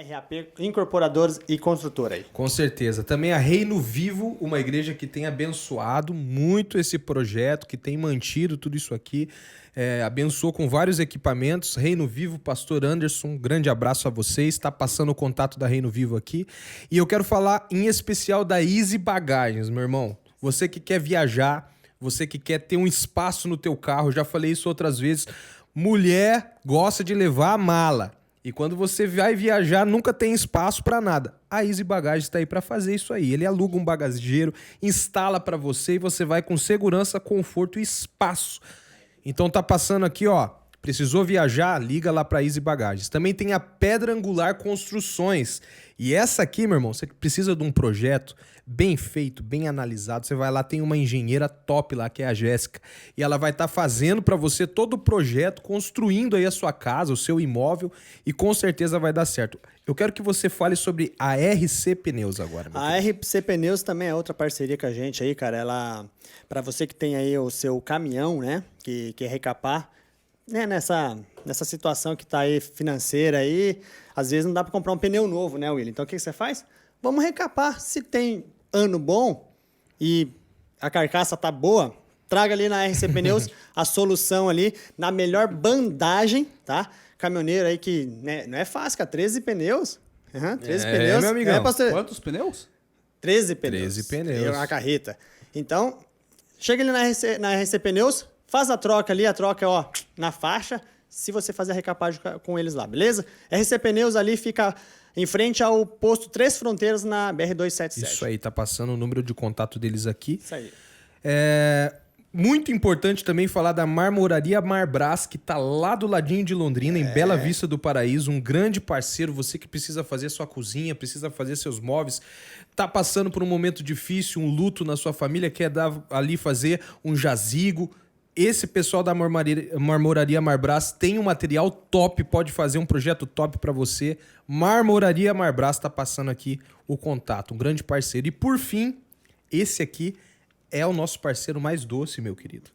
RAP, incorporadores e construtora aí. Com certeza. Também a Reino Vivo, uma igreja que tem abençoado muito esse projeto, que tem mantido tudo isso aqui. Abençoou com vários equipamentos. Reino Vivo, Pastor Anderson, um grande abraço a vocês. Está passando o contato da Reino Vivo aqui. E eu quero falar em especial da Easy Bagagens, meu irmão. Você que quer viajar, você que quer ter um espaço no teu carro, já falei isso outras vezes. Mulher gosta de levar a mala. E quando você vai viajar, nunca tem espaço para nada. A Easy Bagagens está aí para fazer isso aí. Ele aluga um bagageiro, instala para você e você vai com segurança, conforto e espaço. Então tá passando aqui, ó. Precisou viajar? Liga lá para Easy Bagagens. Também tem a Pedra Angular Construções. E essa aqui, meu irmão, você precisa de um projeto bem feito, bem analisado. Você vai lá, tem uma engenheira top lá, que é a Jéssica. E ela vai estar fazendo para você todo o projeto, construindo aí a sua casa, o seu imóvel. E com certeza vai dar certo. Eu quero que você fale sobre a RC Pneus agora. A RC Pneus também é outra parceria com a gente aí, cara. Ela, para você que tem aí o seu caminhão, né, que quer recapar, né, nessa situação que tá aí financeira aí, às vezes não dá para comprar um pneu novo, né, William? Então o que você faz? Vamos recapar. Se tem ano bom e a carcaça tá boa, traga ali na RC Pneus a solução ali na melhor bandagem, tá? Caminhoneiro aí que, né, não é fácil, cara. 13 pneus. 13 pneus. Meu amigão. Quantos pneus? 13 pneus. 13 pneus. A carreta. Então, chega ali na RC Pneus, faz a troca ali, ó, na faixa, se você fazer a recapagem com eles lá, beleza? RC Pneus ali fica em frente ao posto Três Fronteiras na BR-277. Isso aí, tá passando o número de contato deles aqui. Isso aí. Muito importante também falar da Marmoraria Marbras, que tá lá do ladinho de Londrina, em Bela Vista do Paraíso. Um grande parceiro, você que precisa fazer sua cozinha, precisa fazer seus móveis, tá passando por um momento difícil, um luto na sua família, quer ali fazer um jazigo. Esse pessoal da Marmoraria Marbras tem um material top, pode fazer um projeto top para você. Marmoraria Marbras tá passando aqui o contato, um grande parceiro. E por fim, esse aqui é o nosso parceiro mais doce, meu querido.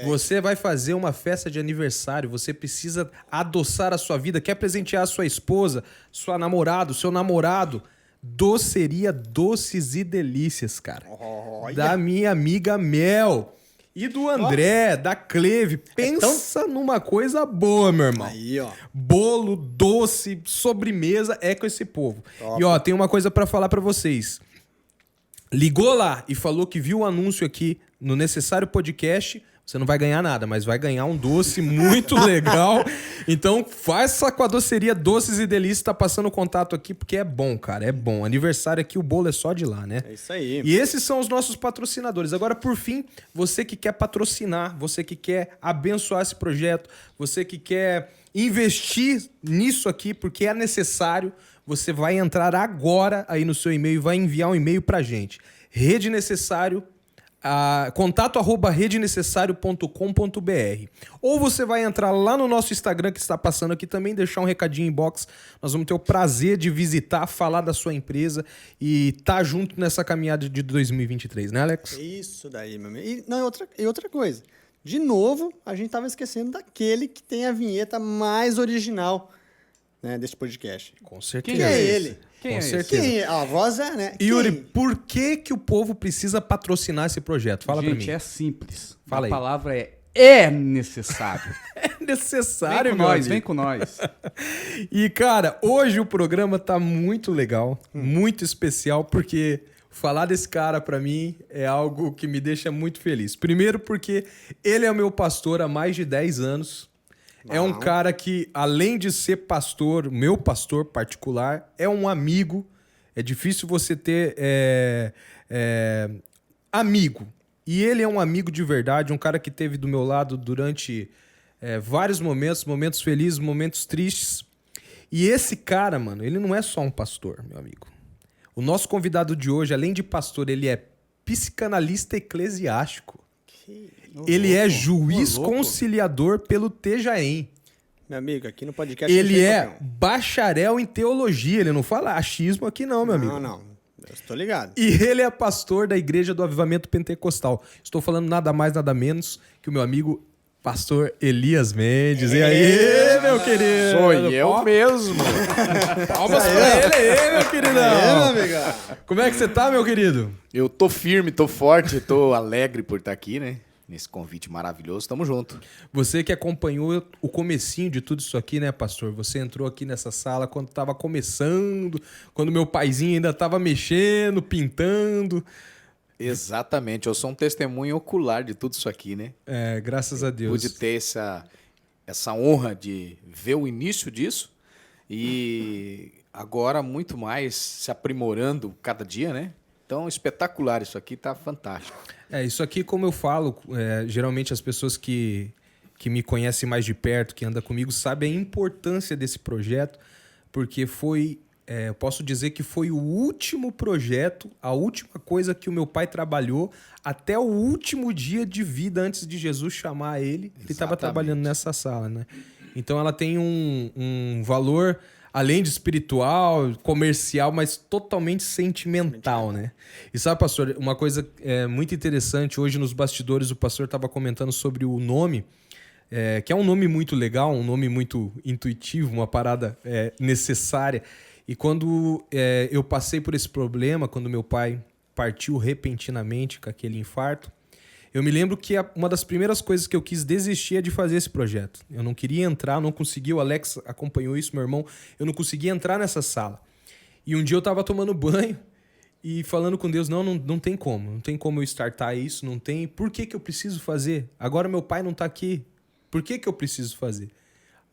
Você vai fazer uma festa de aniversário, você precisa adoçar a sua vida, quer presentear a sua esposa, sua namorada, seu namorado. Doceria Doces e Delícias, cara. Olha. Da minha amiga Mel. E do André, da Cleve. Pensa numa coisa boa, meu irmão. Aí, ó. Bolo, doce, sobremesa, é com esse povo. Top. E ó, tem uma coisa pra falar pra vocês. Ligou lá e falou que viu o anúncio aqui no Necessário Podcast, você não vai ganhar nada, mas vai ganhar um doce muito legal. Então, faça com a doceria Doces e Delícias, tá passando o contato aqui, porque é bom, cara, é bom. Aniversário aqui, o bolo é só de lá, né? É isso aí. E esses são os nossos patrocinadores. Agora, por fim, você que quer patrocinar, você que quer abençoar esse projeto, você que quer investir nisso aqui, porque é necessário, você vai entrar agora aí no seu e-mail e vai enviar um e-mail pra gente. Rede Necessário, contato@redenecessario.com.br. Ou você vai entrar lá no nosso Instagram, que está passando aqui também, deixar um recadinho inbox. Nós vamos ter o prazer de visitar, falar da sua empresa e estar junto nessa caminhada de 2023, né, Alex? Isso daí, meu amigo. E outra coisa. De novo, a gente tava esquecendo daquele que tem a vinheta mais original, né, desse podcast. Com certeza. Quem é ele? Quem Com é certeza. Quem? A voz é, né? Yuri, Quem? por que o povo precisa patrocinar esse projeto? Fala pra mim. Gente, é simples. Fala aí. A palavra é necessário. É necessário, Vem com meu nós, amigo. vem com nós. E, cara, hoje o programa tá muito legal, muito especial, porque falar desse cara pra mim é algo que me deixa muito feliz. Primeiro porque ele é o meu pastor há mais de 10 anos. É um cara que, além de ser pastor, meu pastor particular, é um amigo. É difícil você ter amigo. E ele é um amigo de verdade, um cara que esteve do meu lado durante vários momentos felizes, momentos tristes. E esse cara, mano, ele não é só um pastor, meu amigo. O nosso convidado de hoje, além de pastor, ele é psicanalista eclesiástico. Ele é juiz conciliador pelo TJM. Meu amigo, aqui no podcast... Ele é bacharel em teologia. Ele não fala achismo aqui não, meu amigo. Não. Eu estou ligado. E ele é pastor da Igreja do Avivamento Pentecostal. Estou falando nada mais, nada menos que o meu amigo Pastor Elias Mendes. E aí, meu querido? Sou eu mesmo. Palmas pra ele aí, meu queridão. Como é que você tá, meu querido? Eu tô firme, tô forte, tô alegre por estar aqui, né? Nesse convite maravilhoso. Tamo junto. Você que acompanhou o comecinho de tudo isso aqui, né, pastor? Você entrou aqui nessa sala quando tava começando, quando meu paizinho ainda tava mexendo, pintando. Exatamente. Eu sou um testemunho ocular de tudo isso aqui, né? É, graças a Deus. Pude ter essa honra de ver o início disso e agora muito mais se aprimorando cada dia, né? Então, espetacular. Isso aqui tá fantástico. Isso aqui, como eu falo, geralmente as pessoas que me conhecem mais de perto, que andam comigo, sabem a importância desse projeto, porque eu posso dizer que foi o último projeto, a última coisa que o meu pai trabalhou até o último dia de vida antes de Jesus chamar ele. Ele estava trabalhando nessa sala, né? Então ela tem um valor, além de espiritual, comercial, mas totalmente sentimental, né? E sabe, pastor, uma coisa muito interessante, hoje nos bastidores o pastor estava comentando sobre o nome, que é um nome muito legal, um nome muito intuitivo, uma parada necessária. E quando eu passei por esse problema, quando meu pai partiu repentinamente com aquele infarto, eu me lembro que uma das primeiras coisas que eu quis desistir é de fazer esse projeto. Eu não queria entrar, não conseguia, o Alex acompanhou isso, meu irmão, eu não conseguia entrar nessa sala. E um dia eu estava tomando banho e falando com Deus, não tem como eu startar isso, não tem. Por que eu preciso fazer? Agora meu pai não está aqui, por que eu preciso fazer?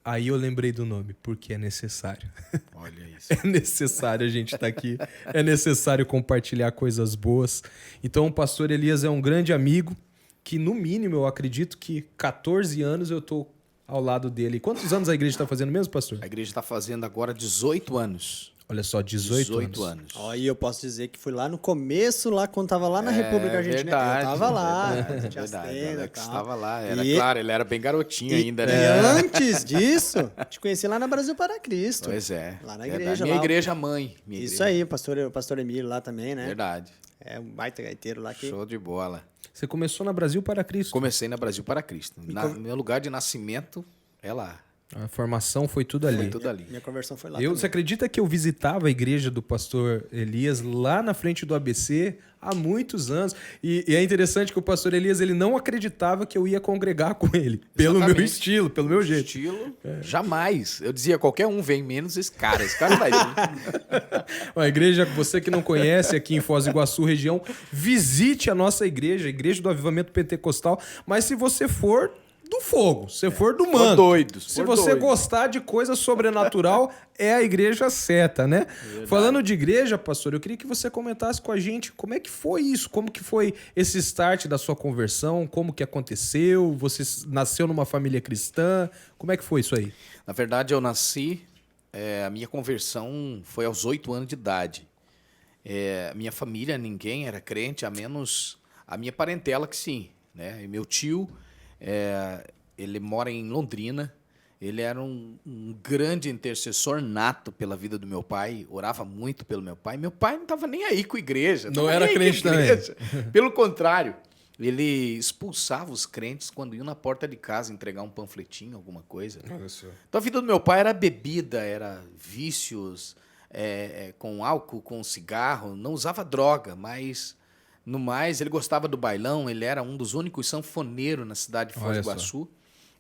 Aí eu lembrei do nome, porque é necessário. Olha isso. É necessário a gente estar aqui, é necessário compartilhar coisas boas. Então o pastor Elias é um grande amigo, que no mínimo eu acredito que 14 anos eu estou ao lado dele. Quantos anos a igreja está fazendo mesmo, pastor? A igreja está fazendo agora 18 anos. Olha só, 18 anos. Ó, e eu posso dizer que fui lá no começo, lá quando tava lá na República Argentina. Verdade, eu tava lá. Verdade. Tenda, Alex tal. estava lá. Era E- claro, ele era bem garotinho ainda, E né? antes disso, te conheci lá na Brasil para Cristo. Pois é. Lá na Verdade. igreja. Minha lá. igreja mãe. Minha Isso igreja. aí, o pastor Emílio lá também, né? Verdade. É um baita gaiteiro lá que... Show de bola. Você começou na Brasil para Cristo. Comecei na Brasil para Cristo. Meu lugar de nascimento é lá. A formação foi tudo ali. Foi tudo ali. Minha conversão foi lá Você também. acredita que eu visitava a igreja do pastor Elias lá na frente do ABC há muitos anos? E é interessante que o pastor Elias ele não acreditava que eu ia congregar com ele. Pelo meu Exatamente. estilo, pelo meu jeito. Estilo, jamais. Eu dizia, qualquer um vem, menos esse cara. Esse cara vai vir. A igreja, você que não conhece aqui em Foz do Iguaçu, região, visite a nossa igreja, a Igreja do Avivamento Pentecostal. Mas se você for do fogo, se for do manto, doido, se se for você doido. gostar de coisa sobrenatural, é a igreja certa, né? Falando de igreja, pastor, eu queria que você comentasse com a gente como é que foi isso, como que foi esse start da sua conversão, como que aconteceu, você nasceu numa família cristã, como é que foi isso aí? Na verdade, eu nasci, a minha conversão foi aos 8 anos de idade. Minha família, ninguém era crente, a menos a minha parentela que sim, né? E meu tio, ele mora em Londrina, ele era um grande intercessor nato pela vida do meu pai, orava muito pelo meu pai. Meu pai não estava nem aí com a igreja. Não tava era nem aí crente com a igreja. Pelo contrário, ele expulsava os crentes quando iam na porta de casa entregar um panfletinho, alguma coisa. Então a vida do meu pai era bebida, era vícios, com álcool, com cigarro, não usava droga, mas no mais ele gostava do bailão, ele era um dos únicos sanfoneiros na cidade de Foz do Iguaçu.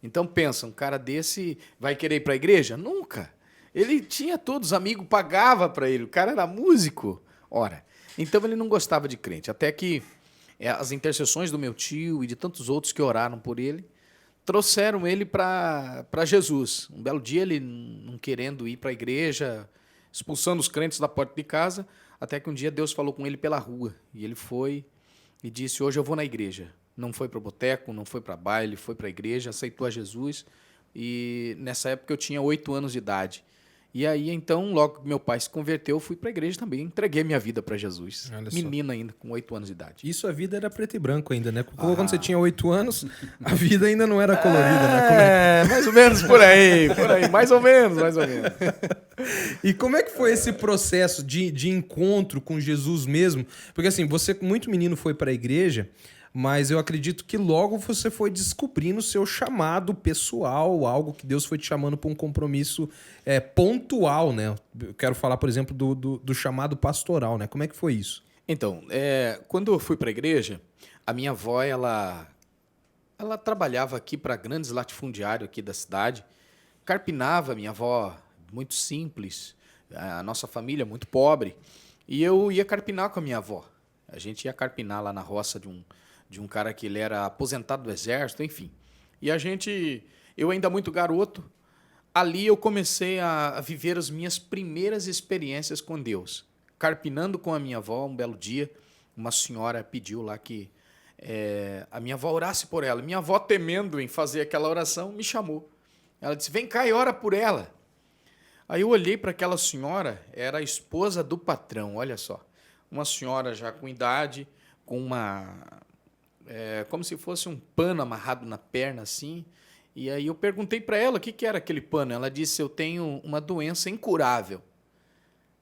Então pensa, um cara desse vai querer ir para a igreja? Nunca. Ele tinha todos os amigos, pagava para ele, o cara era músico. Ora, então ele não gostava de crente, até que as intercessões do meu tio e de tantos outros que oraram por ele trouxeram ele para Jesus. Um belo dia ele não querendo ir para a igreja, expulsando os crentes da porta de casa, até que um dia Deus falou com ele pela rua. E ele foi e disse, hoje eu vou na igreja. Não foi para o boteco, não foi para baile, foi para a igreja, aceitou a Jesus. E nessa época eu tinha 8 anos de idade. E aí, então, logo que meu pai se converteu, eu fui para a igreja também. Entreguei minha vida para Jesus. Olha só. Menina ainda, com 8 anos de idade. Isso a vida era preto e branco ainda, né? Quando você tinha 8 anos, a vida ainda não era colorida, né? Mais ou menos por aí, mais ou menos. E como é que foi esse processo de encontro com Jesus mesmo? Porque assim, você muito menino foi para a igreja, mas eu acredito que logo você foi descobrindo o seu chamado pessoal, algo que Deus foi te chamando para um compromisso pontual, né? Eu quero falar, por exemplo, do chamado pastoral, né? Como é que foi isso? Então, quando eu fui para a igreja, a minha avó, ela trabalhava aqui para grandes latifundiários aqui da cidade, carpinava, minha avó, muito simples, a nossa família muito pobre, e eu ia carpinar com a minha avó. A gente ia carpinar lá na roça de um cara que ele era aposentado do exército, enfim. E eu ainda muito garoto, ali eu comecei a viver as minhas primeiras experiências com Deus. Carpinando com a minha avó, um belo dia, uma senhora pediu lá que a minha avó orasse por ela. Minha avó, temendo em fazer aquela oração, me chamou. Ela disse, vem cá e ora por ela. Aí eu olhei para aquela senhora, era a esposa do patrão, olha só. Uma senhora já com idade, com como se fosse um pano amarrado na perna, assim. E aí eu perguntei para ela o que era aquele pano. Ela disse, eu tenho uma doença incurável.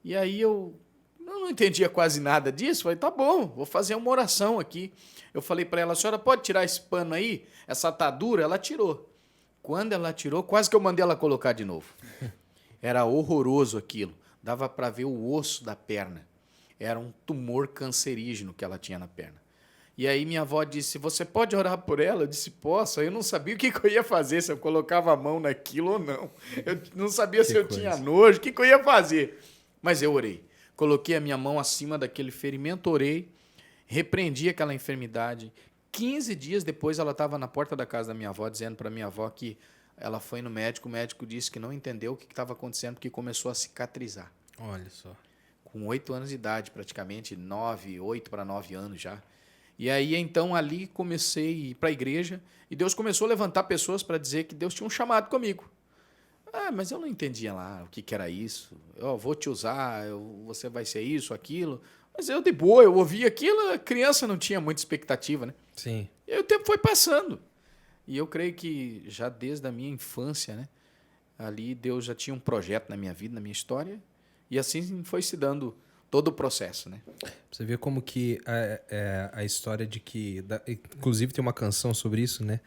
E aí eu não entendia quase nada disso. Falei, tá bom, vou fazer uma oração aqui. Eu falei para ela, a senhora pode tirar esse pano aí? Essa atadura? Ela tirou. Quando ela tirou, quase que eu mandei ela colocar de novo. Era horroroso aquilo. Dava para ver o osso da perna. Era um tumor cancerígeno que ela tinha na perna. E aí minha avó disse, você pode orar por ela? Eu disse, posso. Eu não sabia o que eu ia fazer, se eu colocava a mão naquilo ou não. Eu não sabia se eu tinha nojo, o que eu ia fazer. Mas eu orei. Coloquei a minha mão acima daquele ferimento, orei, repreendi aquela enfermidade. 15 dias depois ela estava na porta da casa da minha avó, dizendo para minha avó que ela foi no médico, o médico disse que não entendeu o que estava acontecendo, porque começou a cicatrizar. Olha só. Com 8 anos de idade, praticamente, 8 para 9 anos já. E aí, então, ali comecei a ir para a igreja e Deus começou a levantar pessoas para dizer que Deus tinha um chamado comigo. Mas eu não entendia lá o que era isso. Eu vou te usar, você vai ser isso, aquilo. Mas eu, de boa, eu ouvi aquilo, a criança não tinha muita expectativa, né? Sim. E aí o tempo foi passando. E eu creio que já desde a minha infância, né? Ali Deus já tinha um projeto na minha vida, na minha história. E assim foi se dando todo o processo, né? Você vê como que a história de que... inclusive tem uma canção sobre isso, né?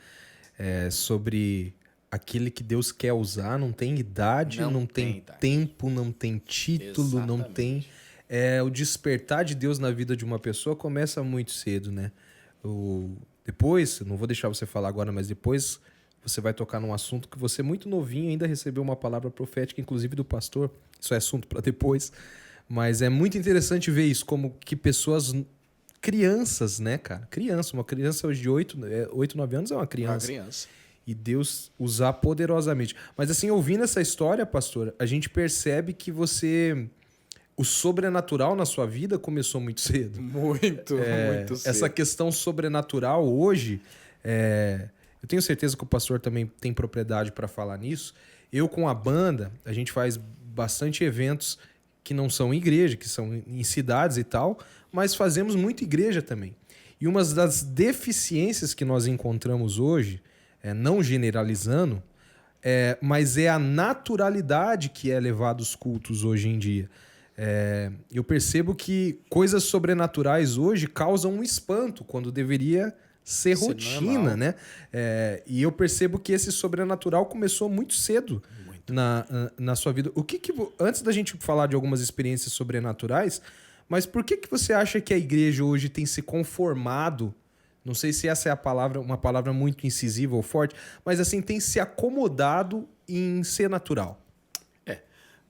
Sobre aquele que Deus quer usar, não tem idade, não tem tempo, não tem título, Exatamente. não tem... o despertar de Deus na vida de uma pessoa começa muito cedo, né? Depois, não vou deixar você falar agora, mas depois você vai tocar num assunto que você, muito novinho, ainda recebeu uma palavra profética, inclusive do pastor. Isso é assunto para depois. Mas é muito interessante ver isso, como que pessoas... Crianças, né, cara? Uma criança hoje de 8, 9 anos é uma criança. Uma criança. E Deus usar poderosamente. Mas assim, ouvindo essa história, pastor, a gente percebe que o sobrenatural na sua vida começou muito cedo. Muito cedo. Essa questão sobrenatural hoje, eu tenho certeza que o pastor também tem propriedade para falar nisso. Eu com a banda, a gente faz bastante eventos que não são em igreja, que são em cidades e tal, mas fazemos muito igreja também. E uma das deficiências que nós encontramos hoje, não generalizando, mas é a naturalidade que é levada aos cultos hoje em dia. Eu percebo que coisas sobrenaturais hoje causam um espanto, quando deveria ser rotina, né? E eu percebo que esse sobrenatural começou muito cedo na sua vida. Antes da gente falar de algumas experiências sobrenaturais, mas por que você acha que a igreja hoje tem se conformado? Não sei se essa é uma palavra muito incisiva ou forte, mas assim, tem se acomodado em ser natural.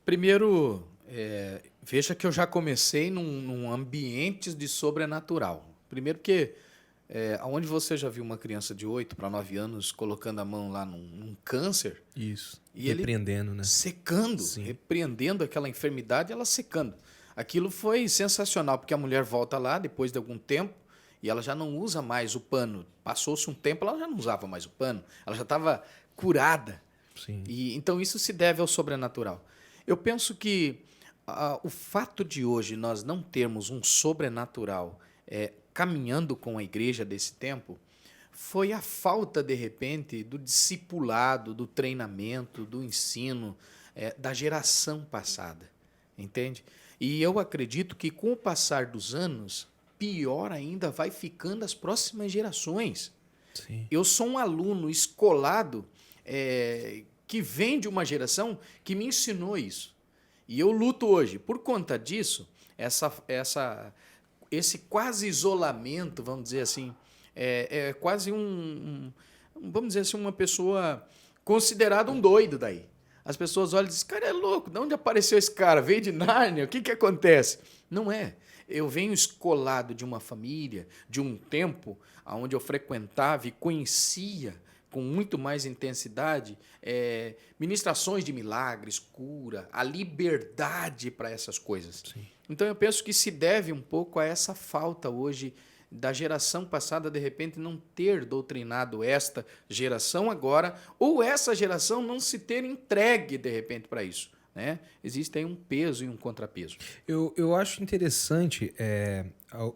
Primeiro, veja que eu já comecei num ambiente de sobrenatural. Primeiro porque onde você já viu uma criança de 8 para 9 anos colocando a mão lá num câncer? Isso. E repreendendo, né? Secando, repreendendo aquela enfermidade, ela secando. Aquilo foi sensacional, porque a mulher volta lá depois de algum tempo e ela já não usa mais o pano. Passou-se um tempo, ela já não usava mais o pano. Ela já estava curada. Sim. Então isso se deve ao sobrenatural. Eu penso que o fato de hoje nós não termos um sobrenatural caminhando com a igreja desse tempo foi a falta, de repente, do discipulado, do treinamento, do ensino da geração passada, entende? E eu acredito que com o passar dos anos, pior ainda vai ficando as próximas gerações. Sim. Eu sou um aluno escolado que vem de uma geração que me ensinou isso. E eu luto hoje. Por conta disso, esse quase isolamento, vamos dizer assim, é quase vamos dizer assim, uma pessoa considerada um doido daí. As pessoas olham e dizem, esse cara é louco, de onde apareceu esse cara? Veio de Nárnia, o que acontece? Não é. Eu venho escolado de uma família, de um tempo onde eu frequentava e conhecia com muito mais intensidade ministrações de milagres, cura, a liberdade para essas coisas. Sim. Então eu penso que se deve um pouco a essa falta hoje da geração passada, de repente, não ter doutrinado esta geração agora, ou essa geração não se ter entregue, de repente, para isso. Né? Existe aí um peso e um contrapeso. Eu acho interessante,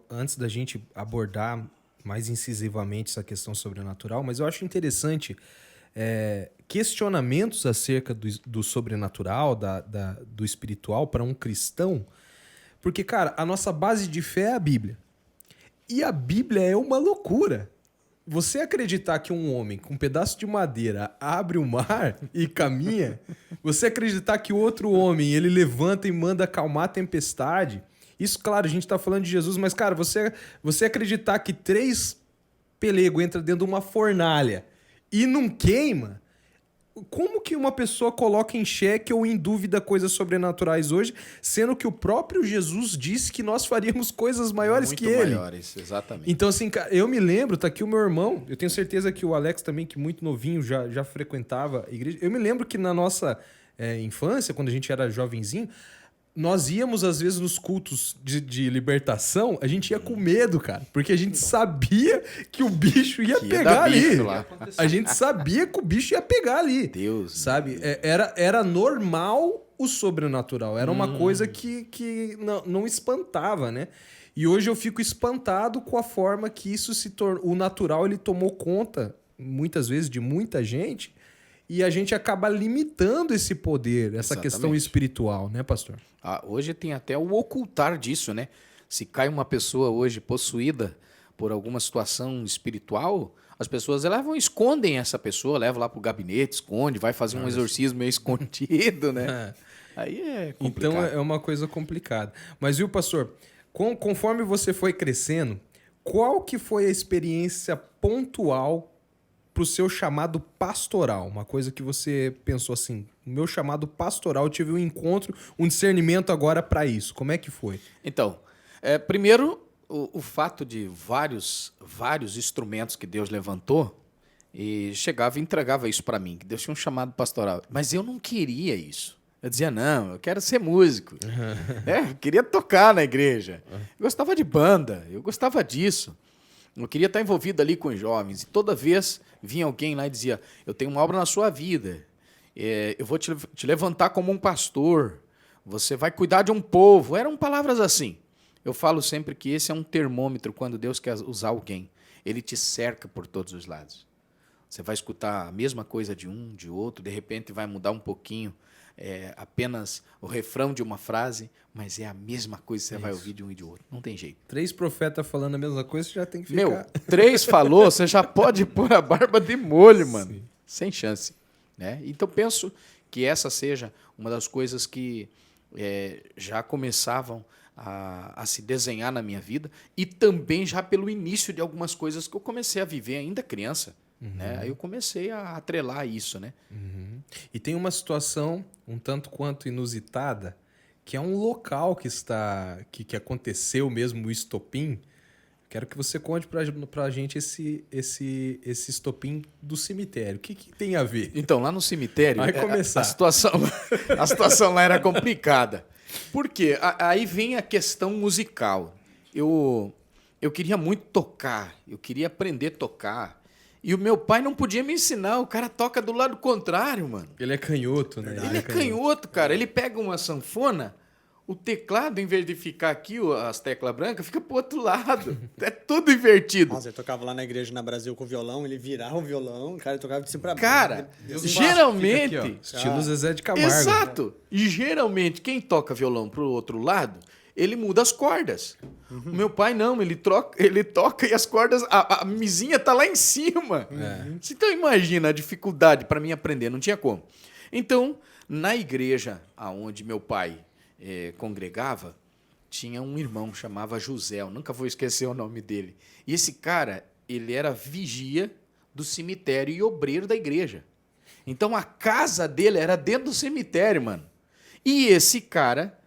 antes da gente abordar mais incisivamente essa questão sobrenatural, mas eu acho interessante questionamentos acerca do sobrenatural, do espiritual para um cristão, porque, cara, a nossa base de fé é a Bíblia. E a Bíblia é uma loucura. Você acreditar que um homem com um pedaço de madeira abre o mar e caminha, você acreditar que outro homem ele levanta e manda acalmar a tempestade, isso, claro, a gente está falando de Jesus, mas, cara, você acreditar que 3 pelegos entram dentro de uma fornalha e não queima, como que uma pessoa coloca em xeque ou em dúvida coisas sobrenaturais hoje, sendo que o próprio Jesus disse que nós faríamos coisas maiores que ele? Muito maiores, exatamente. Então, assim, cara, eu me lembro, tá aqui o meu irmão, eu tenho certeza que o Alex também, que muito novinho já frequentava a igreja. Eu me lembro que na nossa infância, quando a gente era jovenzinho, nós íamos, às vezes, nos cultos de libertação, a gente ia com medo, cara. Porque a gente sabia que o bicho ia pegar ali. Lá. A gente sabia que o bicho ia pegar ali. Deus. Sabe? Era normal o sobrenatural. Era uma coisa que não espantava, né? E hoje eu fico espantado com a forma que isso se tornou. O natural, ele tomou conta, muitas vezes, de muita gente. E a gente acaba limitando esse poder, essa questão espiritual, né, pastor? Hoje tem até o ocultar disso, né? Se cai uma pessoa hoje possuída por alguma situação espiritual, as pessoas levam, escondem essa pessoa, levam lá pro gabinete, esconde, vai fazer um exorcismo meio escondido, né? Aí é complicado. Então é uma coisa complicada. Mas, viu, pastor, conforme você foi crescendo, qual que foi a experiência pontual pro seu chamado pastoral? Uma coisa que você pensou assim, o meu chamado pastoral, eu tive um encontro, um discernimento agora para isso. Como é que foi? Então, primeiro, o fato de vários instrumentos que Deus levantou, e chegava e entregava isso para mim, que Deus tinha um chamado pastoral. Mas eu não queria isso. Eu dizia, não, eu quero ser músico. Eu queria tocar na igreja. Eu gostava de banda, eu gostava disso. Eu queria estar envolvido ali com os jovens. E toda vez vinha alguém lá e dizia, eu tenho uma obra na sua vida. Eu vou te levantar como um pastor. Você vai cuidar de um povo. Eram palavras assim. Eu falo sempre que esse é um termômetro quando Deus quer usar alguém. Ele te cerca por todos os lados. Você vai escutar a mesma coisa de um, de outro. De repente vai mudar um pouquinho. Apenas o refrão de uma frase, mas é a mesma coisa que você vai ouvir de um e de outro. Não tem jeito. 3 profetas falando a mesma coisa, você já tem que ficar... 3 falou, você já pode pôr a barba de molho, mano. Sim. Sem chance. Né? Então, penso que essa seja uma das coisas que já começavam a se desenhar na minha vida e também já pelo início de algumas coisas que eu comecei a viver ainda criança. Né? Aí eu comecei a atrelar isso, né? E tem uma situação um tanto quanto inusitada, que é um local que aconteceu mesmo o estopim. Quero que você conte pra gente esse estopim do cemitério. O que tem a ver? Então, lá no cemitério, vai começar. A situação lá era complicada. Por quê? Aí vem a questão musical. Eu queria muito tocar, eu queria aprender a tocar. E o meu pai não podia me ensinar, o cara toca do lado contrário, mano. Ele é canhoto, né? Ele é canhoto, cara. Ele pega uma sanfona, o teclado, em vez de ficar aqui, as teclas brancas, fica pro outro lado. É tudo invertido. Nossa, ele tocava lá na igreja na Brasil com o violão, ele virava o violão, o cara tocava de cima pra baixo. Cara, geralmente... Aqui, estilo Zezé de Camargo. Exato. E geralmente, quem toca violão pro outro lado, ele muda as cordas. O meu pai não, ele toca e as cordas, a mizinha tá lá em cima. Então imagina a dificuldade para mim aprender, não tinha como. Então, na igreja aonde meu pai congregava, tinha um irmão, chamava José, eu nunca vou esquecer o nome dele. E esse cara, ele era vigia do cemitério e obreiro da igreja. Então a casa dele era dentro do cemitério, mano. E esse cara,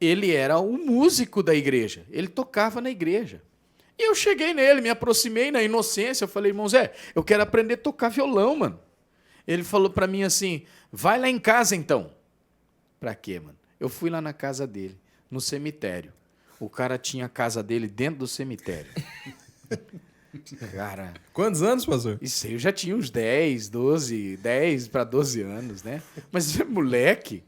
ele era o músico da igreja. Ele tocava na igreja. E eu cheguei nele, me aproximei na inocência. Eu falei, irmão Zé, eu quero aprender a tocar violão, mano. Ele falou pra mim assim, vai lá em casa então. Pra quê, mano? Eu fui lá na casa dele, no cemitério. O cara tinha a casa dele dentro do cemitério. Cara... Quantos anos, pastor? Isso aí eu já tinha uns 10 para 12 anos, né? Mas é moleque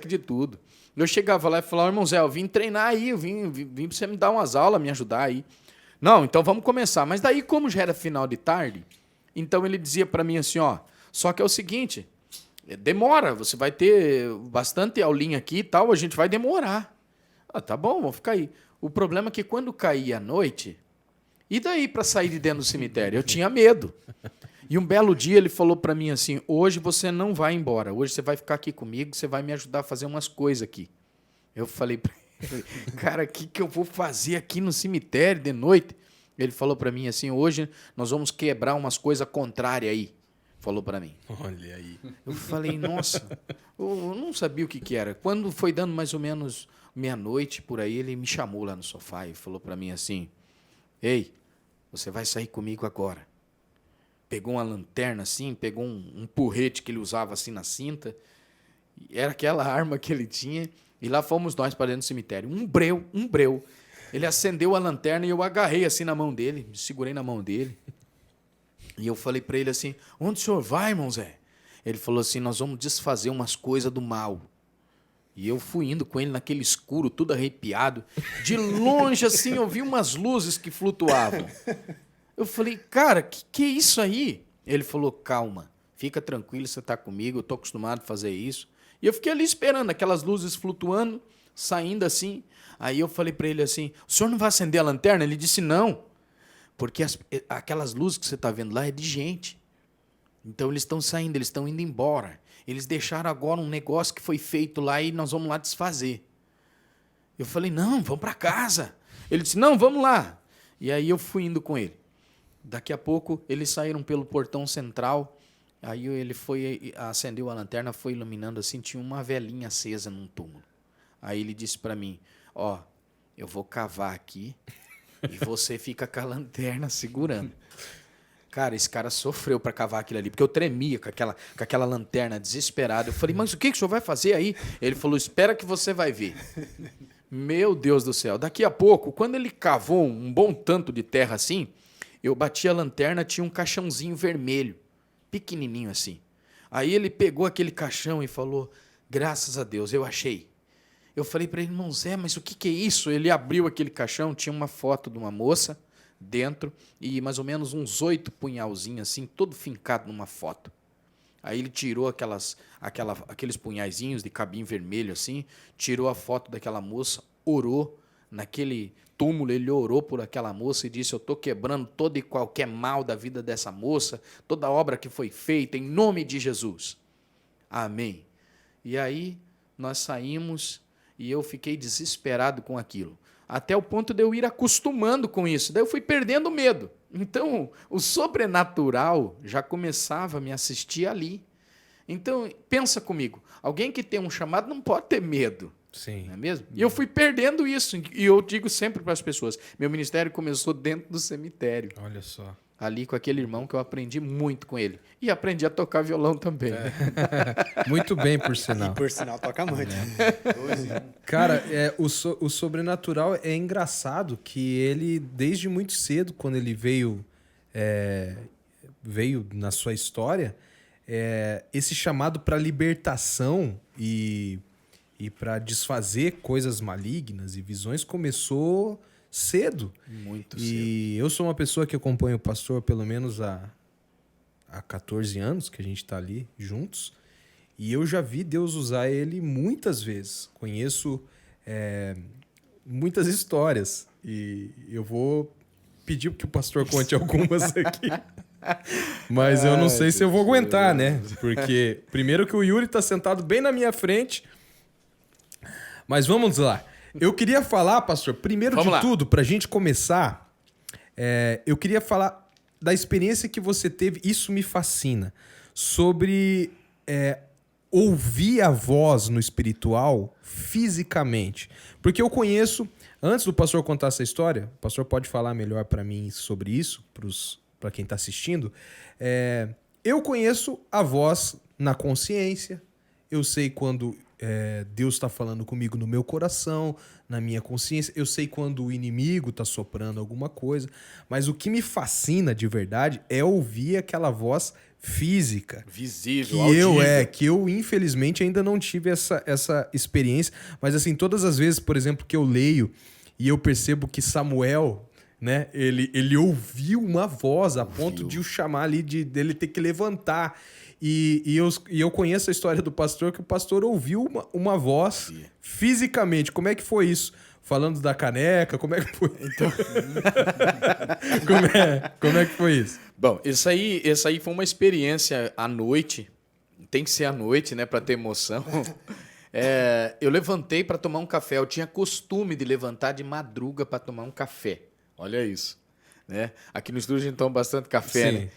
de tudo. Eu chegava lá e falava, irmão Zé, eu vim treinar aí, eu vim pra você me dar umas aulas, me ajudar aí. Não, então vamos começar. Mas daí, como já era final de tarde, então ele dizia para mim assim, ó, só que é o seguinte, demora, você vai ter bastante aulinha aqui e tal, a gente vai demorar. Ah, tá bom, vou ficar aí. O problema é que quando caía a noite, e daí para sair de dentro do cemitério? Eu tinha medo. E um belo dia ele falou para mim assim, hoje você não vai embora, hoje você vai ficar aqui comigo, você vai me ajudar a fazer umas coisas aqui. Eu falei para ele, cara, o que eu vou fazer aqui no cemitério de noite? Ele falou para mim assim, hoje nós vamos quebrar umas coisas contrárias aí. Falou para mim. Olha aí. Eu falei, nossa, eu não sabia o que era. Quando foi dando mais ou menos meia-noite, por aí, ele me chamou lá no sofá e falou para mim assim, ei, você vai sair comigo agora. Pegou uma lanterna assim, pegou um porrete que ele usava assim na cinta, era aquela arma que ele tinha, e lá fomos nós para dentro do cemitério. Um breu. Ele acendeu a lanterna e eu agarrei assim na mão dele, me segurei na mão dele. E eu falei para ele assim, onde o senhor vai, irmão Zé? Ele falou assim, nós vamos desfazer umas coisas do mal. E eu fui indo com ele naquele escuro, tudo arrepiado. De longe, assim, eu vi umas luzes que flutuavam. Eu falei, cara, que é isso aí? Ele falou, calma, fica tranquilo, você está comigo, eu estou acostumado a fazer isso. E eu fiquei ali esperando, aquelas luzes flutuando, saindo assim. Aí eu falei para ele assim, o senhor não vai acender a lanterna? Ele disse, não, porque aquelas luzes que você está vendo lá é de gente. Então eles estão saindo, eles estão indo embora. Eles deixaram agora um negócio que foi feito lá e nós vamos lá desfazer. Eu falei, não, vamos para casa. Ele disse, não, vamos lá. E aí eu fui indo com ele. Daqui a pouco eles saíram pelo portão central. Aí ele foi, acendeu a lanterna, foi iluminando assim, tinha uma velinha acesa num túmulo. Aí ele disse para mim, ó, eu vou cavar aqui e você fica com a lanterna segurando. Cara, esse cara sofreu para cavar aquilo ali, porque eu tremia com aquela lanterna desesperado. Eu falei, mas o que o senhor vai fazer aí? Ele falou, espera que você vai ver. Meu Deus do céu. Daqui a pouco, quando ele cavou um bom tanto de terra assim, eu bati a lanterna, tinha um caixãozinho vermelho, pequenininho assim. Aí ele pegou aquele caixão e falou, graças a Deus, eu achei. Eu falei para ele, irmão Zé, mas o que é isso? Ele abriu aquele caixão, tinha uma foto de uma moça dentro e mais ou menos uns 8 punhalzinhos assim, todo fincado numa foto. Aí ele tirou aqueles punhaizinhos de cabinho vermelho assim, tirou a foto daquela moça, orou naquele túmulo, ele orou por aquela moça e disse, eu estou quebrando todo e qualquer mal da vida dessa moça, toda obra que foi feita em nome de Jesus. Amém. E aí nós saímos e eu fiquei desesperado com aquilo. Até o ponto de eu ir acostumando com isso. Daí eu fui perdendo medo. Então, o sobrenatural já começava a me assistir ali. Então, pensa comigo. Alguém que tem um chamado não pode ter medo. Sim. Não é mesmo? E eu fui perdendo isso. E eu digo sempre para as pessoas, meu ministério começou dentro do cemitério. Olha só. Ali com aquele irmão que eu aprendi muito com ele. E aprendi a tocar violão também. Muito bem, por sinal. E por sinal, toca muito. Cara, o sobrenatural é engraçado que ele, desde muito cedo, quando ele veio na sua história, esse chamado para libertação e para desfazer coisas malignas e visões começou cedo. Muito cedo. E eu sou uma pessoa que acompanha o pastor pelo menos há 14 anos que a gente está ali juntos. E eu já vi Deus usar ele muitas vezes. Conheço muitas histórias. E eu vou pedir que o pastor conte algumas aqui. Mas eu não sei se eu vou aguentar, né? Porque, primeiro que o Yuri tá sentado bem na minha frente. Mas vamos lá. Eu queria falar, pastor, primeiro Vamos de lá. tudo, pra gente começar, eu queria falar da experiência que você teve, isso me fascina, sobre ouvir a voz no espiritual fisicamente. Porque eu conheço, antes do pastor contar essa história, o pastor pode falar melhor pra mim sobre isso, para quem tá assistindo, eu conheço a voz na consciência, eu sei quando Deus está falando comigo no meu coração, na minha consciência. Eu sei quando o inimigo está soprando alguma coisa. Mas o que me fascina de verdade é ouvir aquela voz física. Visível, Que eu infelizmente ainda não tive essa experiência. Mas assim, todas as vezes, por exemplo, que eu leio e eu percebo que Samuel, né, ele ouviu uma voz a ponto de o chamar ali, dele ter que levantar. E eu conheço a história do pastor, que o pastor ouviu uma voz fisicamente. Como é que foi isso? Falando da caneca, como é que foi? Então... como é que foi isso? Bom, essa aí foi uma experiência à noite. Tem que ser à noite, né, para ter emoção. Eu levantei para tomar um café. Eu tinha costume de levantar de madruga para tomar um café. Olha isso, né? Aqui no estúdio a gente toma bastante café, Sim. né?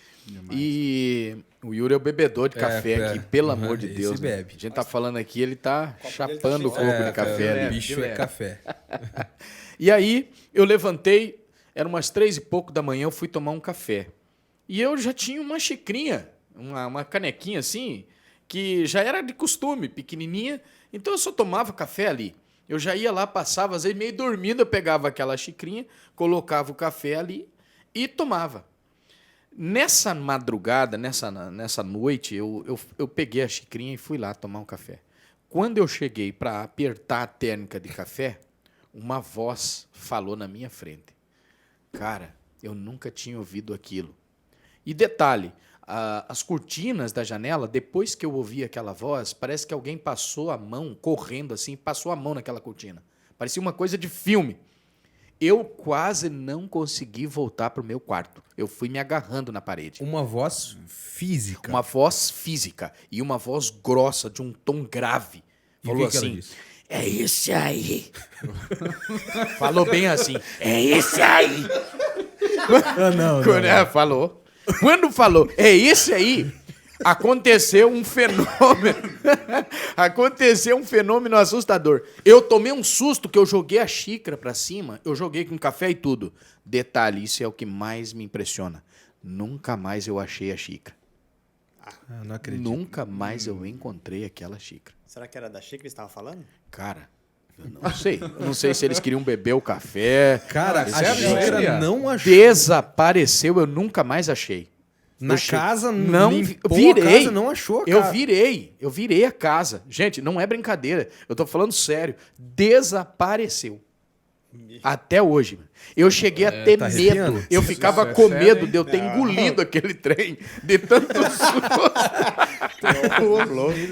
E o Yuri é o bebedor de café aqui, pelo amor de Deus. Esse Né? bebe. A gente tá falando aqui, ele tá chapando o tá coco de café. O ali. bicho é café. E aí eu levantei, eram umas 3h pouco da manhã, eu fui tomar um café. E eu já tinha uma xicrinha, uma canequinha assim, que já era de costume, pequenininha. Então eu só tomava café ali. Eu já ia lá, passava, às vezes meio dormindo, eu pegava aquela xicrinha, colocava o café ali e tomava. Nessa madrugada, nessa noite, eu peguei a xicrinha e fui lá tomar um café. Quando eu cheguei para apertar a térmica de café, uma voz falou na minha frente. Cara, eu nunca tinha ouvido aquilo. E detalhe, as cortinas da janela, depois que eu ouvi aquela voz, parece que alguém passou a mão, correndo assim, passou a mão naquela cortina. Parecia uma coisa de filme. Eu quase não consegui voltar para o meu quarto. Eu fui me agarrando na parede. Uma voz física. Uma voz física e uma voz grossa, de um tom grave. E Falou o que ela assim, disse? é esse aí. Falou bem assim, é esse aí. Não. Falou. Quando falou, é esse aí, aconteceu um fenômeno. Aconteceu um fenômeno assustador. Eu tomei um susto que eu joguei a xícara pra cima, eu joguei com café e tudo. Detalhe, isso é o que mais me impressiona. Nunca mais eu achei a xícara. Não acredito. Nunca mais eu encontrei aquela xícara. Será que era da xícara que você estava falando? Cara, eu não sei. Eu não sei se eles queriam beber o café. Cara, a sério? xícara não achou. Desapareceu, eu nunca mais achei. Na Eu che- casa, não limpou virei. a casa, não achou, cara. Eu virei a casa. Gente, não é brincadeira. Eu tô falando sério. Desapareceu. Até hoje. Eu cheguei a ter tá medo. arrepiando? Eu Isso ficava é com sério, medo hein? de eu ter engolido aquele trem de tanto susto.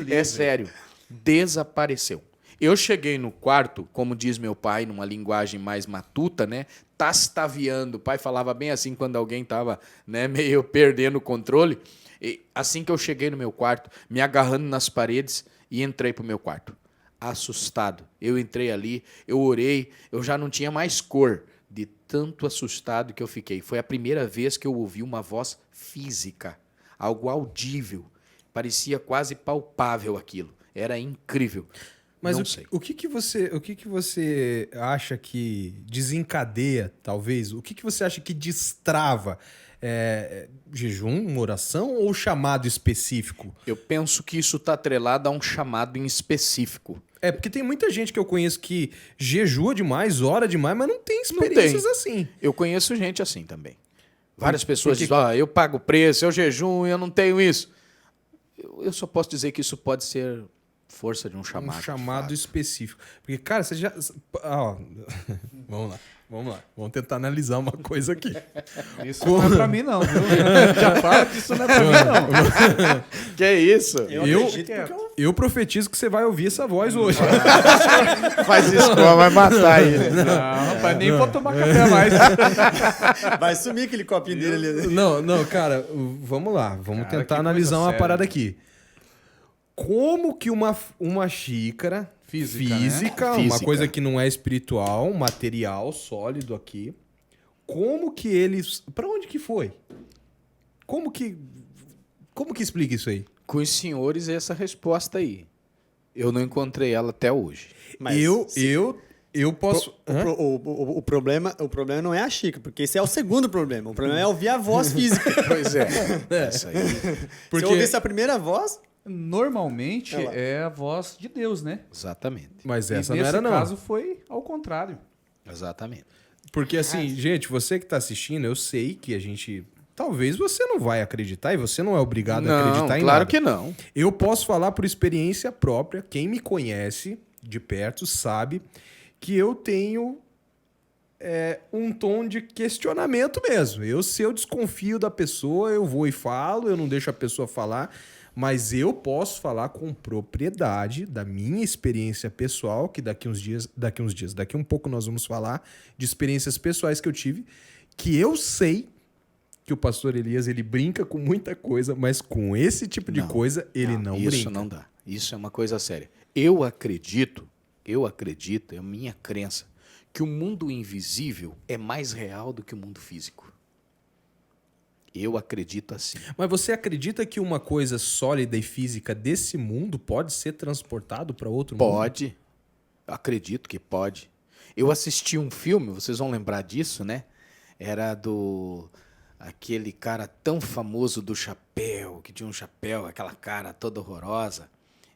É sério. Desapareceu. Eu cheguei no quarto, como diz meu pai, numa linguagem mais matuta, né? Tastaviando. O pai falava bem assim quando alguém estava, né, meio perdendo o controle. E assim que eu cheguei no meu quarto, me agarrando nas paredes e entrei pro meu quarto. Assustado. Eu entrei ali, eu orei, eu já não tinha mais cor de tanto assustado que eu fiquei. Foi a primeira vez que eu ouvi uma voz física, algo audível. Parecia quase palpável aquilo. Era incrível. Mas não sei. o que que você acha que desencadeia, talvez? O que você acha que destrava? Jejum, uma oração ou chamado específico? Eu penso que isso está atrelado a um chamado em específico. Porque tem muita gente que eu conheço que jejua demais, ora demais, mas não tem experiências assim. Eu conheço gente assim também. Várias pessoas dizem, eu pago o preço, eu jejum, eu não tenho isso. Eu só posso dizer que isso pode ser força de um chamado. Um chamado específico. Porque, cara, você já... Ó, vamos lá. Vamos tentar analisar uma coisa aqui. Isso não é pra mim, não, viu? Já fala que isso não é pra mim, não. Que é isso? Eu profetizo que você vai ouvir essa voz hoje. Faz isso, vai matar ele. Não, rapaz, nem vou tomar café mais. Vai sumir aquele copinho dele ali. Não, cara, vamos lá. Vamos Cara, tentar que analisar coisa uma séria. parada aqui. Como que uma xícara Física, física, né? uma Física. coisa que não é espiritual, um material sólido aqui, como que eles... Pra onde que foi? Como que explica isso aí? Com os senhores, essa resposta aí. Eu não encontrei ela até hoje. Mas Eu posso... Hã? O problema não é a xícara, porque esse é o segundo problema. O problema é ouvir a voz física. Pois é. Essa aí. Porque- Se eu ouvisse a primeira voz, Normalmente Olha lá. é a voz de Deus, né? Exatamente. Mas E essa não nesse era, não. caso foi ao contrário. Exatamente. Porque assim, gente, você que tá assistindo, eu sei que a gente... Talvez você não vai acreditar e você não é obrigado a acreditar em claro nada. que não. Eu posso falar por experiência própria. Quem me conhece de perto sabe que eu tenho um tom de questionamento mesmo. Se eu desconfio da pessoa, eu vou e falo, eu não deixo a pessoa falar. Mas eu posso falar com propriedade da minha experiência pessoal, que daqui um pouco nós vamos falar de experiências pessoais que eu tive, que eu sei que o pastor Elias, ele brinca com muita coisa, mas com esse tipo de coisa, ele não isso brinca. não dá. Isso é uma coisa séria. Eu acredito, é a minha crença, que o mundo invisível é mais real do que o mundo físico. Eu acredito assim. Mas você acredita que uma coisa sólida e física desse mundo pode ser transportado para outro mundo? Pode. Acredito que pode. Eu assisti um filme, vocês vão lembrar disso, né? Era aquele cara tão famoso do chapéu, que tinha um chapéu, aquela cara toda horrorosa.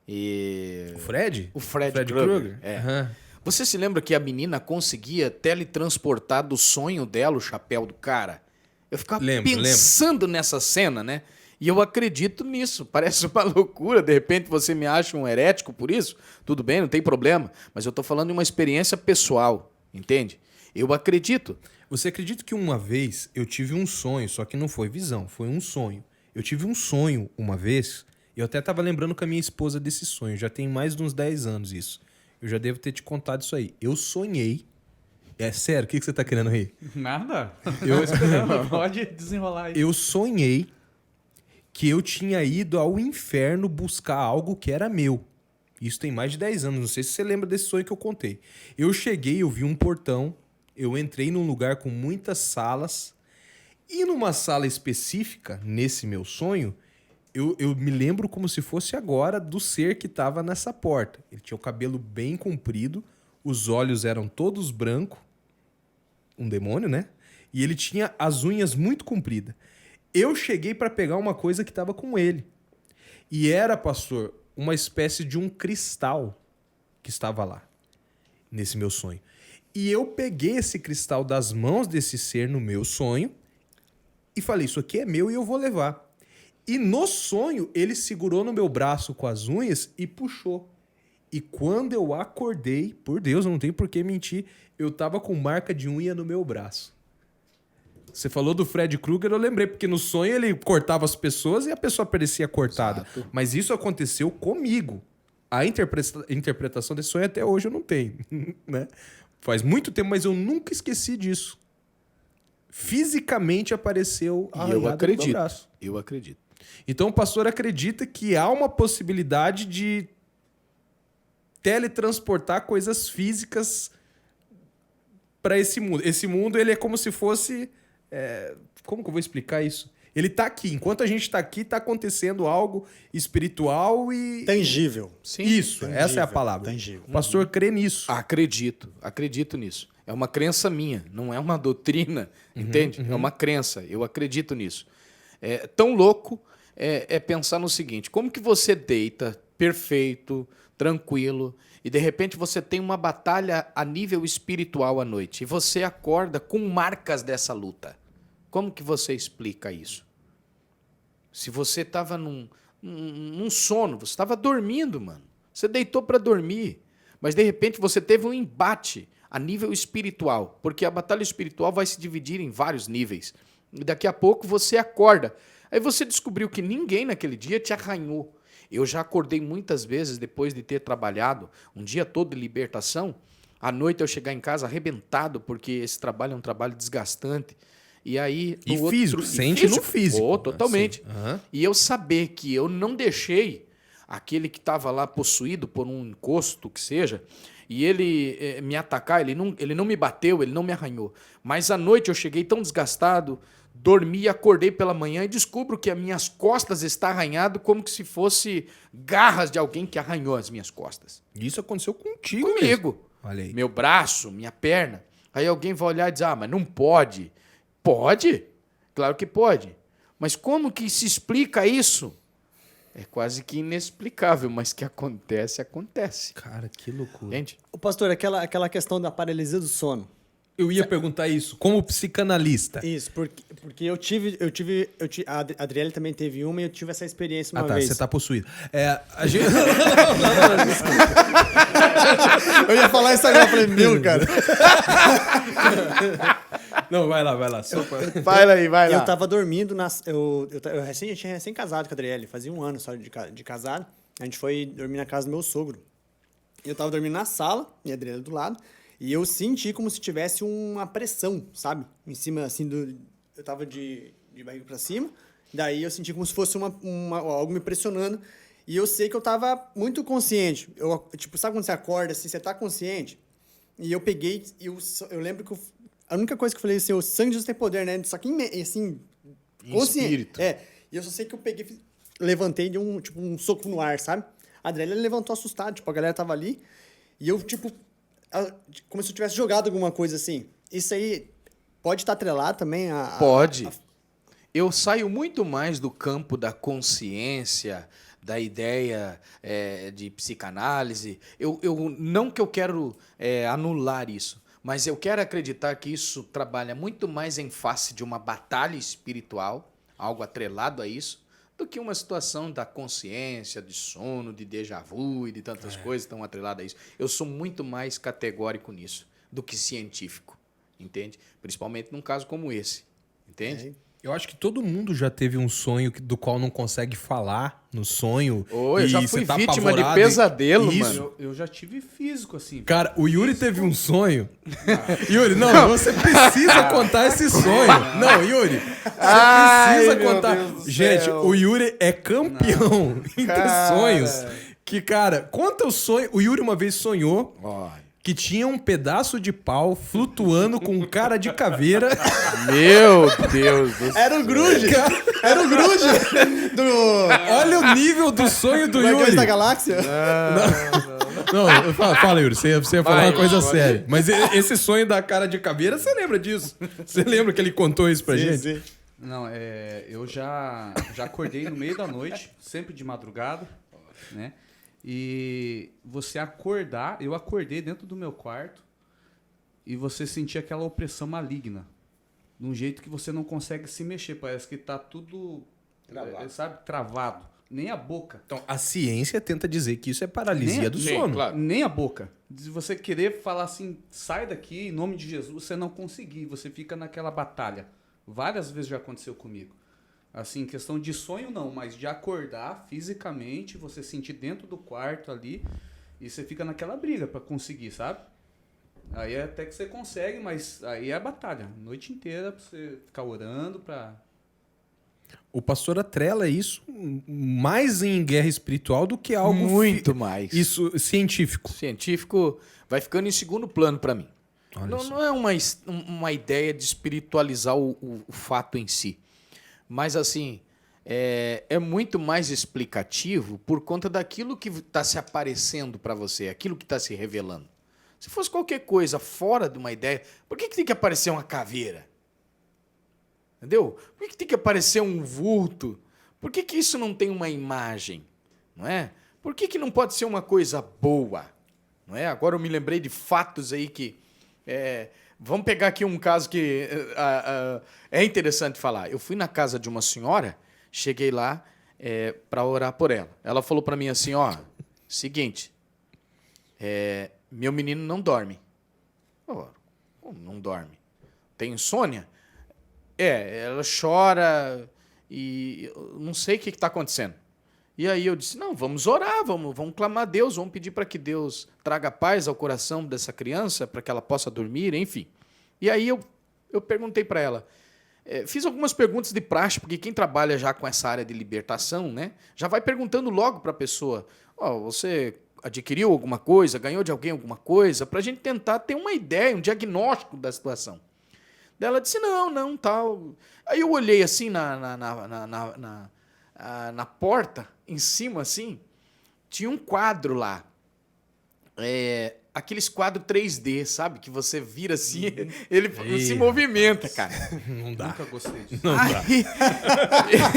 E O Fred? o Fred Krueger? Krueger. É. Aham. Você se lembra que a menina conseguia teletransportar do sonho dela o chapéu do cara? Eu ficava pensando nessa cena, né? E eu acredito nisso. Parece uma loucura. De repente você me acha um herético por isso. Tudo bem, não tem problema. Mas eu tô falando de uma experiência pessoal, entende? Eu acredito. Você acredita que uma vez eu tive um sonho, só que não foi visão, foi um sonho. Eu tive um sonho uma vez, e eu até estava lembrando com a minha esposa desse sonho. Já tem mais de uns 10 anos isso. Eu já devo ter te contado isso aí. Eu sonhei. É sério, o que você tá querendo rir? Nada. Eu esperando, pode desenrolar aí. Eu sonhei que eu tinha ido ao inferno buscar algo que era meu. Isso tem mais de 10 anos, não sei se você lembra desse sonho que eu contei. Eu cheguei, eu vi um portão, eu entrei num lugar com muitas salas, e numa sala específica, nesse meu sonho, eu me lembro como se fosse agora do ser que estava nessa porta. Ele tinha o cabelo bem comprido, os olhos eram todos brancos, um demônio, né? E ele tinha as unhas muito compridas. Eu cheguei para pegar uma coisa que estava com ele. E era, pastor, uma espécie de um cristal que estava lá, nesse meu sonho. E eu peguei esse cristal das mãos desse ser no meu sonho e falei, isso aqui é meu e eu vou levar. E no sonho, ele segurou no meu braço com as unhas e puxou. E quando eu acordei, por Deus, não tem por que mentir, eu tava com marca de unha no meu braço. Você falou do Fred Krueger, eu lembrei, porque no sonho ele cortava as pessoas e a pessoa parecia cortada. Exato. Mas isso aconteceu comigo. A interpretação desse sonho até hoje eu não tenho. Né? Faz muito tempo, mas eu nunca esqueci disso. Fisicamente apareceu a E eu arranhada no meu acredito. braço. Eu acredito. Então o pastor acredita que há uma possibilidade de teletransportar coisas físicas para esse mundo. Esse mundo ele é como se fosse... como que eu vou explicar isso? Ele tá aqui. Enquanto a gente tá aqui, tá acontecendo algo espiritual e... tangível. Sim. Isso, Tangível, essa é a palavra. tangível. O pastor crê nisso. Acredito nisso. É uma crença minha, não é uma doutrina, entende? É uma crença, eu acredito nisso. É tão louco pensar no seguinte, como que você deita perfeito, tranquilo, e de repente você tem uma batalha a nível espiritual à noite, e você acorda com marcas dessa luta. Como que você explica isso? Se você estava num sono, você estava dormindo, mano. Você deitou para dormir, mas de repente você teve um embate a nível espiritual, porque a batalha espiritual vai se dividir em vários níveis. E daqui a pouco você acorda. Aí você descobriu que ninguém naquele dia te arranhou. Eu já acordei muitas vezes, depois de ter trabalhado um dia todo de libertação, à noite eu chegar em casa arrebentado, porque esse trabalho é um trabalho desgastante. E aí... E físico, sente no físico. Oh, totalmente. Assim, uhum. E eu saber que eu não deixei aquele que estava lá possuído por um encosto, que seja, e ele me atacar, ele não me bateu, ele não me arranhou. Mas à noite eu cheguei tão desgastado, dormi, acordei pela manhã e descubro que as minhas costas estão arranhadas como se fosse garras de alguém que arranhou as minhas costas. Isso aconteceu contigo Comigo. mesmo. Olha aí. Meu braço, minha perna. Aí alguém vai olhar e dizer, mas não pode. Pode? Claro que pode. Mas como que se explica isso? É quase que inexplicável, mas que acontece, acontece. Cara, que loucura. Entende? O pastor, aquela questão da paralisia do sono. Eu ia perguntar isso, como psicanalista. Isso, porque a Adriele também teve uma e eu tive essa experiência uma Ah, tá, vez. você tá possuído. A gente... Eu ia falar isso agora, eu falei, meu, cara. Não, vai lá. Só pra... Vai lá. Eu tava dormindo, eu tinha recém-casado com a Adriele, fazia um ano só de casado. A gente foi dormir na casa do meu sogro. Eu tava dormindo na sala, e a Adriele do lado, e eu senti como se tivesse uma pressão, sabe? Em cima, assim, eu tava de barriga pra cima, daí eu senti como se fosse algo me pressionando, e eu sei que eu tava muito consciente. Tipo, sabe quando você acorda, assim, você tá consciente? E eu peguei, eu lembro que a única coisa que eu falei assim, o sangue de Deus tem poder, né? Só que, assim, consciente. Espírito. E eu só sei que eu peguei, levantei de um soco no ar, sabe? A Adriele levantou assustado, tipo, a galera tava ali, e eu, tipo, como se eu tivesse jogado alguma coisa assim. Isso aí pode estar atrelado também a... Pode. Eu saio muito mais do campo da consciência, da ideia de psicanálise. Não que eu quero anular isso, mas eu quero acreditar que isso trabalha muito mais em face de uma batalha espiritual, algo atrelado a isso, do que uma situação da consciência, de sono, de déjà vu e de tantas coisas que estão atreladas a isso. Eu sou muito mais categórico nisso do que científico, entende? Principalmente num caso como esse, entende? Eu acho que todo mundo já teve um sonho do qual não consegue falar no sonho. Eu já fui tá vítima de apavorado pesadelo, Isso. mano. Eu já tive físico, assim. Cara, o Yuri teve um sonho. Yuri, não, você precisa contar esse sonho. Não, Yuri, você precisa contar. Deus do Gente, céu. o Yuri é campeão em ter sonhos. Que, cara, conta o sonho. O Yuri uma vez sonhou que tinha um pedaço de pau flutuando com um cara de caveira. Meu Deus do céu. Era o Gruge! Era o Gruge! Olha o nível do sonho do Guardiões Yuri. da Galáxia? Não, fala, Yuri, você ia falar uma coisa séria. Mas esse sonho da cara de caveira, você lembra disso? Você lembra que ele contou isso pra gente? Sim. Não, eu já acordei no meio da noite, sempre de madrugada, né? E você acordar, eu acordei dentro do meu quarto e você sentir aquela opressão maligna. De um jeito que você não consegue se mexer, parece que tá tudo, travado. Nem a boca. Então, a ciência tenta dizer que isso é paralisia do sono. claro. Nem a boca. Se você querer falar assim, sai daqui, em nome de Jesus, você não conseguir, você fica naquela batalha. Várias vezes já aconteceu comigo. Assim, questão de sonho não, mas de acordar fisicamente, você sentir dentro do quarto ali, e você fica naquela briga pra conseguir, sabe? Aí até que você consegue, mas aí é a batalha. A noite inteira pra você ficar orando pra... O pastor atrela isso mais em guerra espiritual do que algo... Muito mais. Isso, científico. Científico vai ficando em segundo plano para mim. Olha só. Não é uma ideia de espiritualizar o fato em si. Mas, assim, é muito mais explicativo por conta daquilo que está se aparecendo para você, aquilo que está se revelando. Se fosse qualquer coisa fora de uma ideia, por que tem que aparecer uma caveira? Entendeu? Por que tem que aparecer um vulto? Por que isso não tem uma imagem? Não é? Por que não pode ser uma coisa boa? Não é? Agora eu me lembrei de fatos aí que... vamos pegar aqui um caso que é interessante falar. Eu fui na casa de uma senhora, cheguei lá para orar por ela. Ela falou para mim assim, seguinte, meu menino não dorme. Como não dorme? Tem insônia? Ela chora e eu não sei o que está acontecendo. E aí eu disse, não, vamos orar, vamos clamar a Deus, vamos pedir para que Deus traga paz ao coração dessa criança, para que ela possa dormir, enfim. E aí eu perguntei para ela, fiz algumas perguntas de praxe, porque quem trabalha já com essa área de libertação, né, já vai perguntando logo para a pessoa, você adquiriu alguma coisa, ganhou de alguém alguma coisa, para a gente tentar ter uma ideia, um diagnóstico da situação. Daí ela disse, não, tal. Aí eu olhei assim na porta, em cima, assim, tinha um quadro lá. Aqueles quadros 3D, sabe? Que você vira assim, ele se movimenta, cara. Não dá. Nunca gostei disso. Não dá.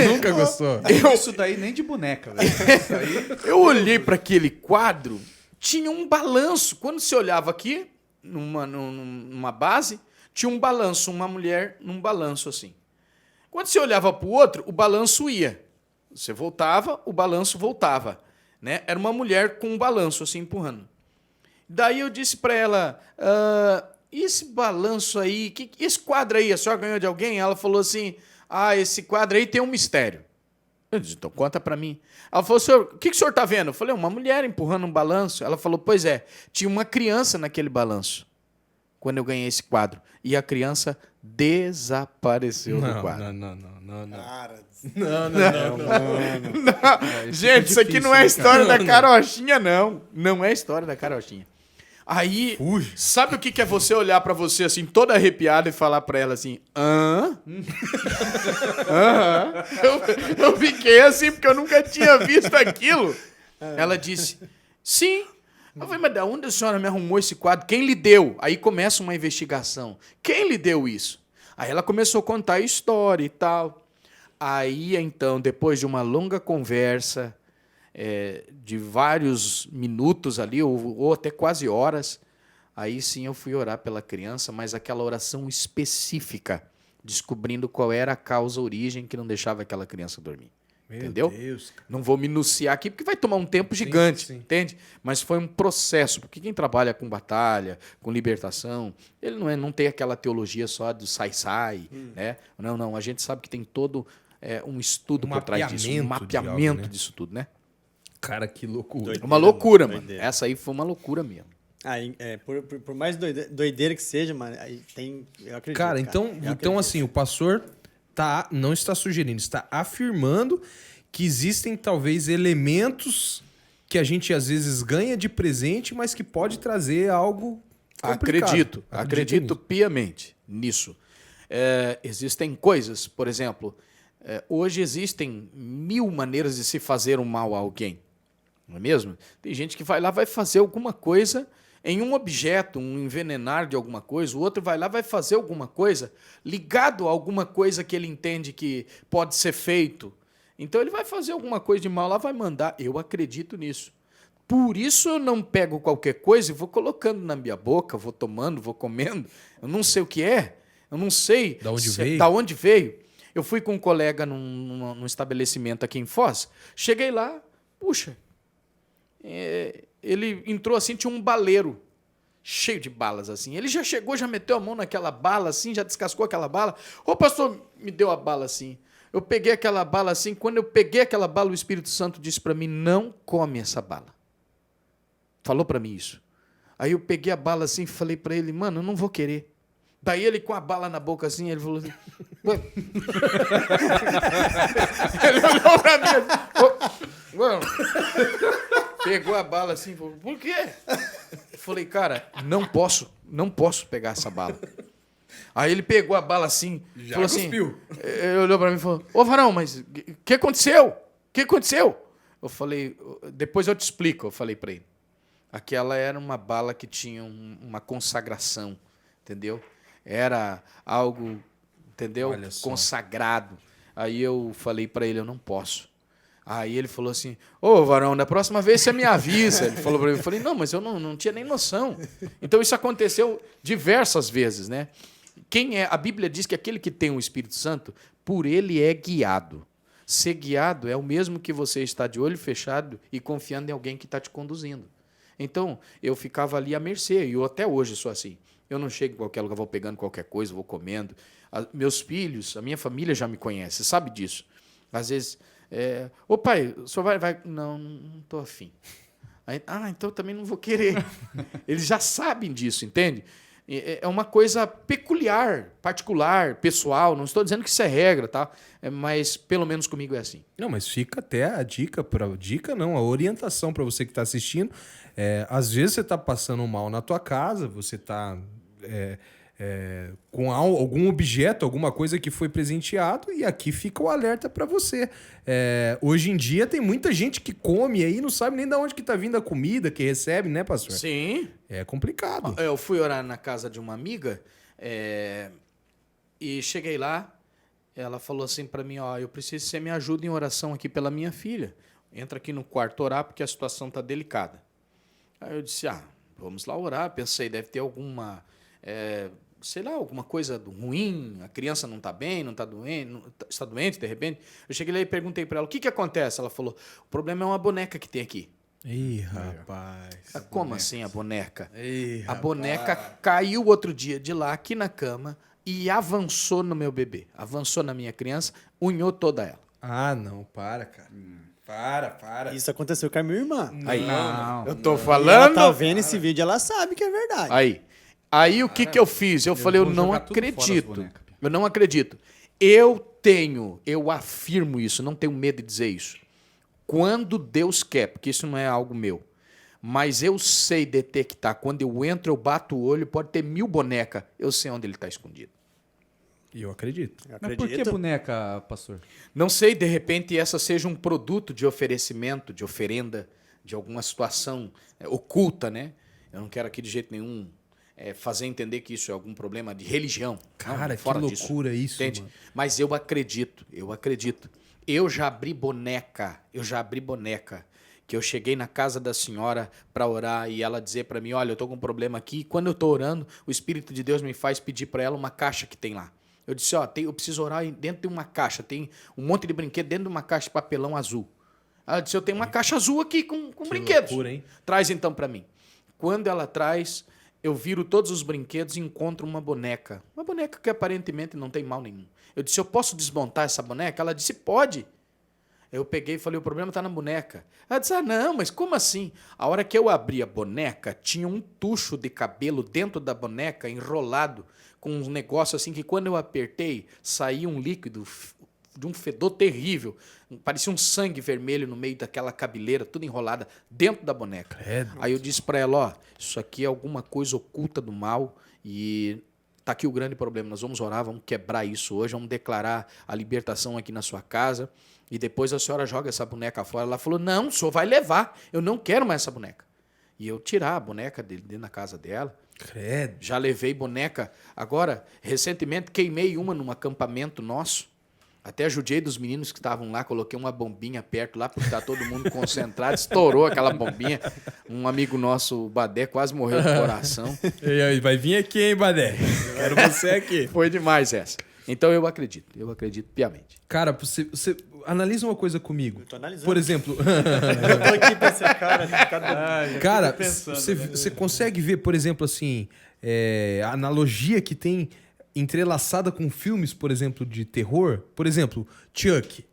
Nunca gostou. Isso daí nem de boneca, velho. Isso aí... Eu olhei para aquele quadro, tinha um balanço. Quando você olhava aqui, numa base, tinha um balanço, uma mulher num balanço assim. Quando você olhava para o outro, o balanço ia. Você voltava, o balanço voltava. Né? Era uma mulher com um balanço assim, empurrando. Daí eu disse para ela, esse balanço aí, esse quadro aí, a senhora ganhou de alguém? Ela falou assim, esse quadro aí tem um mistério. Eu disse, então conta para mim. Ela falou, senhor, o que o senhor está vendo? Eu falei, uma mulher empurrando um balanço. Ela falou, pois é, tinha uma criança naquele balanço, quando eu ganhei esse quadro. E a criança desapareceu do quadro. Não. Cara, Não. Gente, isso aqui não é a história da carochinha, não. Não é a história da carochinha. Aí, sabe o que é você olhar pra você assim, toda arrepiada e falar pra ela assim, Eu fiquei assim, porque eu nunca tinha visto aquilo. Ela disse, sim. Eu falei, mas de onde a senhora me arrumou esse quadro? Quem lhe deu? Aí começa uma investigação. Quem lhe deu isso? Aí ela começou a contar a história e tal. Aí, então, depois de uma longa conversa, de vários minutos ali, ou até quase horas, aí sim eu fui orar pela criança, mas aquela oração específica, descobrindo qual era a causa, a origem que não deixava aquela criança dormir. Entendeu? Deus, cara. Não vou me enunciar aqui, porque vai tomar um tempo gigante, sim. entende? Mas foi um processo, porque quem trabalha com batalha, com libertação, ele não tem aquela teologia só do sai-sai, né? Não, a gente sabe que tem todo um estudo por trás disso, um mapeamento disso tudo, né? Cara, que loucura. Doideira, Uma loucura, mano. doideira. Essa aí foi uma loucura mesmo. Por mais doideira que seja, mano, aí tem. Eu acredito. Cara, Eu então acredito. assim, o pastor não está sugerindo, está afirmando que existem talvez elementos que a gente às vezes ganha de presente, mas que pode trazer algo complicado. Acredito piamente nisso. Existem coisas, por exemplo, hoje existem 1000 maneiras de se fazer um mal a alguém, não é mesmo? Tem gente que vai lá, vai fazer alguma coisa em um objeto, um envenenar de alguma coisa, o outro vai lá, vai fazer alguma coisa ligado a alguma coisa que ele entende que pode ser feito. Então ele vai fazer alguma coisa de mal lá, vai mandar. Eu acredito nisso. Por isso eu não pego qualquer coisa e vou colocando na minha boca, vou tomando, vou comendo. Eu não sei o que é, eu não sei da onde veio. Eu fui com um colega num estabelecimento aqui em Foz, cheguei lá, puxa, ele entrou assim, tinha um baleiro cheio de balas assim. Ele já chegou, já meteu a mão naquela bala assim, já descascou aquela bala. O pastor me deu a bala assim. Eu peguei aquela bala assim, quando eu peguei aquela bala, o Espírito Santo disse para mim, não come essa bala. Falou para mim isso. Aí eu peguei a bala assim e falei para ele, mano, eu não vou querer. Daí ele com a bala na boca assim, ele falou assim... Ele olhou para mim assim, mano, pegou a bala assim e falou, por quê? Eu falei, cara, não posso pegar essa bala. Aí ele pegou a bala assim, Já falou cuspiu. assim, ele olhou para mim e falou, ô varão, mas o que aconteceu? O que aconteceu? Eu falei, depois eu te explico, eu falei para ele. Aquela era uma bala que tinha uma consagração, entendeu? Era algo, entendeu? Consagrado. Aí eu falei para ele, eu não posso. Aí ele falou assim, ô varão, da próxima vez você me avisa. Ele falou para mim, eu falei, não, mas eu não tinha nem noção. Então isso aconteceu diversas vezes, né? A Bíblia diz que aquele que tem o Espírito Santo, por ele é guiado. Ser guiado é o mesmo que você estar de olho fechado e confiando em alguém que está te conduzindo. Então, eu ficava ali à mercê, e eu até hoje sou assim. Eu não chego em qualquer lugar, vou pegando qualquer coisa, vou comendo. Meus filhos, a minha família já me conhece, sabe disso. Às vezes, ô pai, o senhor vai? Não, não estou afim. Aí, então também não vou querer. Eles já sabem disso, entende? É uma coisa peculiar, particular, pessoal. Não estou dizendo que isso é regra, tá? Mas pelo menos comigo é assim. Não, mas fica até a a orientação para você que está assistindo. Às vezes você está passando mal na tua casa, você está com algum objeto, alguma coisa que foi presenteado, e aqui fica o alerta para você. Hoje em dia tem muita gente que come aí, não sabe nem de onde que tá vindo a comida que recebe, né, pastor? Sim. É complicado. Eu fui orar na casa de uma amiga e cheguei lá, ela falou assim para mim, eu preciso que você me ajude em oração aqui pela minha filha. Entra aqui no quarto orar porque a situação tá delicada. Aí eu disse, vamos lá orar. Pensei, deve ter alguma... sei lá, alguma coisa ruim, a criança não está bem, não está doente, está doente de repente. Eu cheguei lá e perguntei para ela, o que acontece? Ela falou, o problema é uma boneca que tem aqui. Ih, rapaz. Como assim a boneca? Ih, a boneca caiu outro dia de lá, aqui na cama, e avançou no meu bebê. Avançou na minha criança, unhou toda ela. Não, para, cara. Para. Isso aconteceu com a minha irmã. Aí, Não. eu tô E ela falando... tá vendo esse vídeo, ela sabe que é verdade. Aí o que eu fiz? Eu falei, eu vou não jogar tudo fora as acredito. bonecas. Eu não acredito. Eu afirmo isso, não tenho medo de dizer isso. Quando Deus quer, porque isso não é algo meu, mas eu sei detectar. Quando eu entro, eu bato o olho, pode ter 1000 bonecas, eu sei onde ele está escondido. E eu acredito. Mas por que boneca, pastor? Não sei, de repente, essa seja um produto de oferecimento, de oferenda, de alguma situação oculta, né? Eu não quero aqui de jeito nenhum fazer entender que isso é algum problema de religião. Cara, não, fora que disso. loucura isso, Entende? mano. Mas eu acredito. Eu já abri boneca, que eu cheguei na casa da senhora para orar e ela dizer para mim, olha, eu tô com um problema aqui. E quando eu tô orando, o Espírito de Deus me faz pedir para ela uma caixa que tem lá. Eu disse, eu preciso orar dentro de uma caixa, tem um monte de brinquedo dentro de uma caixa de papelão azul. Ela disse, eu tenho uma caixa azul aqui com brinquedos. Loucura, hein? Traz então para mim. Quando ela traz, eu viro todos os brinquedos e encontro uma boneca. Uma boneca que aparentemente não tem mal nenhum. Eu disse, eu posso desmontar essa boneca? Ela disse, pode. Eu peguei e falei, o problema está na boneca. Ela disse, não, mas como assim? A hora que eu abri a boneca, tinha um tucho de cabelo dentro da boneca, enrolado, com um negócio assim que quando eu apertei, saía um líquido de um fedor terrível. Parecia um sangue vermelho no meio daquela cabeleira, tudo enrolada, dentro da boneca. Aí eu disse para ela, isso aqui é alguma coisa oculta do mal e tá aqui o grande problema. Nós vamos orar, vamos quebrar isso hoje, vamos declarar a libertação aqui na sua casa. E depois a senhora joga essa boneca fora. Ela falou, não, o senhor vai levar. Eu não quero mais essa boneca. E eu tirar a boneca dentro da casa dela. Credo. Já levei boneca. Agora, recentemente, queimei uma num acampamento nosso. Até ajudei dos meninos que estavam lá, coloquei uma bombinha perto lá, porque tá todo mundo concentrado. Estourou aquela bombinha. Um amigo nosso, o Badé, quase morreu do coração. E aí, vai vir aqui, hein, Badé? Quero você aqui. Foi demais essa. Então eu acredito piamente. Cara, você analisa uma coisa comigo. Eu tô analisando. Por exemplo, Eu tô aqui pra esse cara. cara, pensando, você consegue ver, por exemplo, assim, a analogia que tem entrelaçada com filmes, por exemplo, de terror? Por exemplo, Chuck.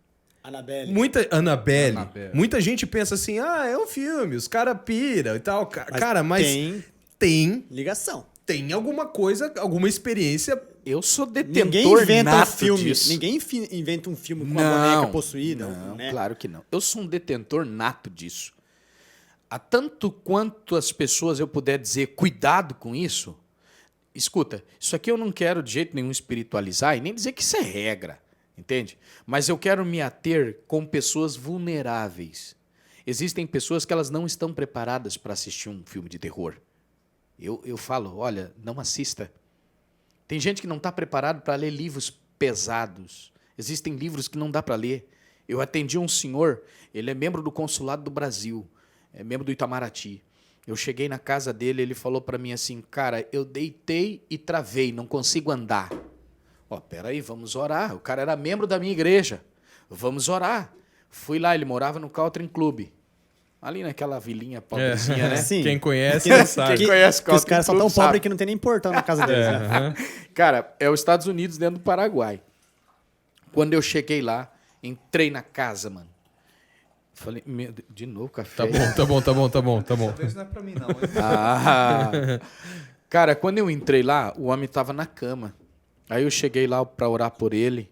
Annabelle. Annabelle. Annabelle. Muita gente pensa assim, é um filme, os caras piram e tal. Cara, mas tem Ligação. alguma coisa, alguma experiência. Eu sou Ninguém detentor inventa um nato filme. disso. Ninguém inventa um filme com uma boneca possuída. Não, né? claro que não. Eu sou um detentor nato disso. Há tanto quanto as pessoas eu puder dizer cuidado com isso, escuta, isso aqui eu não quero de jeito nenhum espiritualizar e nem dizer que isso é regra, entende? Mas eu quero me ater com pessoas vulneráveis. Existem pessoas que elas não estão preparadas para assistir um filme de terror. Eu falo, olha, não assista. Tem gente que não está preparado para ler livros pesados. Existem livros que não dá para ler. Eu atendi um senhor, ele é membro do Consulado do Brasil, é membro do Itamaraty. Eu cheguei na casa dele, ele falou para mim assim, cara, eu deitei e travei, não consigo andar. Peraí, vamos orar. O cara era membro da minha igreja. Vamos orar. Fui lá, ele morava no Country Club. Ali naquela vilinha pobrezinha, né? Sim. Quem conhece, sabe. Quem conhece Que os Country caras são Club tão sabe. pobres que não tem nem portão na casa deles. Né? Cara, é os Estados Unidos dentro do Paraguai. Quando eu cheguei lá, Entrei na casa, mano. Falei, de novo café. Tá bom. Dessa vez não é pra mim, não. Hein? Cara, quando eu entrei lá, o homem tava na cama. Aí eu cheguei lá para orar por ele.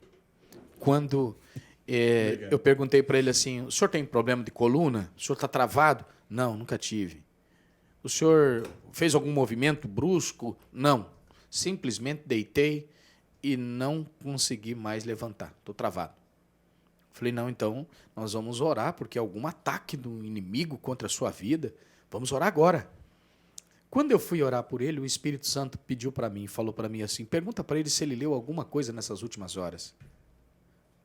Quando eu perguntei para ele assim, o senhor tem problema de coluna? O senhor está travado? Não, nunca tive. O senhor fez algum movimento brusco? Não. Simplesmente deitei e não consegui mais levantar. Estou travado. Falei, não, então nós vamos orar, porque é algum ataque do inimigo contra a sua vida. Vamos orar agora. Quando eu fui orar por ele, o Espírito Santo pediu para mim, falou para mim assim, pergunta para ele se ele leu alguma coisa nessas últimas horas.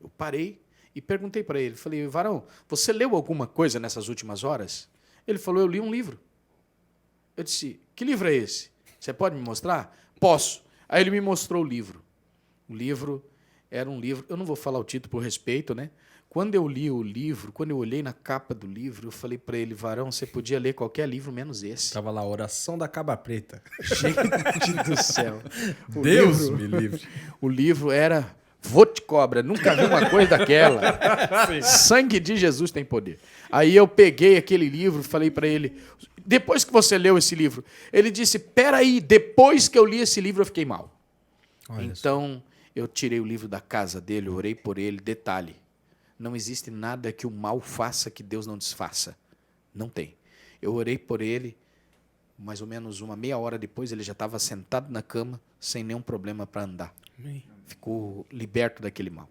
Eu parei e perguntei para ele, falei, varão, você leu alguma coisa nessas últimas horas? Ele falou, eu li um livro. Eu disse, que livro é esse? Você pode me mostrar? Posso. Aí ele me mostrou o livro. O livro era um livro, eu não vou falar o título por respeito, né? Quando eu li o livro, quando eu olhei na capa do livro, eu falei para ele, varão, você podia ler qualquer livro menos esse. Tava lá, Oração da Caba Preta. Gente do céu. Deus me livre. O livro era Vou te cobra, nunca vi uma coisa daquela. Sangue de Jesus tem poder. Aí eu peguei aquele livro, falei para ele, depois que você leu esse livro, ele disse, peraí, depois que eu li esse livro eu fiquei mal. Olha então, eu tirei o livro da casa dele, orei por ele, detalhe, não existe nada que o mal faça que Deus não desfaça. Não tem. Eu orei por ele, mais ou menos uma meia hora depois, ele já estava sentado na cama, sem nenhum problema para andar. Amém. Ficou liberto daquele mal.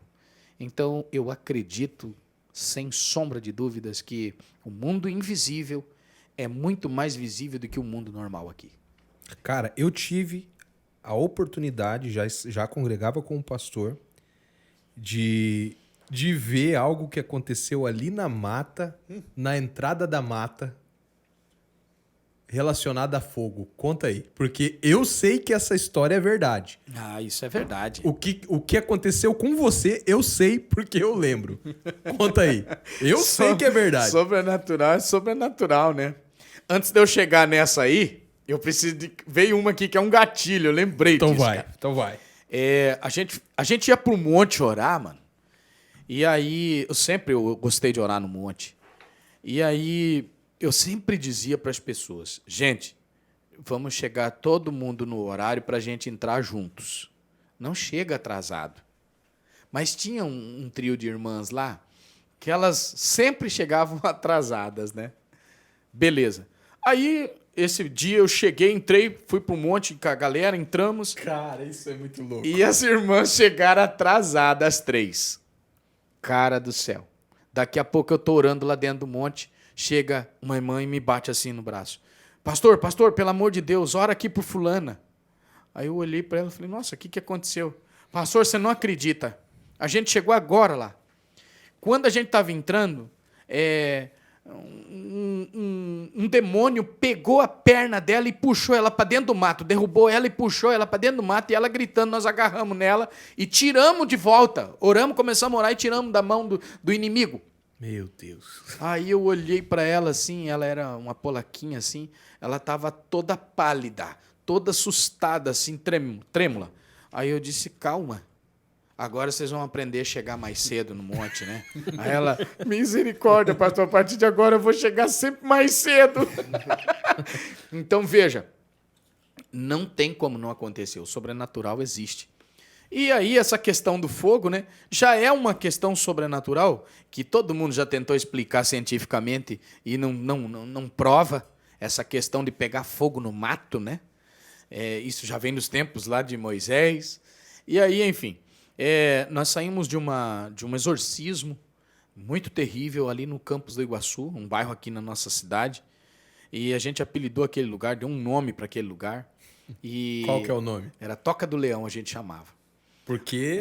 Então, eu acredito, sem sombra de dúvidas, que o mundo invisível é muito mais visível do que o mundo normal aqui. Cara, eu tive a oportunidade, já congregava com o pastor, de ver algo que aconteceu ali na mata, na entrada da mata, relacionada a fogo. Conta aí. Porque eu sei que essa história é verdade. Ah, isso é verdade. O que aconteceu com você, eu sei porque eu lembro. Conta aí. Eu sei que é verdade. Sobrenatural é sobrenatural, né? Antes de eu chegar nessa aí, eu preciso de... Veio uma aqui que é um gatilho, eu lembrei disso. Então vai. A gente ia pro monte orar, mano. E aí, eu gostei de orar no monte. E aí, eu sempre dizia para as pessoas, gente, vamos chegar todo mundo no horário para a gente entrar juntos. Não chega atrasado. Mas tinha um trio de irmãs lá que elas sempre chegavam atrasadas, né? Beleza. Aí, esse dia eu cheguei, entrei, fui pro monte com a galera, entramos. Cara, isso é muito louco. E as irmãs chegaram atrasadas, as 3. Cara do céu. Daqui a pouco eu tô orando lá dentro do monte, chega uma irmã e me bate assim no braço. Pastor, pelo amor de Deus, ora aqui por fulana. Aí eu olhei para ela e falei, nossa, o que aconteceu? Pastor, você não acredita. A gente chegou agora lá. Quando a gente estava entrando, um demônio pegou a perna dela e puxou ela para dentro do mato, derrubou ela e puxou ela para dentro do mato, e ela gritando, nós agarramos nela e tiramos de volta. Oramos, começamos a orar e tiramos da mão do inimigo. Meu Deus. Aí eu olhei para ela assim, ela era uma polaquinha assim, ela estava toda pálida, toda assustada, assim, trêmula. Aí eu disse, calma, agora vocês vão aprender a chegar mais cedo no monte, né? Aí ela, misericórdia, pastor, a partir de agora eu vou chegar sempre mais cedo. Então, veja, não tem como não acontecer, o sobrenatural existe. E aí, essa questão do fogo, né, já é uma questão sobrenatural que todo mundo já tentou explicar cientificamente e não prova essa questão de pegar fogo no mato, né? Isso já vem dos tempos lá de Moisés. E aí, enfim, nós saímos de um exorcismo muito terrível ali no Campos do Iguaçu, um bairro aqui na nossa cidade, e a gente apelidou aquele lugar, deu um nome para aquele lugar. E qual que é o nome? Era Toca do Leão, a gente chamava. Porque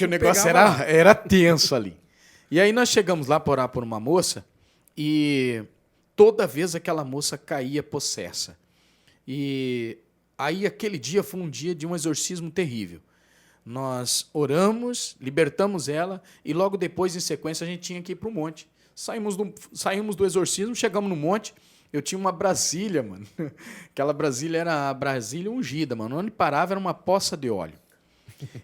o negócio era tenso ali. E aí nós chegamos lá para orar por uma moça e toda vez aquela moça caía possessa. E aí aquele dia foi um dia de um exorcismo terrível. Nós oramos, libertamos ela e logo depois, em sequência, a gente tinha que ir para o monte. Saímos do exorcismo, chegamos no monte. Eu tinha uma Brasília, mano. Aquela Brasília era a Brasília ungida, mano. Onde parava era uma poça de óleo.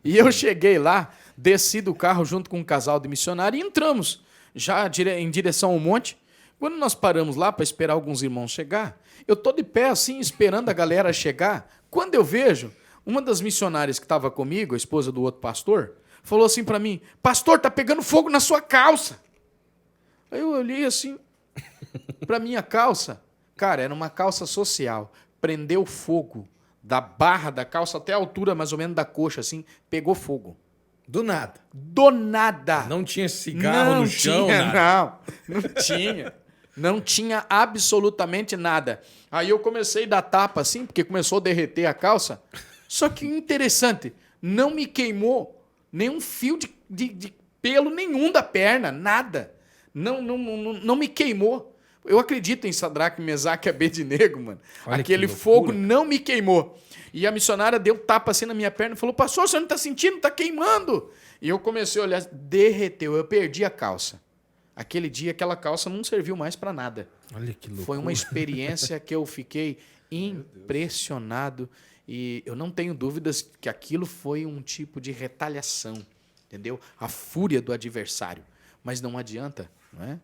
E eu cheguei lá, desci do carro junto com um casal de missionário e entramos já em direção ao monte. Quando nós paramos lá para esperar alguns irmãos chegar, eu tô de pé assim, esperando a galera chegar. Quando eu vejo, uma das missionárias que estava comigo, a esposa do outro pastor, falou assim para mim: pastor, tá pegando fogo na sua calça. Aí eu olhei assim para minha calça. Cara, era uma calça social. Prendeu fogo da barra da calça até a altura mais ou menos da coxa, assim, pegou fogo. Do nada. Do nada. Não tinha cigarro no chão, nada. Não tinha. Não tinha absolutamente nada. Aí eu comecei a dar tapa assim, porque começou a derreter a calça. Só que interessante, não me queimou nenhum fio de pelo nenhum da perna, nada. Não me queimou. Eu acredito em Sadraque, Mesaque e Abednego, mano. Olha aquele fogo não me queimou. E a missionária deu tapa assim na minha perna e falou: pastor, você não está sentindo? Está queimando. E eu comecei a olhar, derreteu. Eu perdi a calça. Aquele dia, aquela calça não serviu mais para nada. Olha que loucura. Foi uma experiência que eu fiquei impressionado. E eu não tenho dúvidas que aquilo foi um tipo de retaliação, entendeu? A fúria do adversário. Mas não adianta, não é?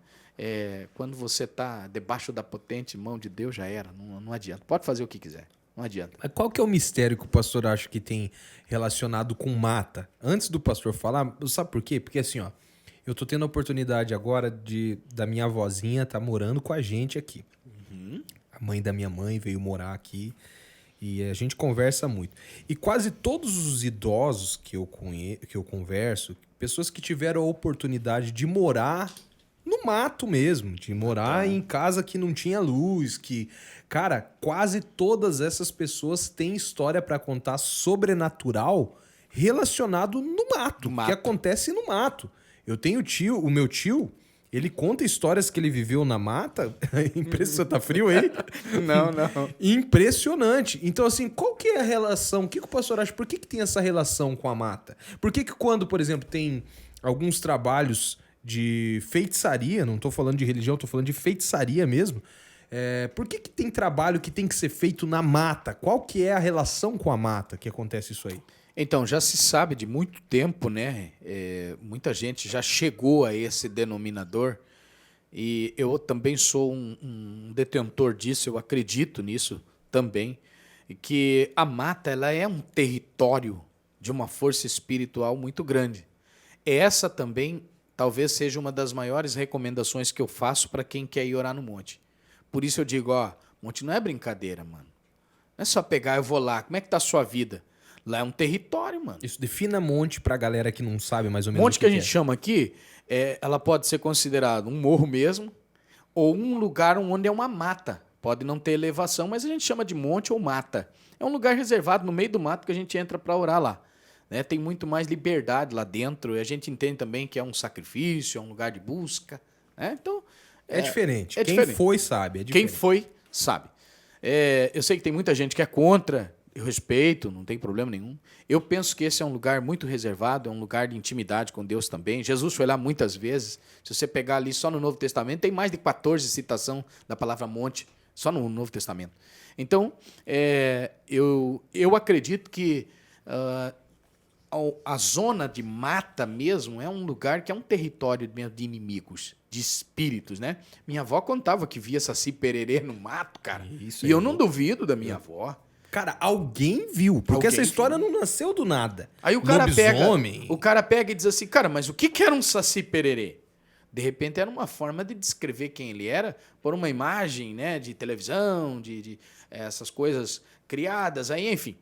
Quando você está debaixo da potente mão de Deus, já era. Não adianta. Pode fazer o que quiser. Não adianta. Mas qual que é o mistério que o pastor acha que tem relacionado com mata? Antes do pastor falar, sabe por quê? Porque assim, ó, eu tô tendo a oportunidade agora da minha avózinha tá morando com a gente aqui. Uhum. A mãe da minha mãe veio morar aqui e a gente conversa muito. E quase todos os idosos que eu converso, pessoas que tiveram a oportunidade de morar no mato mesmo, de morar em casa que não tinha luz, que... Cara, quase todas essas pessoas têm história para contar sobrenatural relacionado no mato, que acontece no mato. Eu tenho o meu tio, ele conta histórias que ele viveu na mata. Impressionante, tá frio aí? Não. Impressionante. Então, assim, qual que é a relação? O que o pastor acha? Por que tem essa relação com a mata? Por que quando, por exemplo, tem alguns trabalhos de feitiçaria, não estou falando de religião, estou falando de feitiçaria mesmo, por que tem trabalho que tem que ser feito na mata? Qual que é a relação com a mata que acontece isso aí? Então, já se sabe de muito tempo, né? Muita gente já chegou a esse denominador e eu também sou um detentor disso, eu acredito nisso também, que a mata ela é um território de uma força espiritual muito grande. Essa também talvez seja uma das maiores recomendações que eu faço para quem quer ir orar no monte. Por isso eu digo, monte não é brincadeira, mano. Não é só pegar, eu vou lá. Como é que tá a sua vida? Lá é um território, mano. Isso, defina monte pra galera que não sabe mais ou menos Monte que a gente chama aqui, ela pode ser considerada um morro mesmo, ou um lugar onde é uma mata. Pode não ter elevação, mas a gente chama de monte ou mata. É um lugar reservado no meio do mato que a gente entra para orar lá. Né? Tem muito mais liberdade lá dentro. E a gente entende também que é um sacrifício, é um lugar de busca. Né? Então, é diferente. Quem diferente. Foi sabe. Quem foi sabe. Eu sei que tem muita gente que é contra. Eu respeito, não tem problema nenhum. Eu penso que esse é um lugar muito reservado, é um lugar de intimidade com Deus também. Jesus foi lá muitas vezes. Se você pegar ali só no Novo Testamento, tem mais de 14 citação da palavra monte, só no Novo Testamento. Então, eu acredito que a zona de mata mesmo é um lugar que é um território de inimigos, de espíritos, né? Minha avó contava que via Saci Pererê no mato, cara. Isso e eu não duvido da minha avó. Cara, alguém viu, porque essa história não nasceu do nada. Aí o cara pega e diz assim, cara, mas o que era um Saci Pererê? De repente era uma forma de descrever quem ele era por uma imagem, né, de televisão, de essas coisas criadas, aí, enfim.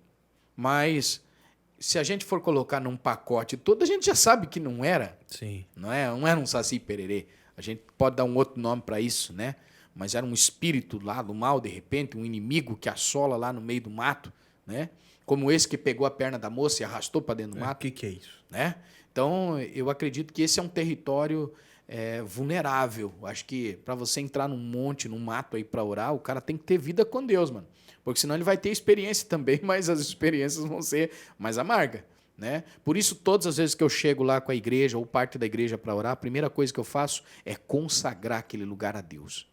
Mas se a gente for colocar num pacote todo, a gente já sabe que não era. Sim. Não era um Saci Pererê. A gente pode dar um outro nome para isso, né? Mas era um espírito lá do mal, de repente, um inimigo que assola lá no meio do mato, né? Como esse que pegou a perna da moça e arrastou para dentro do mato. O que é isso? Né? Então, eu acredito que esse é um território vulnerável. Acho que para você entrar num monte, num mato aí para orar, o cara tem que ter vida com Deus, mano. Porque senão ele vai ter experiência também, mas as experiências vão ser mais amargas. Né? Por isso, todas as vezes que eu chego lá com a igreja ou parte da igreja para orar, a primeira coisa que eu faço é consagrar aquele lugar a Deus.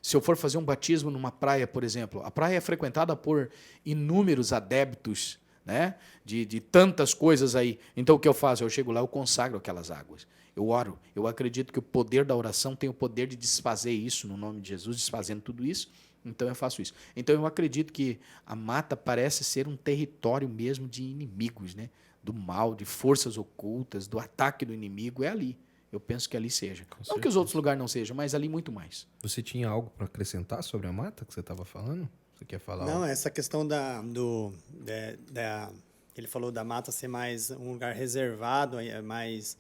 Se eu for fazer um batismo numa praia, por exemplo, a praia é frequentada por inúmeros adeptos, né? De tantas coisas aí. Então, o que eu faço? Eu chego lá, eu consagro aquelas águas. Eu oro. Eu acredito que o poder da oração tem o poder de desfazer isso, no nome de Jesus, desfazendo tudo isso. Então, eu faço isso. Então, eu acredito que a mata parece ser um território mesmo de inimigos, né? Do mal, de forças ocultas, do ataque do inimigo. É ali. Eu penso que ali seja. Não que os outros lugares não sejam, mas ali muito mais. Você tinha algo para acrescentar sobre a mata que você estava falando? Você quer falar Não, algo? essa questão ele falou da mata ser mais um lugar reservado, mais...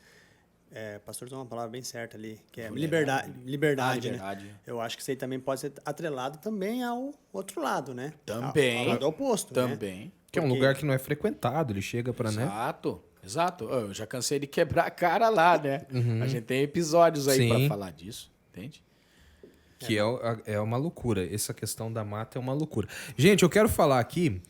pastor usou uma palavra bem certa ali, que é liberdade, Liberdade. né? Eu acho que isso aí também pode ser atrelado também ao outro lado, né? Também. Ao lado oposto, né? Também. Que é um Porque- lugar que não é frequentado, ele chega para, né? Exato. Exato. Eu já cansei de quebrar a cara lá, né? A gente tem episódios aí Sim. para falar disso, entende? Que é uma loucura. Essa questão da mata é uma loucura. Gente, eu quero falar aqui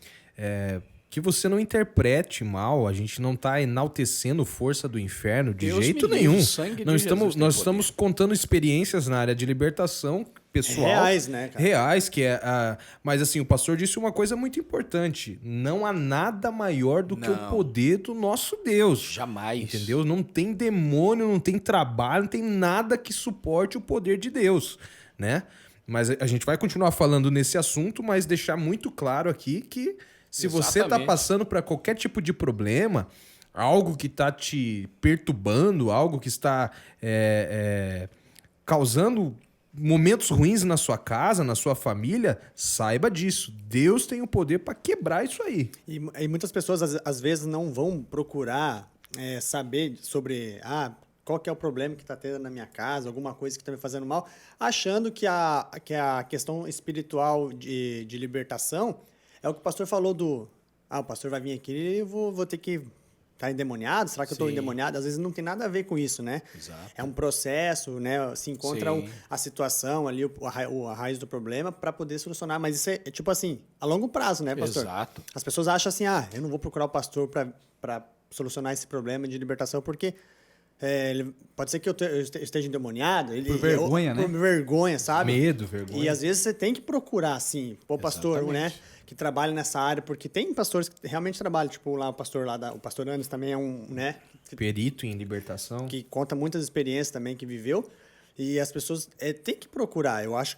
que você não interprete mal. A gente não está enaltecendo força do inferno de Deus jeito me livre, nenhum. o sangue de Nós Jesus estamos, tem nós poder. estamos contando experiências na área de libertação pessoal. Reais, né, cara? Reais, que é mas assim, o pastor disse uma coisa muito importante. Não há nada maior do que o Não. poder do nosso Deus. Jamais. Entendeu? Não tem demônio, não tem trabalho, não tem nada que suporte o poder de Deus, né? Mas a gente vai continuar falando nesse assunto, mas deixar muito claro aqui que se você está Exatamente. passando para qualquer tipo de problema, algo que está te perturbando, algo que está causando momentos ruins na sua casa, na sua família, saiba disso. Deus tem o poder para quebrar isso aí. E muitas pessoas, às vezes, não vão procurar saber sobre qual que é o problema que está tendo na minha casa, alguma coisa que está me fazendo mal, achando que a questão espiritual de libertação é o que o pastor falou o pastor vai vir aqui e eu vou ter que estar endemoniado? Será que eu estou Sim. endemoniado? Às vezes não tem nada a ver com isso, né? Exato. É um processo, né? Se encontra Sim. a situação ali, a raiz do problema para poder solucionar. Mas isso é tipo assim, a longo prazo, né, pastor? Exato. As pessoas acham assim, eu não vou procurar o pastor para solucionar esse problema de libertação porque pode ser que eu esteja endemoniado. Por vergonha, né? Por vergonha, sabe? Medo, vergonha. E às vezes você tem que procurar, assim, o pastor, Exatamente. né? Que trabalha nessa área, porque tem pastores que realmente trabalham, tipo lá o pastor o pastor Anderson também é um, né? Perito em libertação. Que conta muitas experiências também que viveu. E as pessoas têm que procurar, eu acho,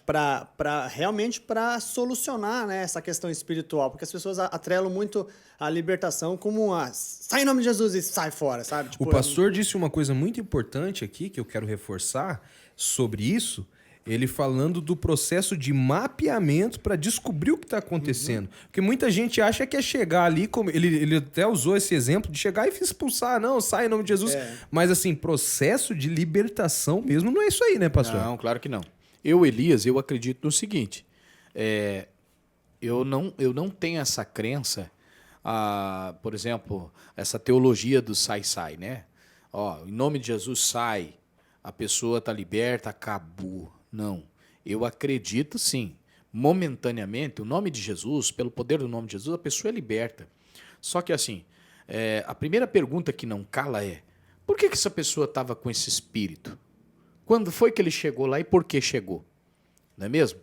realmente para solucionar, né, essa questão espiritual. Porque as pessoas atrelam muito a libertação como sai em nome de Jesus e sai fora, sabe? Tipo, O pastor disse uma coisa muito importante aqui, que eu quero reforçar sobre isso, ele falando do processo de mapeamento para descobrir o que está acontecendo. Porque muita gente acha que é chegar ali, como ele até usou esse exemplo, de chegar e expulsar, não, sai em nome de Jesus. Mas assim, processo de libertação mesmo não é isso aí, né, pastor? Não, claro que não. Eu, Elias, eu acredito no seguinte. Eu não tenho essa crença, por exemplo, essa teologia do sai, né? Em nome de Jesus sai, a pessoa está liberta, acabou. Não. Eu acredito, sim. Momentaneamente, o nome de Jesus, pelo poder do nome de Jesus, a pessoa é liberta. Só que assim, a primeira pergunta que não cala é: por que essa pessoa estava com esse espírito? Quando foi que ele chegou lá e por que chegou? Não é mesmo?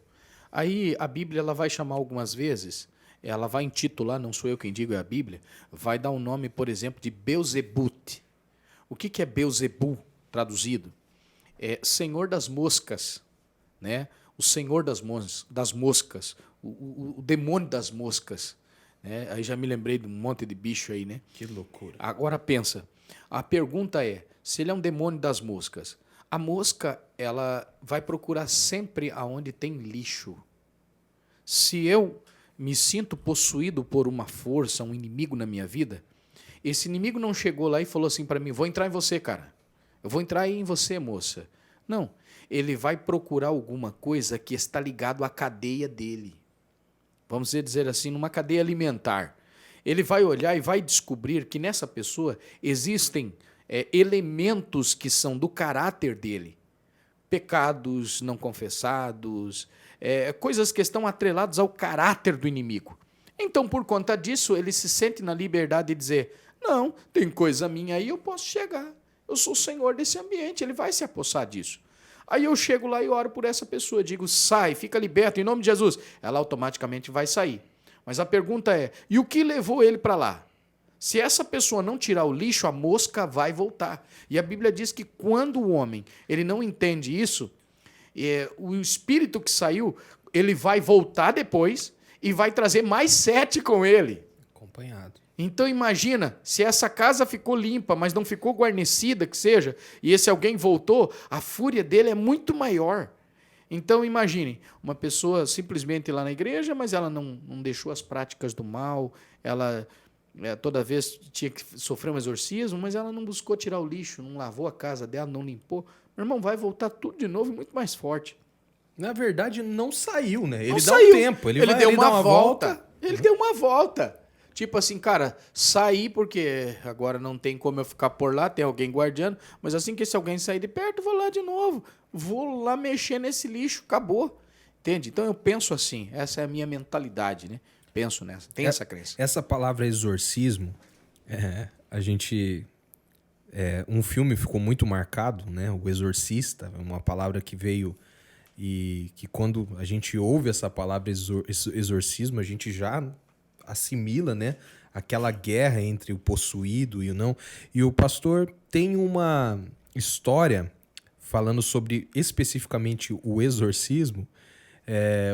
Aí a Bíblia ela vai chamar algumas vezes, ela vai intitular, não sou eu quem digo, é a Bíblia, vai dar um nome, por exemplo, de Beelzebut. O que é Beelzebu traduzido? É Senhor das Moscas, né? O Senhor das moscas, o demônio das moscas. Né? Aí já me lembrei de um monte de bicho aí, né? Que loucura. Agora pensa, a pergunta é, se ele é um demônio das moscas, a mosca ela vai procurar sempre aonde tem lixo. Se eu me sinto possuído por uma força, um inimigo na minha vida, esse inimigo não chegou lá e falou assim para mim, vou entrar em você, cara. Eu vou entrar aí em você, moça. Não, ele vai procurar alguma coisa que está ligado à cadeia dele. Vamos dizer assim, numa cadeia alimentar. Ele vai olhar e vai descobrir que nessa pessoa existem elementos que são do caráter dele. Pecados não confessados, coisas que estão atreladas ao caráter do inimigo. Então, por conta disso, ele se sente na liberdade de dizer, não, tem coisa minha aí, eu posso chegar. Eu sou o senhor desse ambiente, ele vai se apossar disso. Aí eu chego lá e oro por essa pessoa, digo, sai, fica liberto, em nome de Jesus. Ela automaticamente vai sair. Mas a pergunta é, e o que levou ele para lá? Se essa pessoa não tirar o lixo, a mosca vai voltar. E a Bíblia diz que quando o homem ele não entende isso, o espírito que saiu, ele vai voltar depois e vai trazer mais 7 com ele. Acompanhado. Então imagina, se essa casa ficou limpa, mas não ficou guarnecida, que seja, e esse alguém voltou, a fúria dele é muito maior. Então imagine, uma pessoa simplesmente ir lá na igreja, mas ela não deixou as práticas do mal, ela toda vez tinha que sofrer um exorcismo, mas ela não buscou tirar o lixo, não lavou a casa dela, não limpou. Meu irmão, vai voltar tudo de novo e muito mais forte. Na verdade, não saiu, né? Ele Não dá saiu. um tempo. Ele vai, deu ele dá uma volta. Ele deu uma volta. Tipo assim, cara, saí porque agora não tem como eu ficar por lá, tem alguém guardando, mas assim que esse alguém sair de perto, vou lá de novo. Vou lá mexer nesse lixo, acabou. Entende? Então eu penso assim, essa é a minha mentalidade, né? Penso nessa, tem essa crença. Essa palavra exorcismo, a gente... um filme ficou muito marcado, né? O Exorcista, uma palavra que veio e que quando a gente ouve essa palavra exorcismo, a gente já assimila, né? Aquela guerra entre o possuído e o não. E o pastor tem uma história falando sobre especificamente o exorcismo.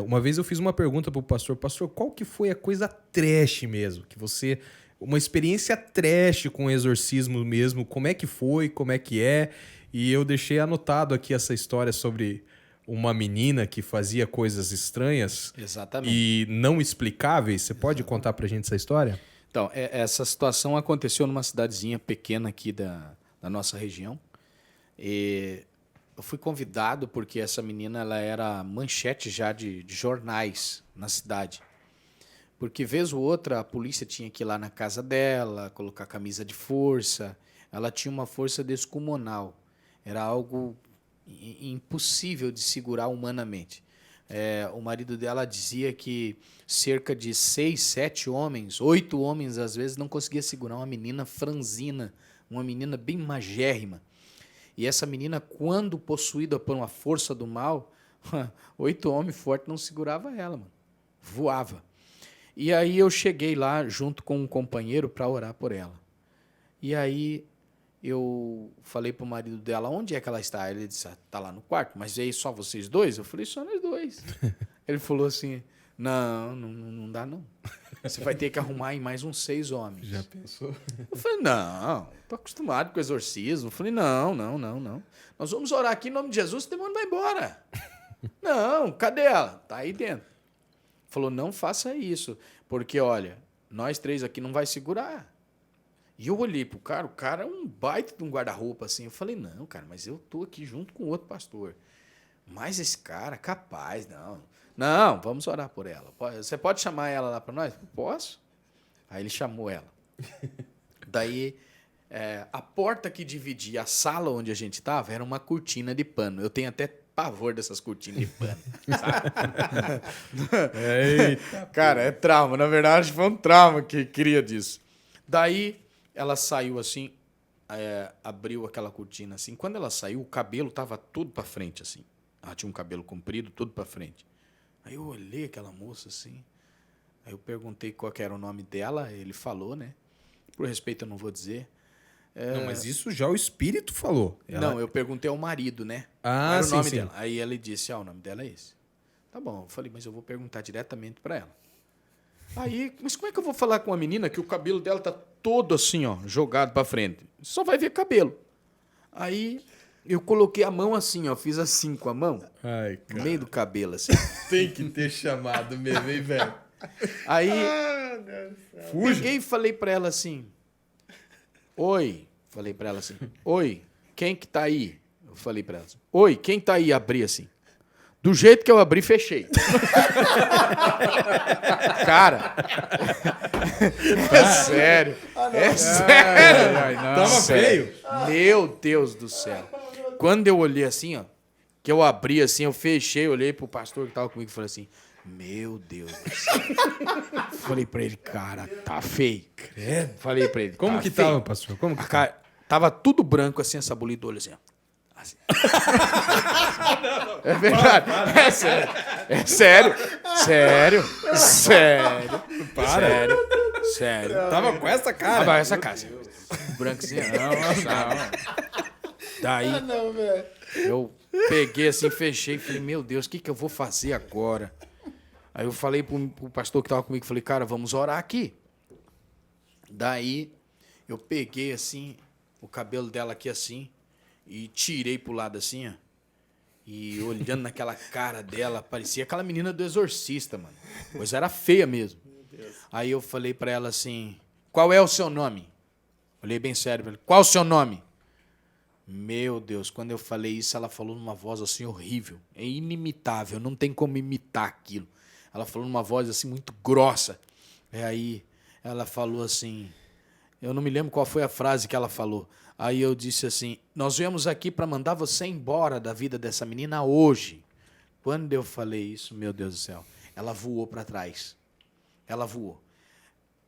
Uma vez eu fiz uma pergunta pro pastor, qual que foi a coisa trash mesmo? Que você... Uma experiência trash com exorcismo mesmo, como é que foi, como é que é? E eu deixei anotado aqui essa história sobre uma menina que fazia coisas estranhas. Exatamente. E não explicáveis. Você pode contar pra gente essa história? Então, essa situação aconteceu numa cidadezinha pequena aqui da nossa região. E eu fui convidado porque essa menina ela era manchete já de jornais na cidade. Porque, vez ou outra, a polícia tinha que ir lá na casa dela, colocar camisa de força. Ela tinha uma força descomunal. Era algo impossível de segurar humanamente. O marido dela dizia que cerca de 6, 7 homens, 8 homens, às vezes, não conseguia segurar uma menina franzina, uma menina bem magérrima. E essa menina, quando possuída por uma força do mal, 8 homens fortes não seguravam ela, mano. Voava. E aí eu cheguei lá junto com um companheiro para orar por ela. E aí eu falei pro marido dela, onde é que ela está? Ele disse, tá lá no quarto. Mas aí só vocês dois? Eu falei, só nós dois. Ele falou assim, não dá não. Você vai ter que arrumar em mais uns 6 homens. Já pensou? Eu falei, não, tô acostumado com exorcismo. Eu falei, não. Nós vamos orar aqui em nome de Jesus, o demônio vai embora. Não, cadê ela? Tá aí dentro. Falou, não faça isso, porque, olha, nós 3 aqui não vai segurar. E eu olhei pro cara, o cara é um baita de um guarda-roupa, assim. Eu falei, não, cara, mas eu tô aqui junto com outro pastor. Mas esse cara, capaz, não. Não, vamos orar por ela. Você pode chamar ela lá para nós? Posso. Aí ele chamou ela. Daí, a porta que dividia a sala onde a gente estava era uma cortina de pano. Eu tenho até pavor dessas cortinas de pano, sabe? Eita. Cara, é trauma. Na verdade, foi um trauma que cria disso. Daí, ela saiu assim, abriu aquela cortina assim. Quando ela saiu, o cabelo estava tudo para frente, assim. Ela tinha um cabelo comprido, tudo para frente. Aí eu olhei aquela moça assim. Aí eu perguntei qual que era o nome dela. Ele falou, né? Por respeito, eu não vou dizer. Não, mas isso já o espírito falou. Não, eu perguntei ao marido, né? Ah, qual era sim, o nome sim. dela. Aí ele disse, o nome dela é esse. Tá bom, eu falei, mas eu vou perguntar diretamente para ela. Aí, mas como é que eu vou falar com uma menina que o cabelo dela tá todo assim, ó, jogado para frente? Só vai ver cabelo. Aí eu coloquei a mão assim, ó, fiz assim com a mão, Ai, no meio do cabelo, assim. Tem que ter chamado mesmo, hein, velho? Aí peguei e falei para ela assim, oi, falei para ela assim, oi, quem que tá aí? Eu falei para ela assim, oi, quem tá aí? Abri assim. Do jeito que eu abri, fechei. Cara, é sério. É sério. Ai, tava sério. feio. Meu Deus do céu. Quando eu olhei assim, ó, que eu abri assim, eu fechei, olhei pro pastor que tava comigo e falei assim, meu Deus do céu. Falei pra ele, cara, tá feio. Credo. Falei pra ele, Como tá que feio. tava, pastor? Como que A cara, tava tudo branco assim, essa bolita do olho assim, ó. Assim. É verdade. É sério. É sério. Sério. Sério. Para. Sério. Tava com essa cara. Tava essa cara. Branquinho. Não. Daí, eu peguei assim, fechei e falei, meu Deus, o que eu vou fazer agora? Aí eu falei pro pastor que tava comigo, falei, cara, vamos orar aqui. Daí, eu peguei assim, o cabelo dela aqui assim, e tirei pro lado assim, ó. E olhando naquela cara dela, parecia aquela menina do Exorcista, mano. Pois era feia mesmo. Aí eu falei pra ela assim, qual é o seu nome? Olhei bem sério pra ela, qual é o seu nome? Meu Deus, quando eu falei isso, ela falou numa voz assim horrível. É inimitável, não tem como imitar aquilo. Ela falou numa voz assim muito grossa. E aí ela falou assim, eu não me lembro qual foi a frase que ela falou. Aí eu disse assim, nós viemos aqui para mandar você embora da vida dessa menina hoje. Quando eu falei isso, meu Deus do céu, ela voou para trás. Ela voou.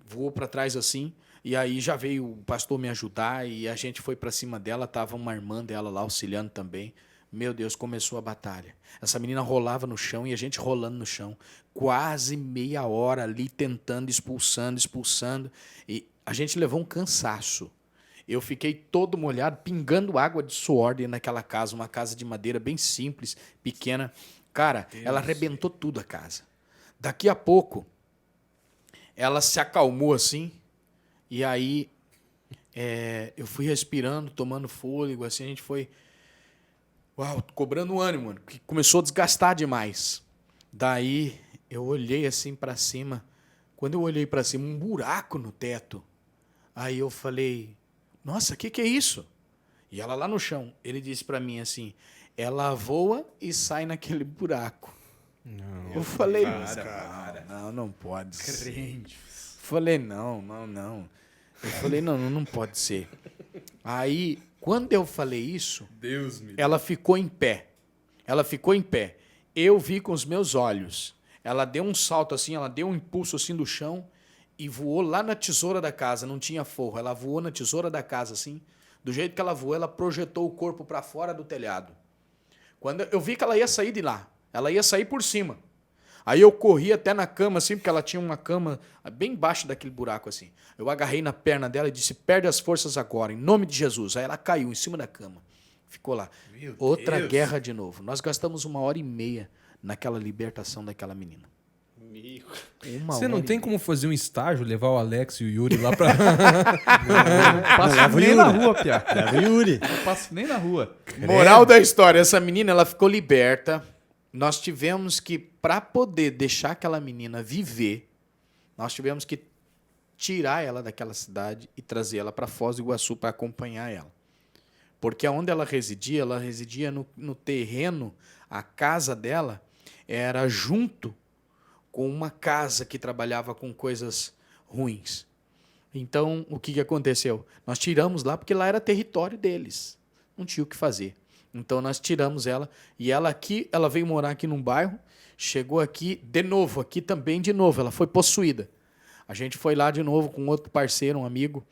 Voou para trás assim. E aí já veio o pastor me ajudar e a gente foi para cima dela, tava uma irmã dela lá auxiliando também. Meu Deus, começou a batalha. Essa menina rolava no chão e a gente rolando no chão. Quase meia hora ali tentando, expulsando. E a gente levou um cansaço. Eu fiquei todo molhado, pingando água de suor dentro daquela casa, uma casa de madeira bem simples, pequena. Cara, ela arrebentou tudo a casa. Daqui a pouco, ela se acalmou assim. E aí, eu fui respirando, tomando fôlego, assim, a gente foi cobrando ânimo, mano, que começou a desgastar demais. Daí, eu olhei assim para cima. Quando eu olhei para cima, um buraco no teto. Aí eu falei, nossa, o que é isso? E ela lá no chão. Ele disse para mim assim, ela voa e sai naquele buraco. Não, eu falei, não pode ser. Crente. Falei, não. Eu falei, não pode ser. Aí, quando eu falei isso, ela ficou em pé. Eu vi com os meus olhos. Ela deu um salto assim, ela deu um impulso assim do chão e voou lá na tesoura da casa. Não tinha forro. Ela voou na tesoura da casa assim. Do jeito que ela voou, ela projetou o corpo para fora do telhado. Quando eu vi que ela ia sair de lá, ela ia sair por cima. Aí eu corri até na cama, assim, porque ela tinha uma cama bem embaixo daquele buraco, assim. Eu agarrei na perna dela e disse, perde as forças agora, em nome de Jesus. Aí ela caiu em cima da cama. Ficou lá. Outra guerra de novo. Nós gastamos 1h30 naquela libertação daquela menina. Você não tem como fazer um estágio, levar o Alex e o Yuri lá pra... Não passo nem na rua, Pia. Leva o Yuri. Não passo nem na rua. Moral da história, essa menina, ela ficou liberta. Nós tivemos que, para poder deixar aquela menina viver, nós tivemos que tirar ela daquela cidade e trazer ela para Foz do Iguaçu para acompanhar ela. Porque onde ela residia no terreno, a casa dela era junto com uma casa que trabalhava com coisas ruins. Então, o que aconteceu? Nós tiramos lá porque lá era território deles. Não tinha o que fazer. Então, nós tiramos ela. E ela aqui, ela veio morar aqui num bairro, chegou aqui de novo, aqui também de novo. Ela foi possuída. A gente foi lá de novo com outro parceiro, um amigo.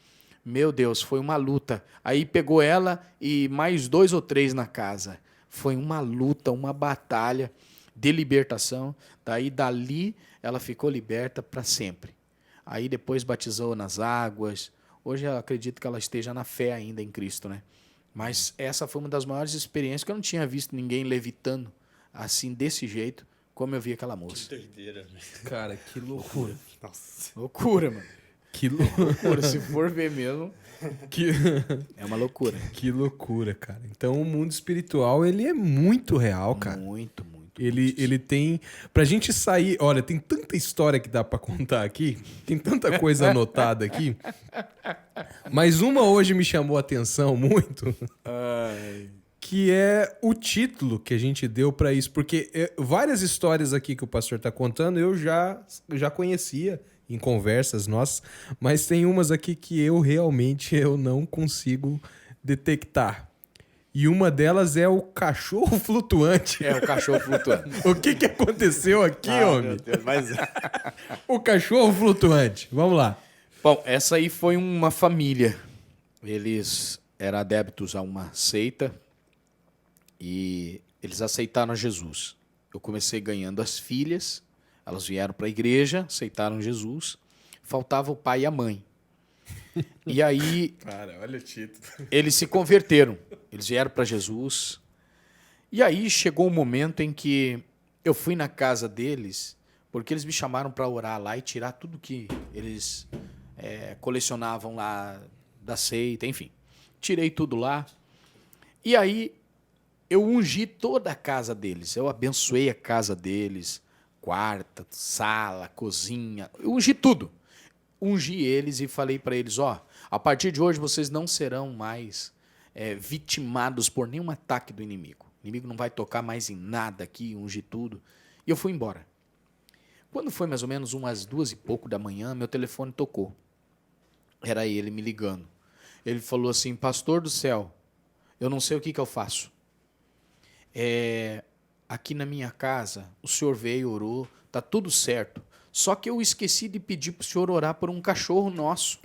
Meu Deus, foi uma luta. Aí pegou ela e mais 2 ou 3 na casa. Foi uma luta, uma batalha de libertação. Daí, dali, ela ficou liberta para sempre. Aí depois batizou nas águas. Hoje eu acredito que ela esteja na fé ainda em Cristo, né? Mas essa foi uma das maiores experiências que eu não tinha visto ninguém levitando assim, desse jeito, como eu vi aquela moça. Que doideira. Cara, que loucura. Nossa. Loucura, mano. Que loucura. Se for ver mesmo, é uma loucura. Que loucura, cara. Então o mundo espiritual, ele é muito real, cara. Muito. Ele tem... Pra gente sair... Olha, tem tanta história que dá pra contar aqui. Tem tanta coisa anotada aqui. Mas uma hoje me chamou a atenção muito. Que é o título que a gente deu pra isso. Porque várias histórias aqui que o pastor tá contando, eu já conhecia em conversas nossas. Mas tem umas aqui que eu realmente não consigo detectar. E uma delas é o cachorro flutuante. É, o cachorro flutuante. O que aconteceu aqui, homem? Meu Deus, mas... O cachorro flutuante. Vamos lá. Bom, essa aí foi uma família. Eles eram adeptos a uma seita e eles aceitaram Jesus. Eu comecei ganhando as filhas, elas vieram para a igreja, aceitaram Jesus. faltava o pai e a mãe. E aí Cara, olha o título. eles se converteram, eles vieram para Jesus. E aí chegou um momento em que eu fui na casa deles, porque eles me chamaram para orar lá e tirar tudo que eles colecionavam lá da seita, enfim. Tirei tudo lá. E aí eu ungi toda a casa deles, eu abençoei a casa deles, quarto, sala, cozinha, eu ungi tudo. Ungi eles e falei para eles, a partir de hoje vocês não serão mais vitimados por nenhum ataque do inimigo. O inimigo não vai tocar mais em nada aqui, ungi tudo. E eu fui embora. Quando foi mais ou menos umas 2 e pouco da manhã, meu telefone tocou. Era ele me ligando. Ele falou assim, pastor do céu, eu não sei o que eu faço. Aqui na minha casa, o senhor veio, orou, tá tudo certo. Só que eu esqueci de pedir para o senhor orar por um cachorro nosso.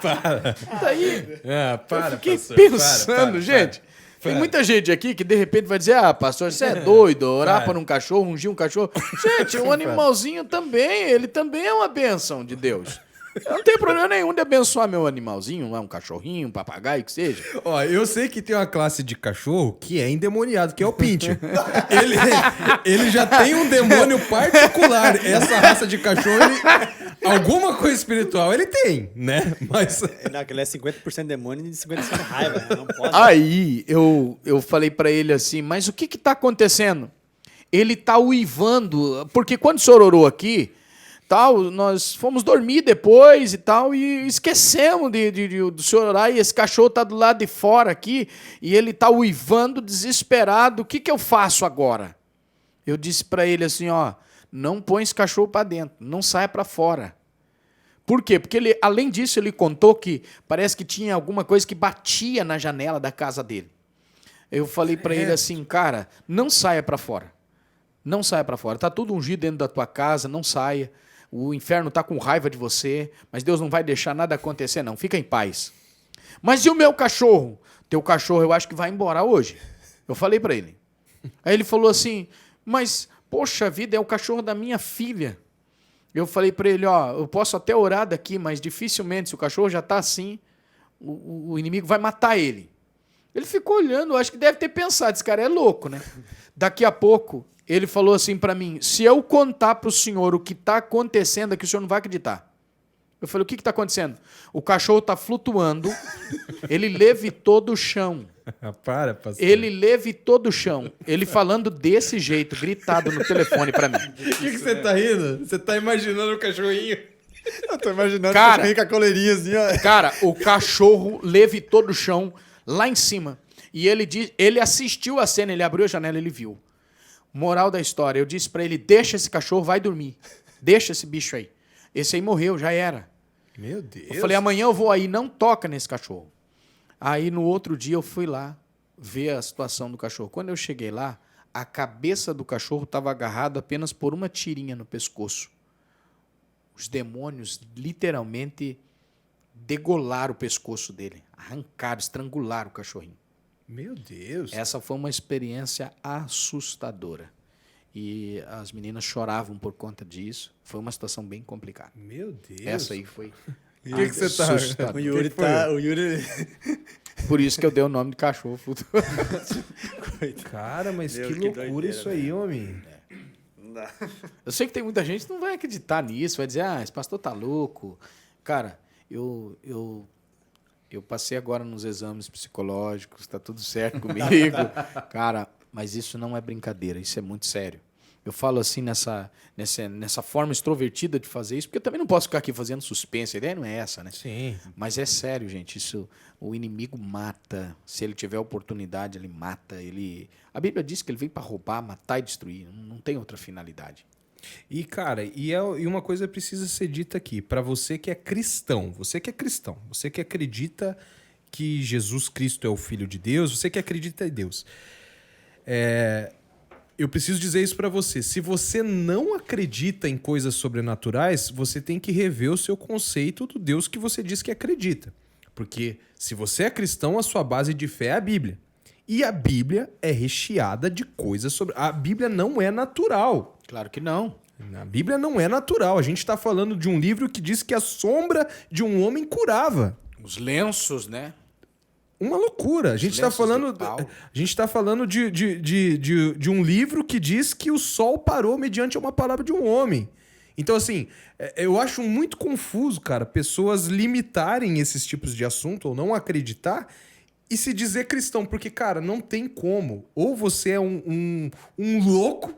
Para. Daí, Para, eu fiquei pastor, pensando, gente. para. Tem muita gente aqui que de repente vai dizer, pastor, você é doido, orar por um cachorro, ungir um cachorro. Gente, um animalzinho também, ele também é uma bênção de Deus. Eu não tenho problema nenhum de abençoar meu animalzinho, um cachorrinho, um papagaio, que seja. Eu sei que tem uma classe de cachorro que é endemoniado, que é o Pincher. ele já tem um demônio particular. Essa raça de cachorro, alguma coisa espiritual ele tem, né? Mas... Não, ele é 50% demônio e 50% raiva, né? Não pode. Aí eu falei pra ele assim, mas o que tá acontecendo? Ele tá uivando, porque quando o senhor orou aqui, tal, nós fomos dormir depois e tal, e esquecemos do senhor orar, e esse cachorro tá do lado de fora aqui, e ele tá uivando, desesperado, o que eu faço agora? Eu disse pra ele assim, não põe esse cachorro pra dentro, não saia pra fora. Por quê? Porque ele, além disso, ele contou que parece que tinha alguma coisa que batia na janela da casa dele. Eu falei pra ele assim, cara, não saia pra fora. Não saia pra fora. Tá tudo ungido dentro da tua casa, não saia. O inferno tá com raiva de você, mas Deus não vai deixar nada acontecer, não. Fica em paz. Mas e o meu cachorro? Teu cachorro eu acho que vai embora hoje. Eu falei pra ele. Aí ele falou assim, mas, poxa vida, é o cachorro da minha filha. Eu falei pra ele, eu posso até orar daqui, mas dificilmente, se o cachorro já tá assim, o inimigo vai matar ele. Ele ficou olhando, eu acho que deve ter pensado, esse cara é louco, né? Daqui a pouco, ele falou assim pra mim, se eu contar pro senhor o que tá acontecendo aqui, o senhor não vai acreditar. Eu falei, o que tá acontecendo? O cachorro tá flutuando, ele levitou do chão. Para, pastor. Ele levitou do chão. Ele falando desse jeito, gritado no telefone pra mim. O que você tá rindo? Você tá imaginando o cachorrinho? Eu tô imaginando Cara, o cachorrinho com a coleirinha assim, ó. Cara, o cachorro levitou do chão lá em cima. E ele assistiu a cena, ele abriu a janela e ele viu. Moral da história, eu disse pra ele, deixa esse cachorro, vai dormir. Deixa esse bicho aí. Esse aí morreu, já era. Meu Deus. Eu falei, amanhã eu vou aí, não toca nesse cachorro. Aí no outro dia eu fui lá ver a situação do cachorro. Quando eu cheguei lá, a cabeça do cachorro estava agarrada apenas por uma tirinha no pescoço. Os demônios literalmente degolaram o pescoço dele, arrancaram, estrangularam o cachorrinho. Meu Deus. Essa foi uma experiência assustadora. E as meninas choravam por conta disso. Foi uma situação bem complicada. Meu Deus. Essa aí foi O que você tá... assustadora. O Yuri... Por isso que eu dei o nome de cachorro. Cara, mas Deus, que que loucura doideira, isso aí, homem. Não dá. Eu sei que tem muita gente que não vai acreditar nisso, vai dizer, esse pastor tá louco. Cara, eu passei agora nos exames psicológicos, tá tudo certo comigo. Cara, mas isso não é brincadeira, isso é muito sério. Eu falo assim nessa forma extrovertida de fazer isso, porque eu também não posso ficar aqui fazendo suspense, a ideia não é essa, né? Sim. Mas é sério, gente, isso, o inimigo mata, se ele tiver oportunidade, ele mata, a Bíblia diz que ele vem para roubar, matar e destruir, não tem outra finalidade. E, cara, e uma coisa precisa ser dita aqui, para você que é cristão, você que acredita que Jesus Cristo é o Filho de Deus, você que acredita em Deus, eu preciso dizer isso para você. Se você não acredita em coisas sobrenaturais, você tem que rever o seu conceito do Deus que você diz que acredita. Porque se você é cristão, a sua base de fé é a Bíblia. E a Bíblia é recheada de coisas sobre... A Bíblia não é natural. Claro que não. A Bíblia não é natural. A gente está falando de um livro que diz que a sombra de um homem curava. Os lenços, né? Uma loucura. A gente está falando, de um livro que diz que o sol parou mediante uma palavra de um homem. Então, assim, eu acho muito confuso, cara, pessoas limitarem esses tipos de assunto ou não acreditar e se dizer cristão. Porque, cara, não tem como. Ou você é um louco,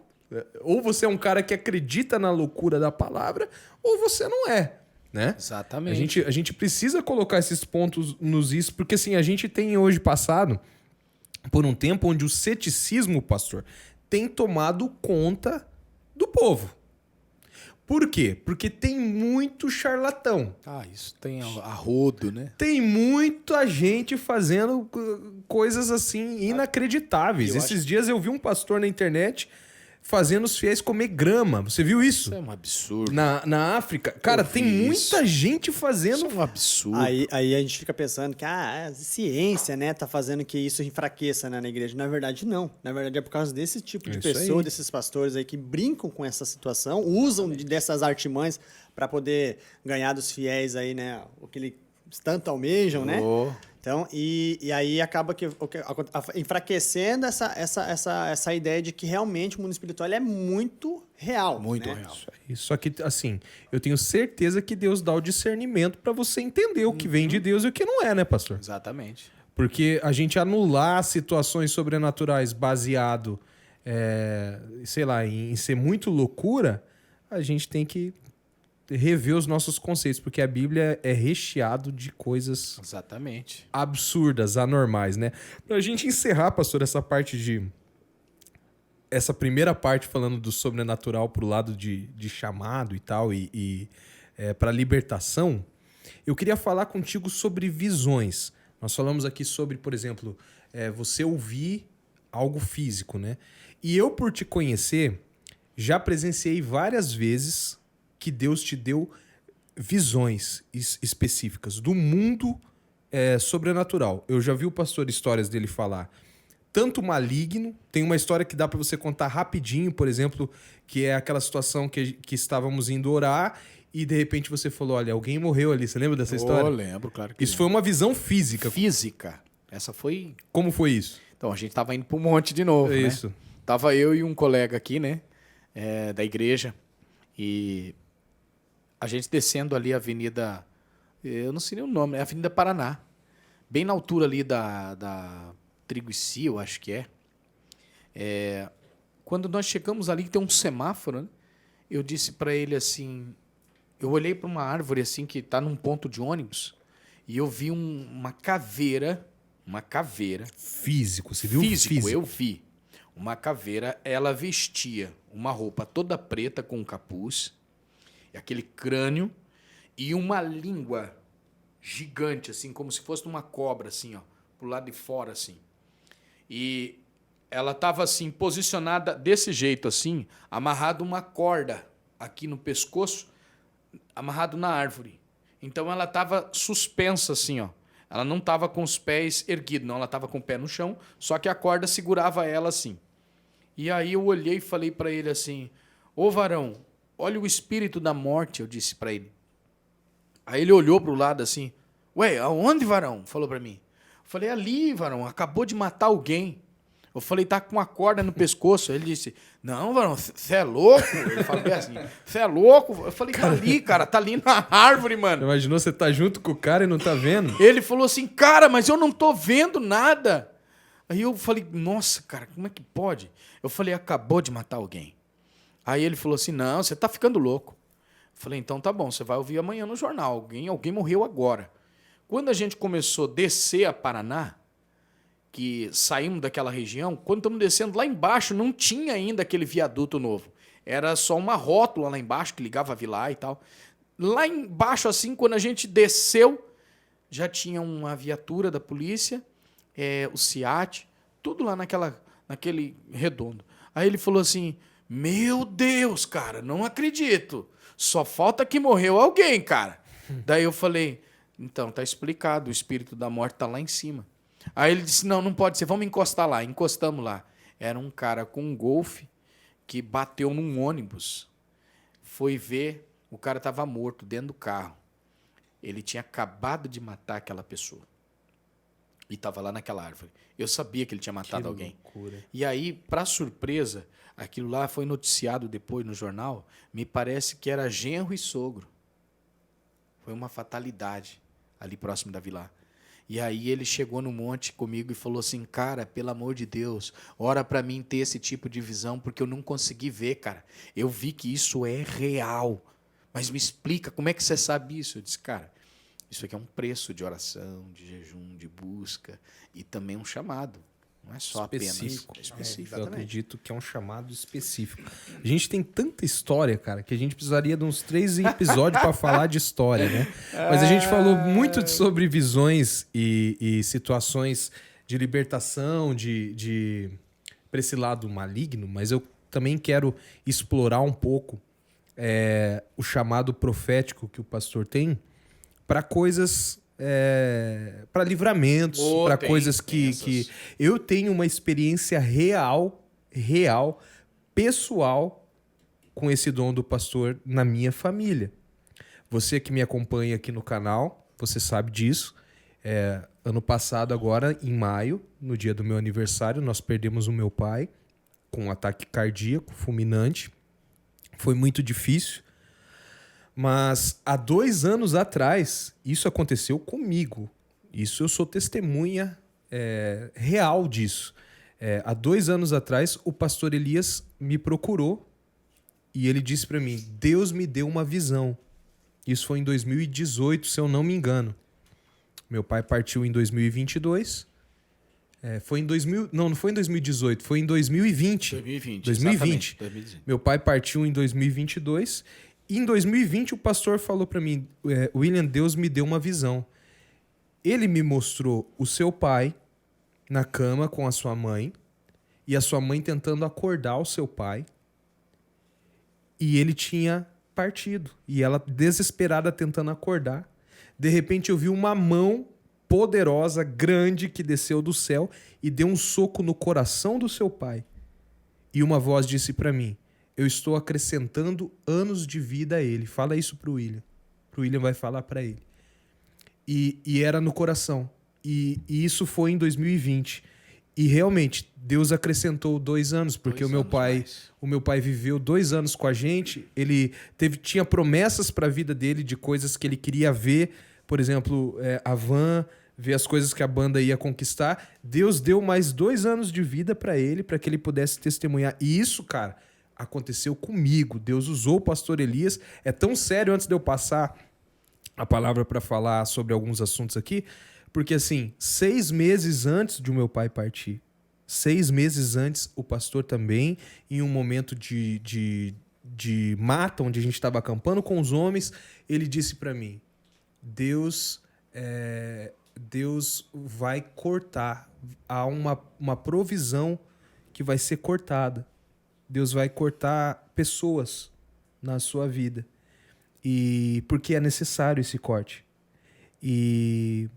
ou você é um cara que acredita na loucura da palavra, ou você não é. Né? Exatamente. A gente precisa colocar esses pontos nos is, porque assim, a gente tem hoje passado por um tempo onde o ceticismo, pastor, tem tomado conta do povo. Por quê? Porque tem muito charlatão. Isso tem a rodo, né? Tem muita gente fazendo coisas assim inacreditáveis. Esses dias eu vi um pastor na internet fazendo os fiéis comer grama. Você viu isso? Isso é um absurdo. Na África. Cara, tem muita gente fazendo... Isso é um absurdo. Aí a gente fica pensando que a ciência, né, tá fazendo que isso enfraqueça, né, na igreja. Na verdade, não. Na verdade, é por causa desse tipo de pessoa, desses pastores aí que brincam com essa situação, usam dessas artimanhas para poder ganhar dos fiéis aí, né, o que eles tanto almejam, né? Então, e aí acaba enfraquecendo essa ideia de que realmente o mundo espiritual é muito real. Muito né? real. Só que, assim, eu tenho certeza que Deus dá o discernimento para você entender o que vem de Deus e o que não é, né, pastor? Exatamente. Porque a gente anular situações sobrenaturais baseado, sei lá, em ser muito loucura, a gente tem que rever os nossos conceitos, porque a Bíblia é recheado de coisas exatamente absurdas, anormais, né? Pra gente encerrar, pastor, essa primeira parte falando do sobrenatural pro lado de chamado e tal, para libertação, eu queria falar contigo sobre visões. Nós falamos aqui sobre, por exemplo, você ouvir algo físico, né? E eu, por te conhecer, já presenciei várias vezes que Deus te deu visões específicas do mundo sobrenatural. Eu já vi o pastor histórias dele falar tanto maligno, tem uma história que dá para você contar rapidinho, por exemplo, que é aquela situação que estávamos indo orar e de repente você falou, olha, alguém morreu ali. Você lembra dessa história? Eu lembro, claro que isso foi uma visão física. Física. Essa foi... Como foi isso? Então, a gente tava indo pro monte de novo, né? Isso. Tava eu e um colega aqui, né? Da igreja. E a gente descendo ali a avenida... Eu não sei nem o nome, é a Avenida Paraná. Bem na altura ali da Triguici, eu acho que é. Quando nós chegamos ali, que tem um semáforo, né? Eu disse para ele assim... Eu olhei para uma árvore assim que está num ponto de ônibus e eu vi uma caveira... Uma caveira. Físico, você viu? Físico, eu vi. Uma caveira, ela vestia uma roupa toda preta com um capuz, aquele crânio, e uma língua gigante, assim, como se fosse uma cobra, assim, ó, pro lado de fora, assim. E ela estava, assim, posicionada desse jeito, assim, amarrado uma corda aqui no pescoço, amarrado na árvore. Então ela estava suspensa, assim, ó. Ela não estava com os pés erguidos, não, ela estava com o pé no chão, só que a corda segurava ela assim. E aí eu olhei e falei para ele assim, ô varão, olha o espírito da morte, eu disse para ele. Aí ele olhou para o lado assim, ué, aonde, varão? Falou para mim. Eu falei, ali, varão, acabou de matar alguém. Eu falei, tá com uma corda no pescoço. Ele disse, não, varão, você é louco? Ele falou bem assim, você é louco? Eu falei, tá ali, cara, tá ali na árvore, mano. Imaginou você tá junto com o cara e não tá vendo? Ele falou assim, cara, mas eu não tô vendo nada. Aí eu falei, nossa, cara, como é que pode? Eu falei, acabou de matar alguém. Aí ele falou assim, não, você tá ficando louco. Eu falei, então tá bom, você vai ouvir amanhã no jornal, alguém morreu agora. Quando a gente começou a descer a Paraná, que saímos daquela região, quando estamos descendo lá embaixo, não tinha ainda aquele viaduto novo. Era só uma rótula lá embaixo que ligava a Vilar e tal. Lá embaixo, assim, quando a gente desceu, já tinha uma viatura da polícia, o SEAT, tudo lá naquele redondo. Aí ele falou assim, meu Deus, cara, não acredito. Só falta que morreu alguém, cara. Daí eu falei, então, tá explicado, o espírito da morte tá lá em cima. Aí ele disse, não pode ser, vamos encostar lá. Encostamos lá. Era um cara com um Golf que bateu num ônibus. foi ver, o cara estava morto dentro do carro. Ele tinha acabado de matar aquela pessoa. E estava lá naquela árvore. Eu sabia que ele tinha matado alguém. Loucura. E aí, para surpresa, aquilo lá foi noticiado depois no jornal. Me parece que era genro e sogro. Foi uma fatalidade ali próximo da vila. E aí ele chegou no monte comigo e falou assim, cara, pelo amor de Deus, ora para mim ter esse tipo de visão, porque eu não consegui ver, cara. Eu vi que isso é real. Mas me explica, como é que você sabe isso? Eu disse, cara, isso aqui é um preço de oração, de jejum, de busca e também um chamado. Não é só Específico. apenas específico. Eu acredito que é um chamado específico. A gente tem tanta história, cara, que a gente precisaria de uns 3 episódios para falar de história, né? Mas a gente falou muito sobre visões e situações de libertação, para esse lado maligno, mas eu também quero explorar um pouco o chamado profético que o pastor tem para coisas... para livramentos, para coisas que eu tenho uma experiência real, pessoal, com esse dom do pastor na minha família. Você que me acompanha aqui no canal, você sabe disso. Ano passado, agora, em maio, no dia do meu aniversário, nós perdemos o meu pai com um ataque cardíaco fulminante. Foi muito difícil. Mas há 2 anos atrás, isso aconteceu comigo. Isso eu sou testemunha real disso. Há 2 anos atrás, o pastor Elias me procurou e ele disse para mim, Deus me deu uma visão. Isso foi em 2018, se eu não me engano. Meu pai partiu em 2022. Não foi em 2018, foi em 2020. 2020. Meu pai partiu em 2022. E em 2020, o pastor falou para mim, William, Deus me deu uma visão. Ele me mostrou o seu pai na cama com a sua mãe e a sua mãe tentando acordar o seu pai. E ele tinha partido. E ela desesperada tentando acordar. De repente, eu vi uma mão poderosa, grande, que desceu do céu e deu um soco no coração do seu pai. E uma voz disse para mim, eu estou acrescentando anos de vida a ele. Fala isso pro William. Pro William vai falar para ele. E era no coração. E isso foi em 2020. E realmente, Deus acrescentou 2 anos, porque o meu pai viveu 2 anos com a gente. Ele tinha promessas para a vida dele de coisas que ele queria ver. Por exemplo, a van, ver as coisas que a banda ia conquistar. Deus deu mais 2 anos de vida para ele, para que ele pudesse testemunhar. E isso, cara, aconteceu comigo. Deus usou o pastor Elias. É tão sério, antes de eu passar a palavra para falar sobre alguns assuntos aqui, porque assim, 6 meses antes de o meu pai partir, 6 meses antes, o pastor também, em um momento de mata, onde a gente estava acampando com os homens, ele disse para mim, Deus vai cortar, há uma provisão que vai ser cortada. Deus vai cortar pessoas na sua vida. E porque é necessário esse corte. E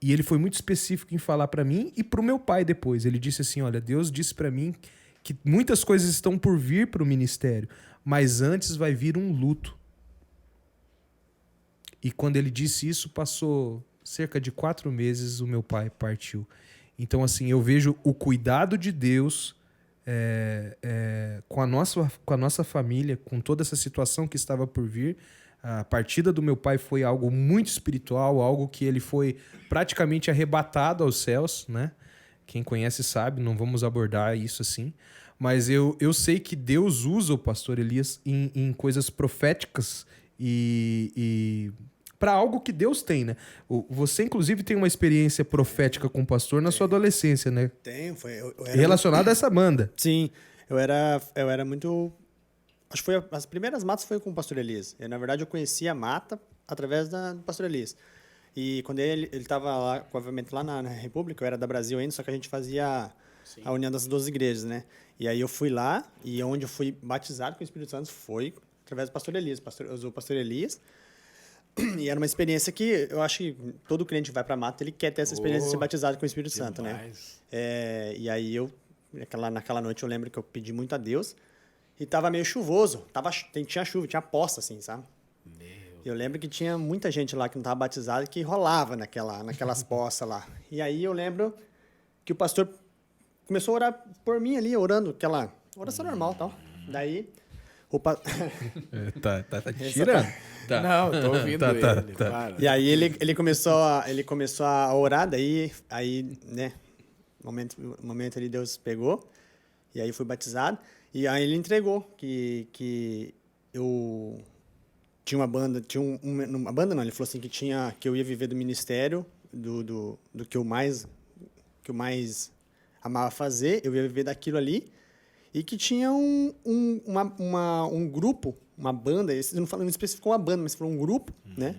ele foi muito específico em falar para mim e para o meu pai depois. Ele disse assim, olha, Deus disse para mim que muitas coisas estão por vir para o ministério, mas antes vai vir um luto. E quando ele disse isso, passou cerca de 4 meses, o meu pai partiu. Então, assim, eu vejo o cuidado de Deus com a nossa família, com toda essa situação que estava por vir. A partida do meu pai foi algo muito espiritual, algo que ele foi praticamente arrebatado aos céus, né? Quem conhece sabe, não vamos abordar isso assim. Mas eu sei que Deus usa o pastor Elias em coisas proféticas e para algo que Deus tem, né? Você, inclusive, tem uma experiência profética com o pastor na sua adolescência, né? Tenho. Relacionado a essa banda. Sim, eu era muito... Acho que as primeiras matas foi com o pastor Elias. Na verdade, eu conheci a mata através do pastor Elias. E quando ele estava lá, provavelmente lá na República, eu era da Brasil ainda, só que a gente fazia a união das 12 igrejas, né? E aí eu fui lá, e onde eu fui batizado com o Espírito Santo foi através do pastor Elias. Eu usei o pastor Elias. E era uma experiência que eu acho que todo crente que vai para a mata, ele quer ter essa experiência de ser batizado com o Espírito Santo, né? E aí naquela noite eu lembro que eu pedi muito a Deus E tava meio chuvoso. Tinha chuva, tinha poça, assim, sabe? Eu lembro que tinha muita gente lá que não estava batizada que rolava naquelas poças lá. E aí eu lembro que o pastor começou a orar por mim ali, orando aquela oração normal e tal. Daí, Tá tirando. Tá. Não, tô ouvindo ele. Para. E aí ele começou a orar, daí, né, momento ali Deus pegou, e aí fui batizado. E aí ele entregou que eu... Tinha uma banda, uma banda não, ele falou assim que eu ia viver do ministério, do que eu mais amava fazer, eu ia viver daquilo ali, e que tinha um grupo, uma banda, não especificou uma banda, mas falou um grupo, né,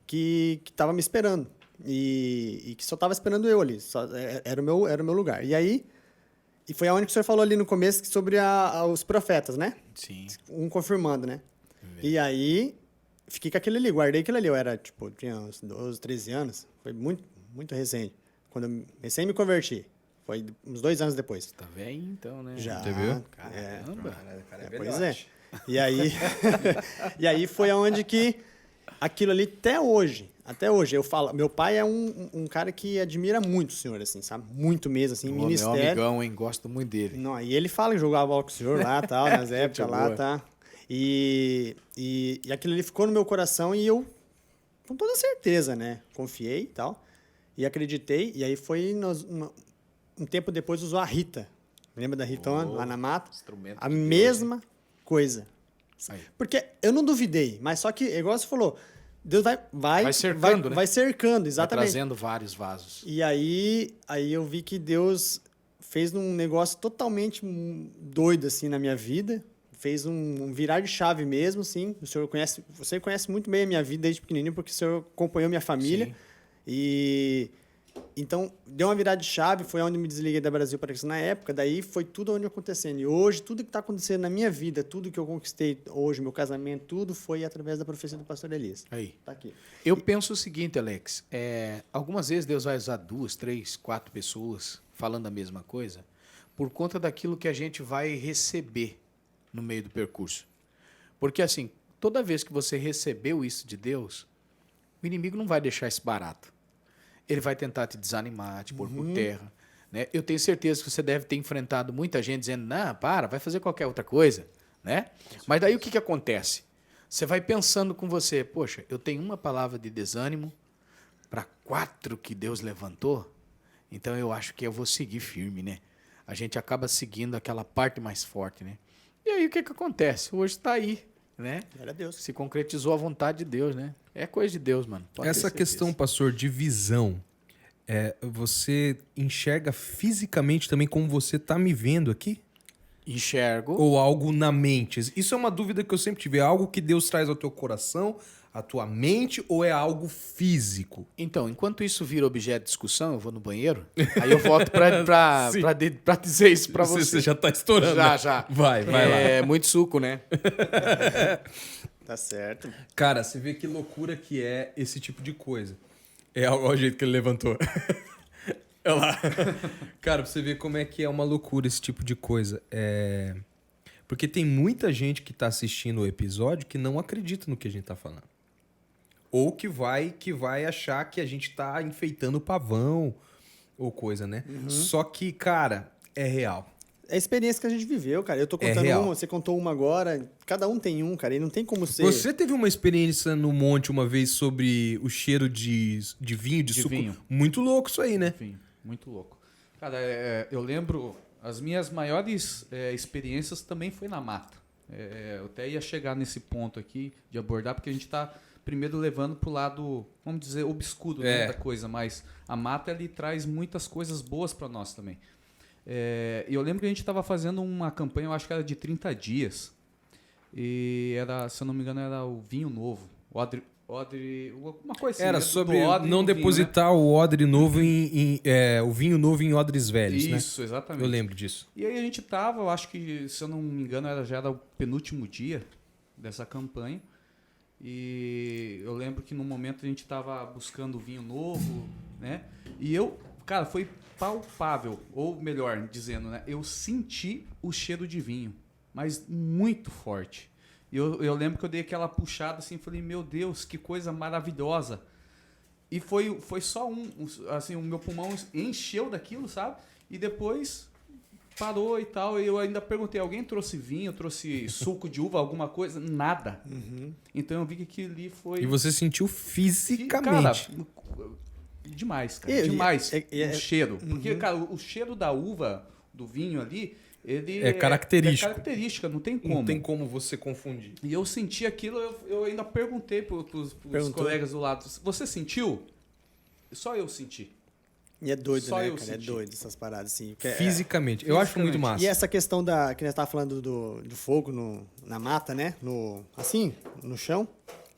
que estava me esperando, e que só estava esperando eu ali, era o meu lugar. E aí, foi aonde que o senhor falou ali no começo sobre os profetas, né? Sim. Um confirmando, né? E aí... Fiquei com aquele ali, guardei aquele ali. Eu era, tinha uns 12, 13 anos. Foi muito, muito recente. Quando eu recém me converti. Foi uns 2 anos depois. Tá velho, então, né? Já. Você viu? Caramba. Pois é. E aí, e aí foi aonde que aquilo ali, até hoje, eu falo, meu pai é um cara que admira muito o senhor, assim, sabe? Muito mesmo, assim, ministério. Meu amigão, hein? Gosto muito dele. Não, e ele fala que jogava bola com o senhor lá, tal, nas épocas lá, tá? E aquilo ali ficou no meu coração e eu, com toda certeza, né? Confiei e tal. E acreditei. E aí foi um tempo depois usou a Rita. Lembra da Ritona lá na mata? Instrumento A de Deus, mesma coisa. Aí. Porque eu não duvidei, mas só que, igual você falou, Deus vai cercando, né? Vai cercando, exatamente. Vai trazendo vários vasos. E aí eu vi que Deus fez um negócio totalmente doido assim na minha vida. Fez um virar de chave mesmo, sim. Você conhece muito bem a minha vida desde pequenininho, porque o senhor acompanhou minha família. Sim. E então deu uma virada de chave, foi onde me desliguei da Brasil para Cristo na época. Daí foi tudo onde acontecendo. E hoje tudo que está acontecendo na minha vida, tudo que eu conquistei hoje, meu casamento, tudo foi através da profecia do pastor Elias. Aí. Tá aqui. Eu penso o seguinte, Alex. Algumas vezes Deus vai usar 2, 3, 4 pessoas falando a mesma coisa por conta daquilo que a gente vai receber no meio do percurso. Porque, assim, toda vez que você recebeu isso de Deus, o inimigo não vai deixar isso barato. Ele vai tentar te desanimar, te pôr por terra. Né? Eu tenho certeza que você deve ter enfrentado muita gente dizendo, não, vai fazer qualquer outra coisa. Né? Mas daí o que acontece? Você vai pensando com você, poxa, eu tenho uma palavra de desânimo para 4 que Deus levantou, então eu acho que eu vou seguir firme, né? A gente acaba seguindo aquela parte mais forte, né? E aí o que acontece? Hoje está aí, né? Glória a Deus. Se concretizou a vontade de Deus, né? É coisa de Deus, mano. Pode ter Essa certeza. questão, pastor, de visão, você enxerga fisicamente também como você está me vendo aqui? Enxergo. Ou algo na mente? Isso é uma dúvida que eu sempre tive. É algo que Deus traz ao teu coração, à tua mente, ou é algo físico? Então, enquanto isso vira objeto de discussão, eu vou no banheiro, aí eu volto pra dizer isso pra você. Você já tá estourando. Já. Vai lá. É muito suco, né? Tá certo. Cara, você vê que loucura que é esse tipo de coisa. Olha o jeito que ele levantou. Olha lá. Cara, pra você ver como é que é uma loucura esse tipo de coisa. Porque tem muita gente que tá assistindo o episódio que não acredita no que a gente tá falando. Ou que vai achar que a gente tá enfeitando o pavão ou coisa, né? Só que, cara, é real. É a experiência que a gente viveu, cara. Eu tô contando real. uma, você contou uma agora. Cada um tem um, cara. E não tem como ser... Você teve uma experiência no monte uma vez sobre o cheiro de vinho, de suco? Vinho. Muito louco isso aí, né? Enfim, muito louco. Cara, eu lembro, as minhas maiores experiências também foi na mata. Eu até ia chegar nesse ponto aqui de abordar, porque a gente está primeiro levando para o lado, vamos dizer, obscuro da coisa, mas a mata ele traz muitas coisas boas para nós também. E eu lembro que a gente estava fazendo uma campanha, eu acho que era de 30 dias, e era, se eu não me engano, era o vinho novo, Odre, uma coisa assim. Era né? sobre Odre não do vinho, depositar o odre novo o vinho novo em odres velhos, né? Isso, exatamente. Eu lembro disso. E aí a gente tava, eu acho que, se eu não me engano, já era o penúltimo dia dessa campanha. E eu lembro que no momento a gente tava buscando vinho novo, né? E cara, foi palpável, ou melhor dizendo, né? Eu senti o cheiro de vinho. mas muito forte. E eu lembro que eu dei aquela puxada assim, falei, meu Deus, que coisa maravilhosa. E foi só assim, o meu pulmão encheu daquilo, sabe? E depois parou e tal. E eu ainda perguntei, alguém trouxe vinho, trouxe suco de uva, alguma coisa? Nada. Então eu vi que aquilo ali foi... E você sentiu fisicamente. Cara, demais, cara. Demais. O cheiro. Porque, cara, o cheiro da uva, do vinho ali, ele é característico. É característica, não tem como. Não tem como você confundir. E eu senti aquilo, eu ainda perguntei pros colegas do lado, você sentiu? Só eu senti. E é doido, Só né, eu cara? É senti. doido essas paradas, assim. Fisicamente. Eu acho muito massa. E essa questão que nós estávamos falando do fogo na mata, né? Assim, no chão.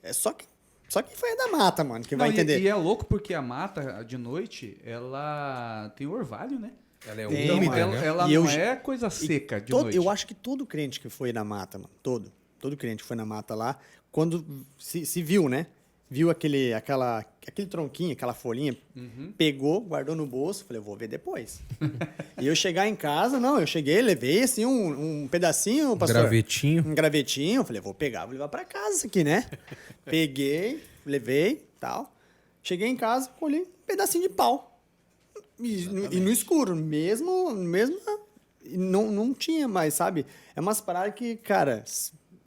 É só quem foi da mata, mano, que vai entender. E é louco porque a mata, de noite, ela tem orvalho, né? Ela é Tem, úmida, mano. né? Ela não é coisa seca de noite. Eu acho que todo crente que foi na mata, mano, todo crente que foi na mata lá, quando se viu, né? Viu aquele tronquinho, aquela folhinha, pegou, guardou no bolso, falei, eu vou ver depois. E eu chegar em casa, eu cheguei, levei assim um pedacinho, pastor. Um gravetinho, falei, vou pegar, vou levar pra casa isso aqui, né? Peguei, levei, tal. Cheguei em casa, colhi um pedacinho de pau. E no escuro, mesmo não tinha mais, sabe? É umas paradas que, cara,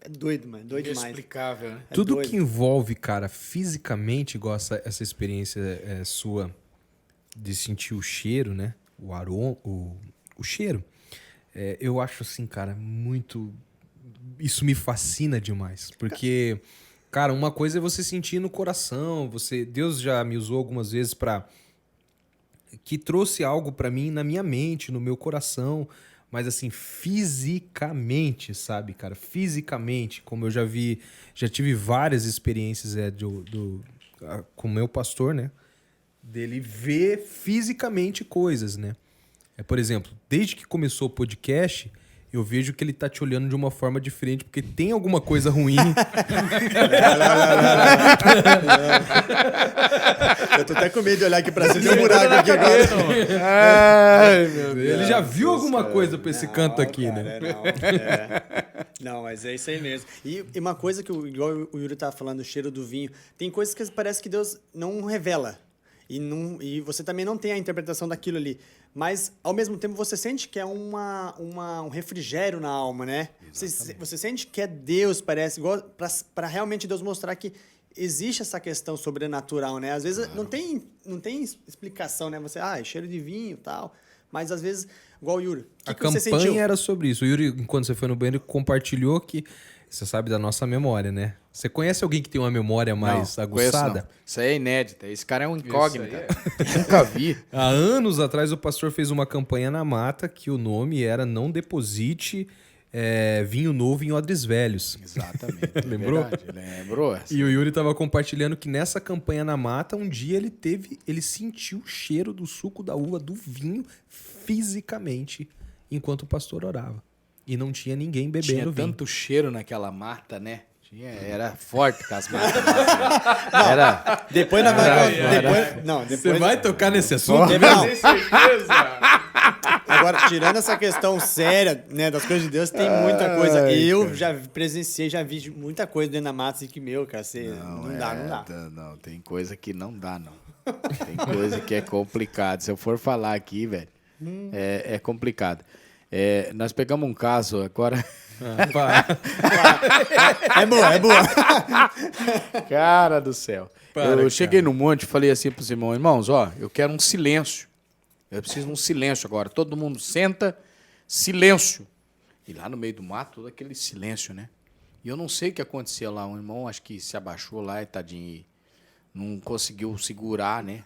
é doido, mano, doido demais. Inexplicável, né? Tudo que envolve, cara, fisicamente, igual essa experiência sua de sentir o cheiro, né? O aroma, o cheiro. Eu acho assim, cara, muito... Isso me fascina demais. Porque, cara, uma coisa é você sentir no coração. Deus já me usou algumas vezes que trouxe algo pra mim na minha mente, no meu coração, mas assim, fisicamente, sabe, cara? Fisicamente, como eu já tive várias experiências com o meu pastor, né? Dele ver fisicamente coisas, né? Por exemplo, desde que começou o podcast, eu vejo que ele tá te olhando de uma forma diferente, porque tem alguma coisa ruim. Eu tô até com medo de olhar aqui pra cima, tem um buraco aqui agora. Ai, meu Deus. Ele já viu alguma coisa pra esse canto aqui, cara, né? Não, mas é isso aí mesmo. E uma coisa que, igual o Yuri tava falando, o cheiro do vinho, tem coisas que parece que Deus não revela. E você também não tem a interpretação daquilo ali. Mas, ao mesmo tempo, você sente que é um refrigério na alma, né? Você sente que é Deus, parece, para realmente Deus mostrar que existe essa questão sobrenatural, né? Às vezes não tem explicação, né? Você, cheiro de vinho e tal. Mas, às vezes, igual o Yuri. A campanha era sobre isso. O Yuri, enquanto você foi no banheiro, compartilhou que... Você sabe da nossa memória, né? Você conhece alguém que tem uma memória mais aguçada? Não. Isso aí é inédito. Esse cara é um incógnito. Nunca vi. Há anos atrás, o pastor fez uma campanha na mata que o nome era Não Deposite Vinho Novo em Odres Velhos. Exatamente. Lembrou? Lembrou. E o Yuri estava compartilhando que nessa campanha na mata, um dia ele sentiu o cheiro do suco da uva, do vinho, fisicamente, enquanto o pastor orava. E não tinha ninguém bebendo vinho. Tinha tanto cheiro naquela mata, né? Era forte com as matas. Era... Depois Você vai tocar nesse assunto? Não. Tem certeza? Agora, tirando essa questão séria, né, das coisas de Deus, tem muita coisa. Eu já presenciei, já vi muita coisa dentro da mata, assim, que, cara, não dá. Não, tem coisa que não dá, não. Tem coisa que é complicado. Se eu for falar aqui, velho, é complicado. Nós pegamos um caso agora... É boa. Cara do céu. Eu cheguei no monte e falei assim pros irmãos, eu quero um silêncio. Eu preciso de um silêncio agora. Todo mundo senta, silêncio. E lá no meio do mato, todo aquele silêncio, né? E eu não sei o que aconteceu lá. Um irmão, acho que se abaixou lá e tadinho, não conseguiu segurar, né?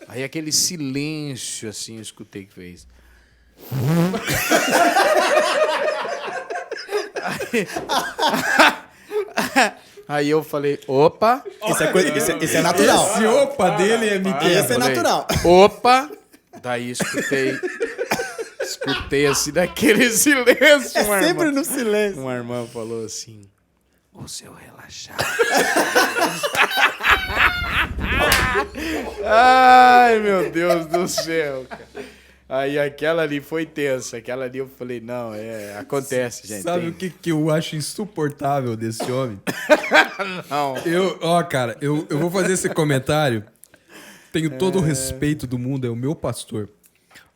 Aí aquele silêncio, assim, eu escutei que fez... Aí eu falei, opa. Isso é natural. Esse opa dele é mentira. Esse é natural. Opa. Daí escutei assim daquele silêncio. É sempre no silêncio. Uma irmã falou assim, o seu relaxado. Ai, meu Deus do céu, cara. Aí aquela ali foi tensa. Aquela ali eu falei, não, acontece, gente. Sabe o que eu acho insuportável desse homem? Não. Cara, eu vou fazer esse comentário. Tenho todo o respeito do mundo, é o meu pastor.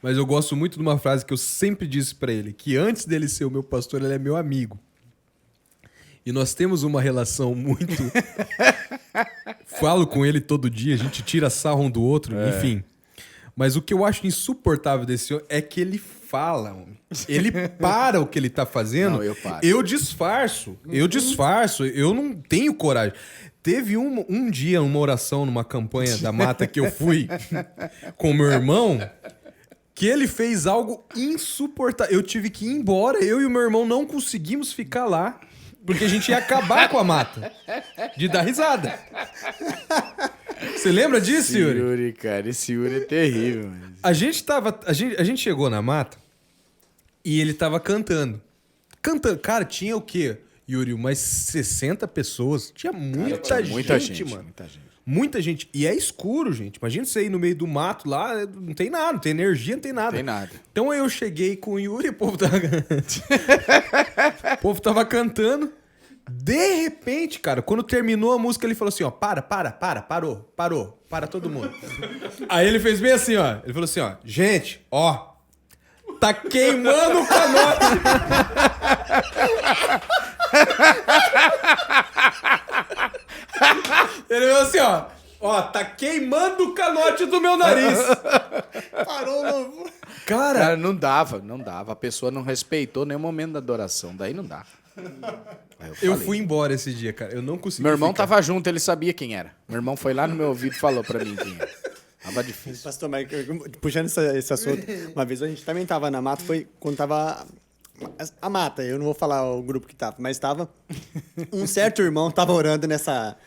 Mas eu gosto muito de uma frase que eu sempre disse pra ele, que antes dele ser o meu pastor, ele é meu amigo. E nós temos uma relação muito... Falo com ele todo dia, a gente tira sarro um do outro, enfim. Mas o que eu acho insuportável desse homem é que ele fala, homem. Ele para o que ele tá fazendo. Não, eu paro. Eu disfarço, eu não tenho coragem. Teve um dia, uma oração numa campanha da Mata que eu fui com meu irmão, que ele fez algo insuportável. Eu tive que ir embora, eu e o meu irmão não conseguimos ficar lá, porque a gente ia acabar com a Mata, de dar risada. Você lembra disso, Yuri? Yuri, cara, esse Yuri é terrível. Mano. A gente chegou na Mata e ele tava cantando. Cara, tinha o quê, Yuri? Umas 60 pessoas. Tinha muita gente, mano. Muita gente. Muita gente. E é escuro, gente. Imagina você ir no meio do mato lá, não tem nada, não tem energia, não tem nada. Não tem nada. Então eu cheguei com o Yuri, o povo tava... o povo tava cantando. De repente, cara, quando terminou a música, ele falou assim, ó, parou, para todo mundo. Aí ele fez bem assim, ó, ele falou assim, ó, gente, ó, tá queimando o canote. Ele falou assim, ó, tá queimando o canote do meu nariz. Parou, não. Cara, não dava. A pessoa não respeitou nenhum momento da adoração. Daí não dá. Aí eu fui embora esse dia, cara. Eu não consegui Meu irmão ficar. tava junto, ele sabia quem era. Meu irmão foi lá no meu ouvido e falou pra mim quem era. Tava difícil. Pastor, mas puxando esse assunto, uma vez a gente também tava na mata, foi quando tava a mata, eu não vou falar o grupo que tava, mas tava um certo irmão tava orando nessa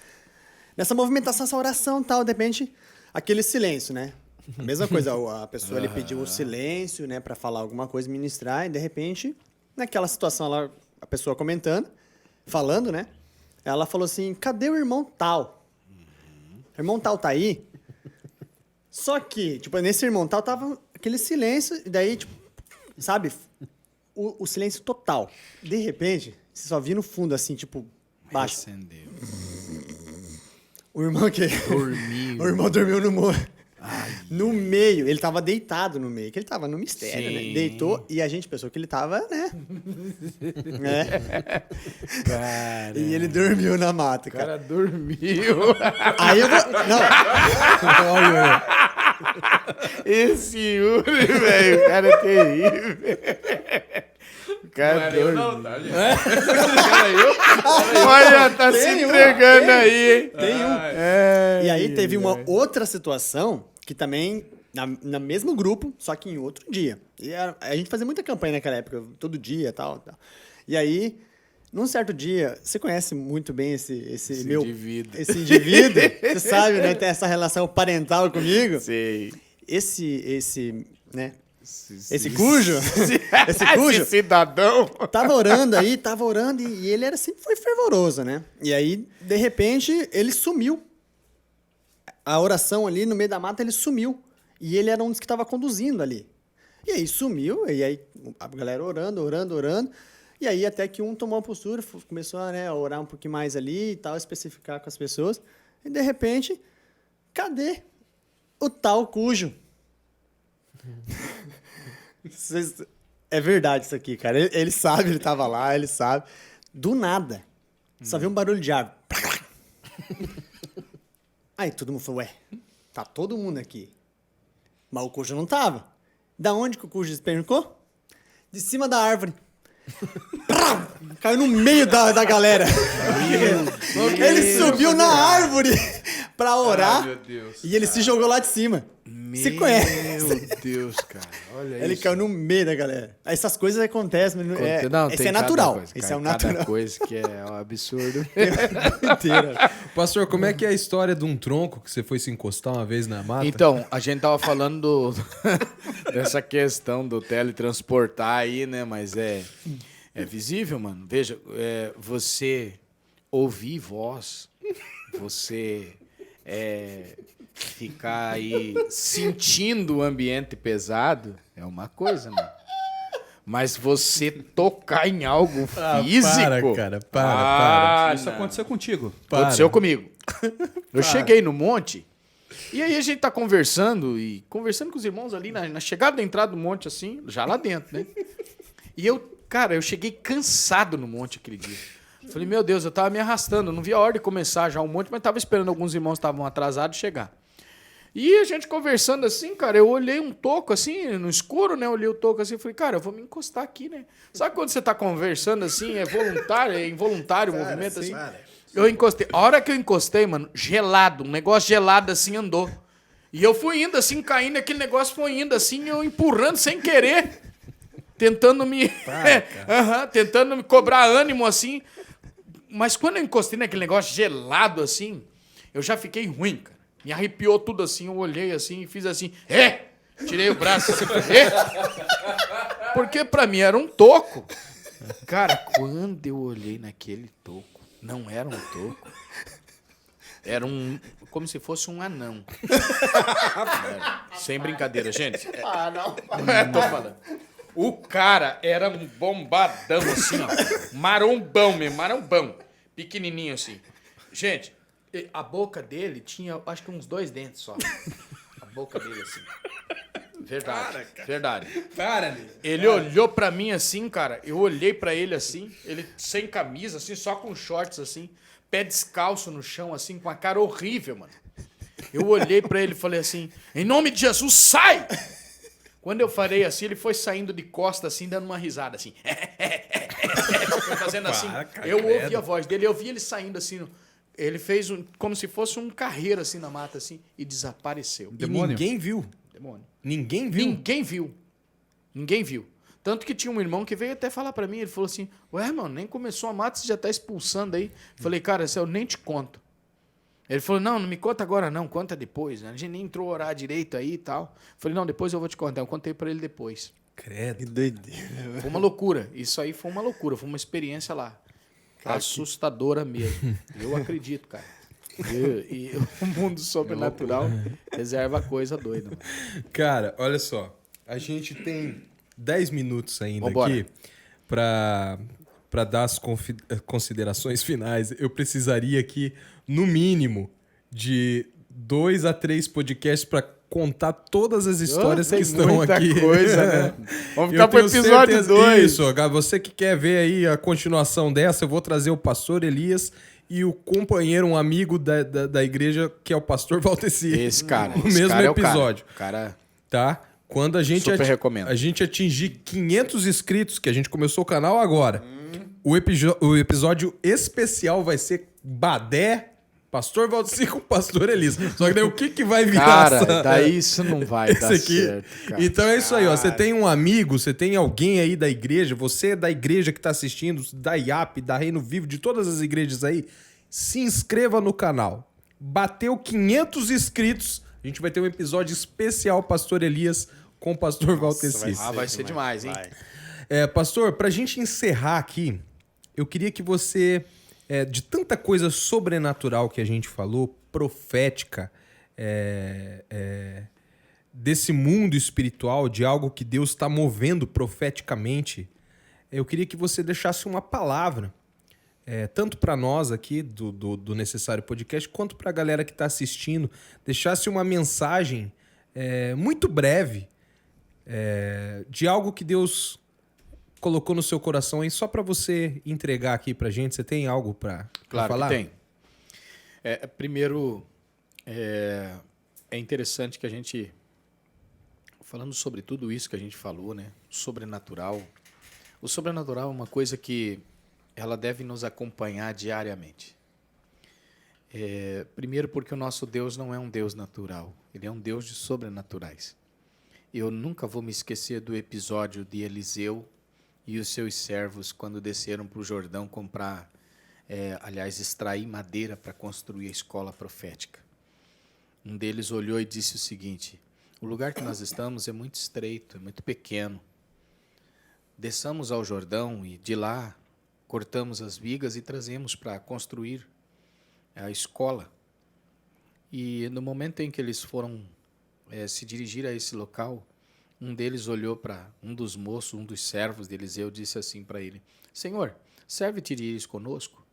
movimentação, essa oração e tal, de repente, aquele silêncio, né? A mesma coisa, a pessoa ele pediu o silêncio, né, pra falar alguma coisa, ministrar, e de repente, naquela situação lá, a pessoa comentando, falando, né? Ela falou assim, cadê o irmão tal? O irmão tal tá aí? Só que, tipo, nesse irmão tal tava aquele silêncio, e daí, tipo, sabe? O silêncio total. De repente, você só via no fundo, assim, tipo, baixo. Acendeu. O irmão que... Dormiu. O irmão dormiu no meio. Ele tava deitado no meio, que ele tava no mistério, né? Sim. Deitou e a gente pensou que ele tava, né? Cara, E ele dormiu na mata, o cara. cara dormiu. Aí eu vou... Não. Olha, Esse Yuri, velho, o cara é terrível. O cara dormiu. Não, tá, gente. Olha, tá se entregando aí, hein? tem um. E aí teve uma outra situação que também, na mesmo grupo, só que em outro dia. E a gente fazia muita campanha naquela época, todo dia e tal. E aí, num certo dia, você conhece muito bem esse indivíduo. Esse indivíduo, você sabe, né? Tem essa relação parental comigo. Sei. Esse cujo, Esse cidadão. tava orando e ele sempre foi fervoroso, né? E aí, de repente, ele sumiu. A oração ali no meio da mata, ele sumiu. E ele era um dos que estava conduzindo ali. E aí sumiu, e aí a galera orando. E aí até que um tomou uma postura, começou a orar um pouquinho mais ali e tal, especificar com as pessoas. E de repente, cadê o tal cujo? É verdade isso aqui, cara. Ele sabe, ele tava lá, ele sabe. Do nada. Só viu um barulho de árvore. Aí todo mundo falou, tá todo mundo aqui. Mas o cujo não tava. Da onde que o cujo despencou? De cima da árvore. Caiu no meio da galera. Ele subiu na árvore pra orar. Meu Deus. E ele se jogou lá de cima. Se conhece. Meu Deus, cara. Olha Ele isso. caiu no meio da galera. Essas coisas acontecem. Mas Não, esse tem é cada natural. coisa, Esse cara, é o natural. Cada coisa que é um absurdo. Inteira. Pastor, como é que é a história de um tronco que você foi se encostar uma vez na mata? Então, a gente tava falando dessa questão do teletransportar aí, né? Mas é visível, mano. Veja, você ouvir voz, você Ficar aí sentindo o ambiente pesado é uma coisa, né? Mas você tocar em algo físico... Para. Isso aconteceu contigo. Aconteceu comigo. Eu cheguei no monte, e aí a gente tá conversando com os irmãos ali na chegada da entrada do monte, assim, já lá dentro, né? E eu cheguei cansado no monte aquele dia. Falei, meu Deus, eu tava me arrastando, eu não via a hora de começar já o monte, mas tava esperando alguns irmãos que estavam atrasados chegar. E a gente conversando assim, cara, eu olhei um toco assim, no escuro, né? Olhei o toco assim e falei, cara, eu vou me encostar aqui, né? Sabe quando você tá conversando assim, é voluntário, é involuntário o movimento assim? Eu encostei. A hora que eu encostei, mano, gelado, um negócio gelado assim andou. E eu fui indo assim, caindo, aquele negócio foi indo assim, eu empurrando sem querer, tentando me tentando me cobrar ânimo assim. Mas quando eu encostei naquele negócio gelado assim, eu já fiquei ruim, cara. Me arrepiou tudo assim, eu olhei assim e fiz assim, tirei o braço assim, porque pra mim era um toco. Cara, quando eu olhei naquele toco, não era um toco. Era como se fosse um anão. Sem brincadeira, gente. Não. Tô falando. O cara era um bombadão assim, ó. Marombão mesmo, marombão. Pequenininho assim. Gente, a boca dele tinha, acho que uns 2 dentes só. A boca dele assim. Verdade, verdade. Ele olhou pra mim assim, cara. Eu olhei pra ele assim, ele sem camisa, assim, só com shorts assim, pé descalço no chão, assim, com a cara horrível, mano. Eu olhei pra ele e falei assim, em nome de Jesus, sai! Quando eu falei assim, ele foi saindo de costa, assim, dando uma risada, assim. Foi fazendo assim. Eu ouvi a voz dele, eu vi ele saindo assim. Ele fez como se fosse um carreiro assim na mata, assim, e desapareceu. E ninguém viu. Demônio. Ninguém viu. Ninguém viu. Tanto que tinha um irmão que veio até falar pra mim, ele falou assim, ué, mano, nem começou a mata, você já tá expulsando aí. Falei, cara, eu nem te conto. Ele falou, não me conta agora não, conta depois. A gente nem entrou a orar direito aí e tal. Falei, não, depois eu vou te contar. Eu contei pra ele depois. Credo. Que doideira. Foi uma loucura. Isso aí foi uma loucura, foi uma experiência lá. Assustadora mesmo. Eu acredito, cara. E o mundo sobrenatural reserva coisa doida. Mano. Cara, olha só. A gente tem 10 minutos ainda Vambora. aqui para dar as considerações finais. Eu precisaria aqui, no mínimo, de 2 a 3 podcasts para contar todas as histórias que estão aqui. Coisa, né? Vamos ficar pro episódio 2. Isso, você que quer ver aí a continuação dessa, eu vou trazer o pastor Elias e o companheiro, um amigo da igreja, que é o pastor Valteci. Esse cara. O mesmo cara episódio. É o cara. Tá? Quando a gente, Super recomendo. a gente atingir 500 inscritos, que a gente começou o canal agora, o episódio especial vai ser Badé, Pastor Valteci com o Pastor Elias. Só que daí o que vai virar Cara, daí isso não vai dar aqui. certo, cara. Então é isso aí, ó. Você tem um amigo, você tem alguém aí da igreja, você é da igreja que tá assistindo, da IAP, da Reino Vivo, de todas as igrejas aí, se inscreva no canal. Bateu 500 inscritos, a gente vai ter um episódio especial Pastor Elias com o Pastor Valteci. Vai ser demais, hein? Pastor, pra gente encerrar aqui, eu queria que você, de tanta coisa sobrenatural que a gente falou, profética, desse mundo espiritual, de algo que Deus está movendo profeticamente, eu queria que você deixasse uma palavra, tanto para nós aqui do Necessário Podcast, quanto para a galera que está assistindo, deixasse uma mensagem muito breve de algo que Deus colocou no seu coração aí, só para você entregar aqui pra gente. Você tem algo para Claro falar? que tem. Primeiro, é interessante que a gente, falando sobre tudo isso que a gente falou, né? Sobrenatural. O sobrenatural é uma coisa que ela deve nos acompanhar diariamente. Primeiro porque o nosso Deus não é um Deus natural. Ele é um Deus de sobrenaturais. Eu nunca vou me esquecer do episódio de Eliseu e os seus servos quando desceram para o Jordão comprar, extrair madeira para construir a escola profética. Um deles olhou e disse o seguinte: o lugar que nós estamos é muito estreito, é muito pequeno. Desçamos ao Jordão e de lá cortamos as vigas e trazemos para construir a escola. E no momento em que eles foram se dirigir a esse local, um deles olhou para um dos moços, um dos servos de Eliseu, disse assim para ele: Senhor, serve-te de ires conosco?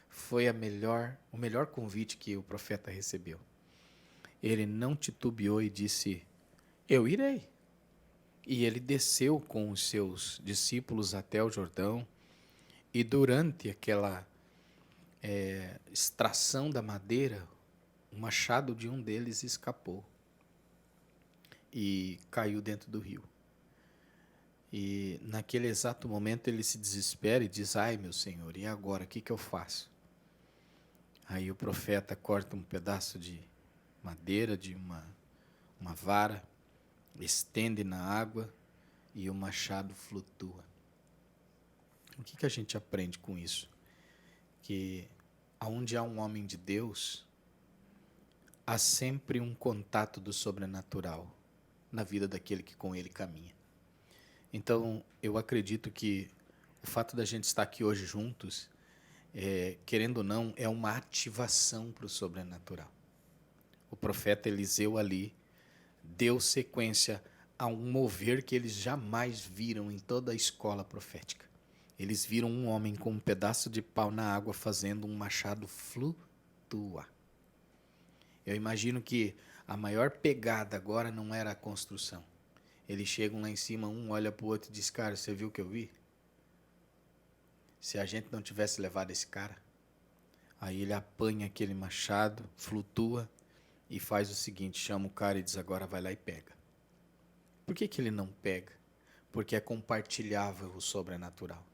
Foi o melhor convite que o profeta recebeu. Ele não titubeou e disse: eu irei. E ele desceu com os seus discípulos até o Jordão, e durante aquela extração da madeira, o machado de um deles escapou e caiu dentro do rio. E naquele exato momento ele se desespera e diz: ai, meu Senhor, e agora, o que eu faço? Aí o profeta corta um pedaço de madeira, de uma vara, estende na água e o machado flutua. O que a gente aprende com isso? Que aonde há um homem de Deus, há sempre um contato do sobrenatural na vida daquele que com ele caminha. Então, eu acredito que o fato da gente estar aqui hoje juntos, querendo ou não, é uma ativação para o sobrenatural. O profeta Eliseu ali deu sequência a um mover que eles jamais viram em toda a escola profética. Eles viram um homem com um pedaço de pau na água fazendo um machado flutuar. Eu imagino que a maior pegada agora não era a construção. Eles chegam lá em cima, um olha para o outro e diz: cara, você viu o que eu vi? Se a gente não tivesse levado esse cara, aí ele apanha aquele machado, flutua e faz o seguinte, chama o cara e diz: agora vai lá e pega. Por que ele não pega? Porque é compartilhável o sobrenatural.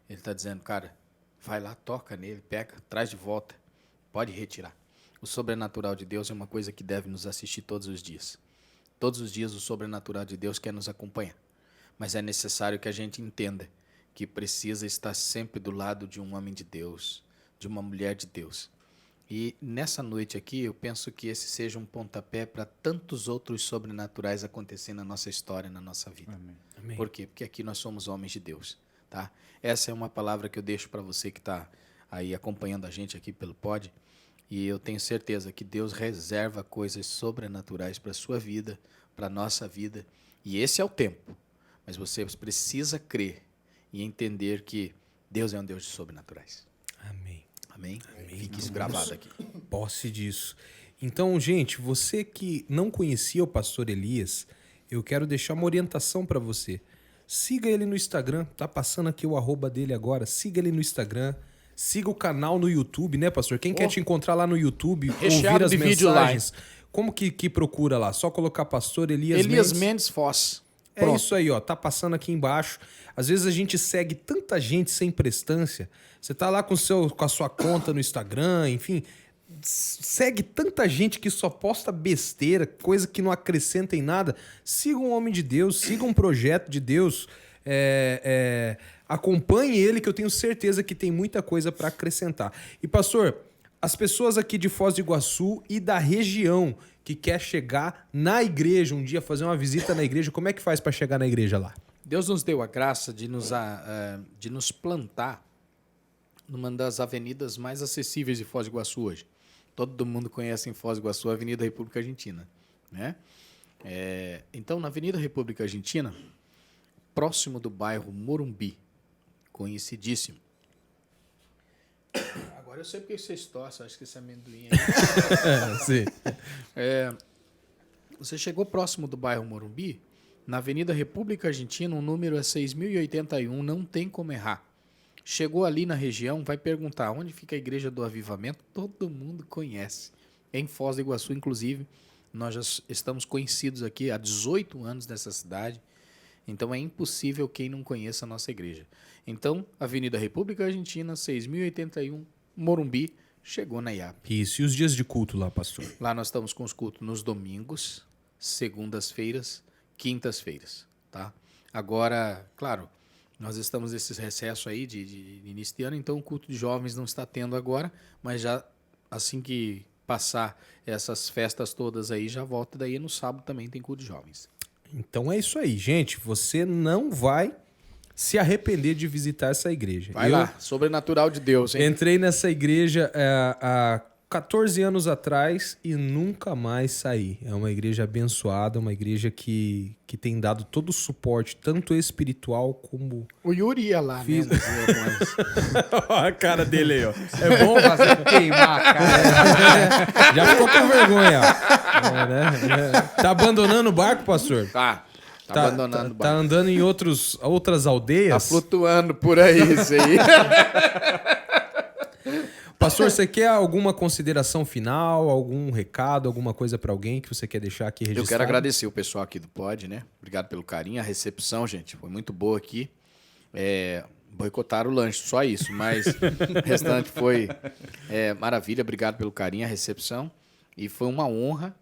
Ele está dizendo: cara, vai lá, toca nele, pega, traz de volta, pode retirar. O sobrenatural de Deus é uma coisa que deve nos assistir todos os dias. Todos os dias o sobrenatural de Deus quer nos acompanhar. Mas é necessário que a gente entenda que precisa estar sempre do lado de um homem de Deus, de uma mulher de Deus. E nessa noite aqui, eu penso que esse seja um pontapé para tantos outros sobrenaturais acontecerem na nossa história, na nossa vida. Amém. Amém. Por quê? Porque aqui nós somos homens de Deus. Tá? Essa é uma palavra que eu deixo para você que está aí acompanhando a gente aqui pelo pod. E eu tenho certeza que Deus reserva coisas sobrenaturais para a sua vida, para a nossa vida. E esse é o tempo. Mas você precisa crer e entender que Deus é um Deus de sobrenaturais. Amém. Amém? Amém. Fique isso gravado aqui. Posse disso. Então, gente, você que não conhecia o pastor Elias, eu quero deixar uma orientação para você. Siga ele no Instagram, tá passando aqui o @ dele agora. Siga ele no Instagram. Siga o canal no YouTube, né, pastor? Quem quer te encontrar lá no YouTube, Recheado ouvir as de vídeo lá, mensagens, como que procura lá? Só colocar pastor Elias Mendes Foz. É isso aí, ó. Tá passando aqui embaixo. Às vezes a gente segue tanta gente sem prestância. Você tá lá com a sua conta no Instagram, enfim. Segue tanta gente que só posta besteira, coisa que não acrescenta em nada. Siga um homem de Deus, siga um projeto de Deus. Acompanhe ele, que eu tenho certeza que tem muita coisa para acrescentar. E, pastor, as pessoas aqui de Foz do Iguaçu e da região que quer chegar na igreja um dia, fazer uma visita na igreja, como é que faz para chegar na igreja lá? Deus nos deu a graça de nos plantar numa das avenidas mais acessíveis de Foz do Iguaçu hoje. Todo mundo conhece em Foz do Iguaçu a Avenida República Argentina, né? Então, na Avenida República Argentina, próximo do bairro Morumbi, conhecidíssimo. Agora eu sei porque vocês torcem, acho que esse amendoim aí. Sim. Você chegou próximo do bairro Morumbi, na Avenida República Argentina, o número é 6081, não tem como errar. Chegou ali na região, vai perguntar onde fica a Igreja do Avivamento, todo mundo conhece. Em Foz do Iguaçu, inclusive, nós já estamos conhecidos aqui há 18 anos nessa cidade. Então é impossível quem não conheça a nossa igreja. Então, Avenida República Argentina, 6081, Morumbi, chegou na IAP. Isso, e os dias de culto lá, pastor? Lá nós estamos com os cultos nos domingos, segundas-feiras, quintas-feiras, tá? Agora, claro, nós estamos nesse recesso aí de início de ano, então o culto de jovens não está tendo agora, mas já assim que passar essas festas todas aí, já volta daí no sábado também tem culto de jovens. Então é isso aí, gente. Você não vai se arrepender de visitar essa igreja. Vai lá, sobrenatural de Deus, hein? Entrei nessa igreja há 14 anos atrás e nunca mais saí. É uma igreja abençoada, uma igreja que tem dado todo o suporte, tanto espiritual como... O Yuri ia lá, né? Olha a cara dele aí, ó. É bom fazer queimar a cara. Já ficou com vergonha, ó. Né? Tá abandonando o barco, pastor? Tá abandonando o Tá barco. andando em outras aldeias? Tá flutuando por aí, isso aí. Pastor, você quer alguma consideração final, algum recado, alguma coisa pra alguém que você quer deixar aqui registrado? Eu quero agradecer o pessoal aqui do Pod, né? Obrigado pelo carinho. A recepção, gente, foi muito boa aqui. Boicotaram o lanche, só isso. Mas o restante foi maravilha. Obrigado pelo carinho, a recepção. E foi uma honra.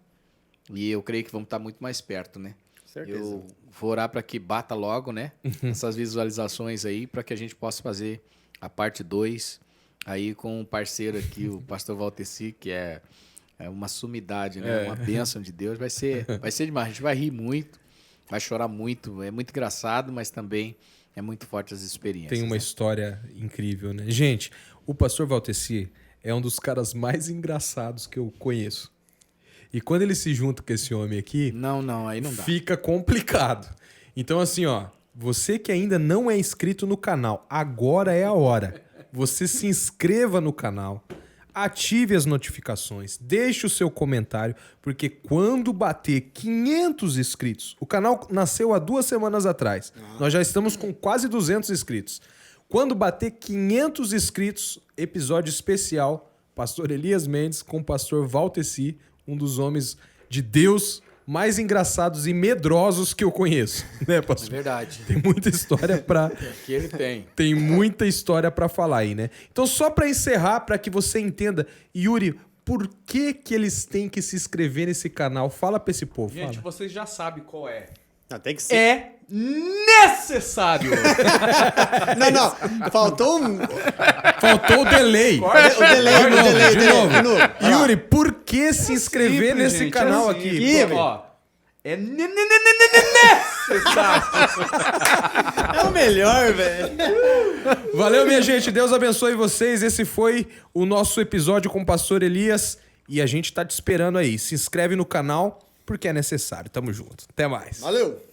E eu creio que vamos estar muito mais perto, né? Certeza. Eu vou orar para que bata logo, né? Essas visualizações aí, para que a gente possa fazer a parte 2 aí com um parceiro aqui, o pastor Valteci, que é uma sumidade, né? Uma bênção de Deus. Vai ser demais. A gente vai rir muito, vai chorar muito. É muito engraçado, mas também é muito forte as experiências. Tem uma história incrível, né? Gente, o pastor Valteci é um dos caras mais engraçados que eu conheço. E quando ele se junta com esse homem aqui... Não, aí não dá. Fica complicado. Então, assim, ó, você que ainda não é inscrito no canal, agora é a hora. Você se inscreva no canal, ative as notificações, deixe o seu comentário, porque quando bater 500 inscritos, o canal nasceu há 2 semanas atrás, nós já estamos com quase 200 inscritos. Quando bater 500 inscritos, episódio especial, pastor Elias Mendes com o pastor Valteci, um dos homens de Deus mais engraçados e medrosos que eu conheço, né, pastor? É verdade. Tem muita história pra... Que ele tem. Tem muita história pra falar aí, né? Então, só pra encerrar, pra que você entenda, Yuri, por que eles têm que se inscrever nesse canal? Fala pra esse povo, Gente, fala. vocês já sabem qual é. Não, tem que ser. É necessário. Não. Faltou um... Faltou o delay. O delay. De novo. Yuri, por que se inscrever Simples, nesse gente, canal é aqui? simples. Pô, Ó, é necessário. É o melhor, velho. Valeu, minha gente. Deus abençoe vocês. Esse foi o nosso episódio com o pastor Elias. E a gente tá te esperando aí. Se inscreve no canal, porque é necessário. Tamo junto. Até mais. Valeu.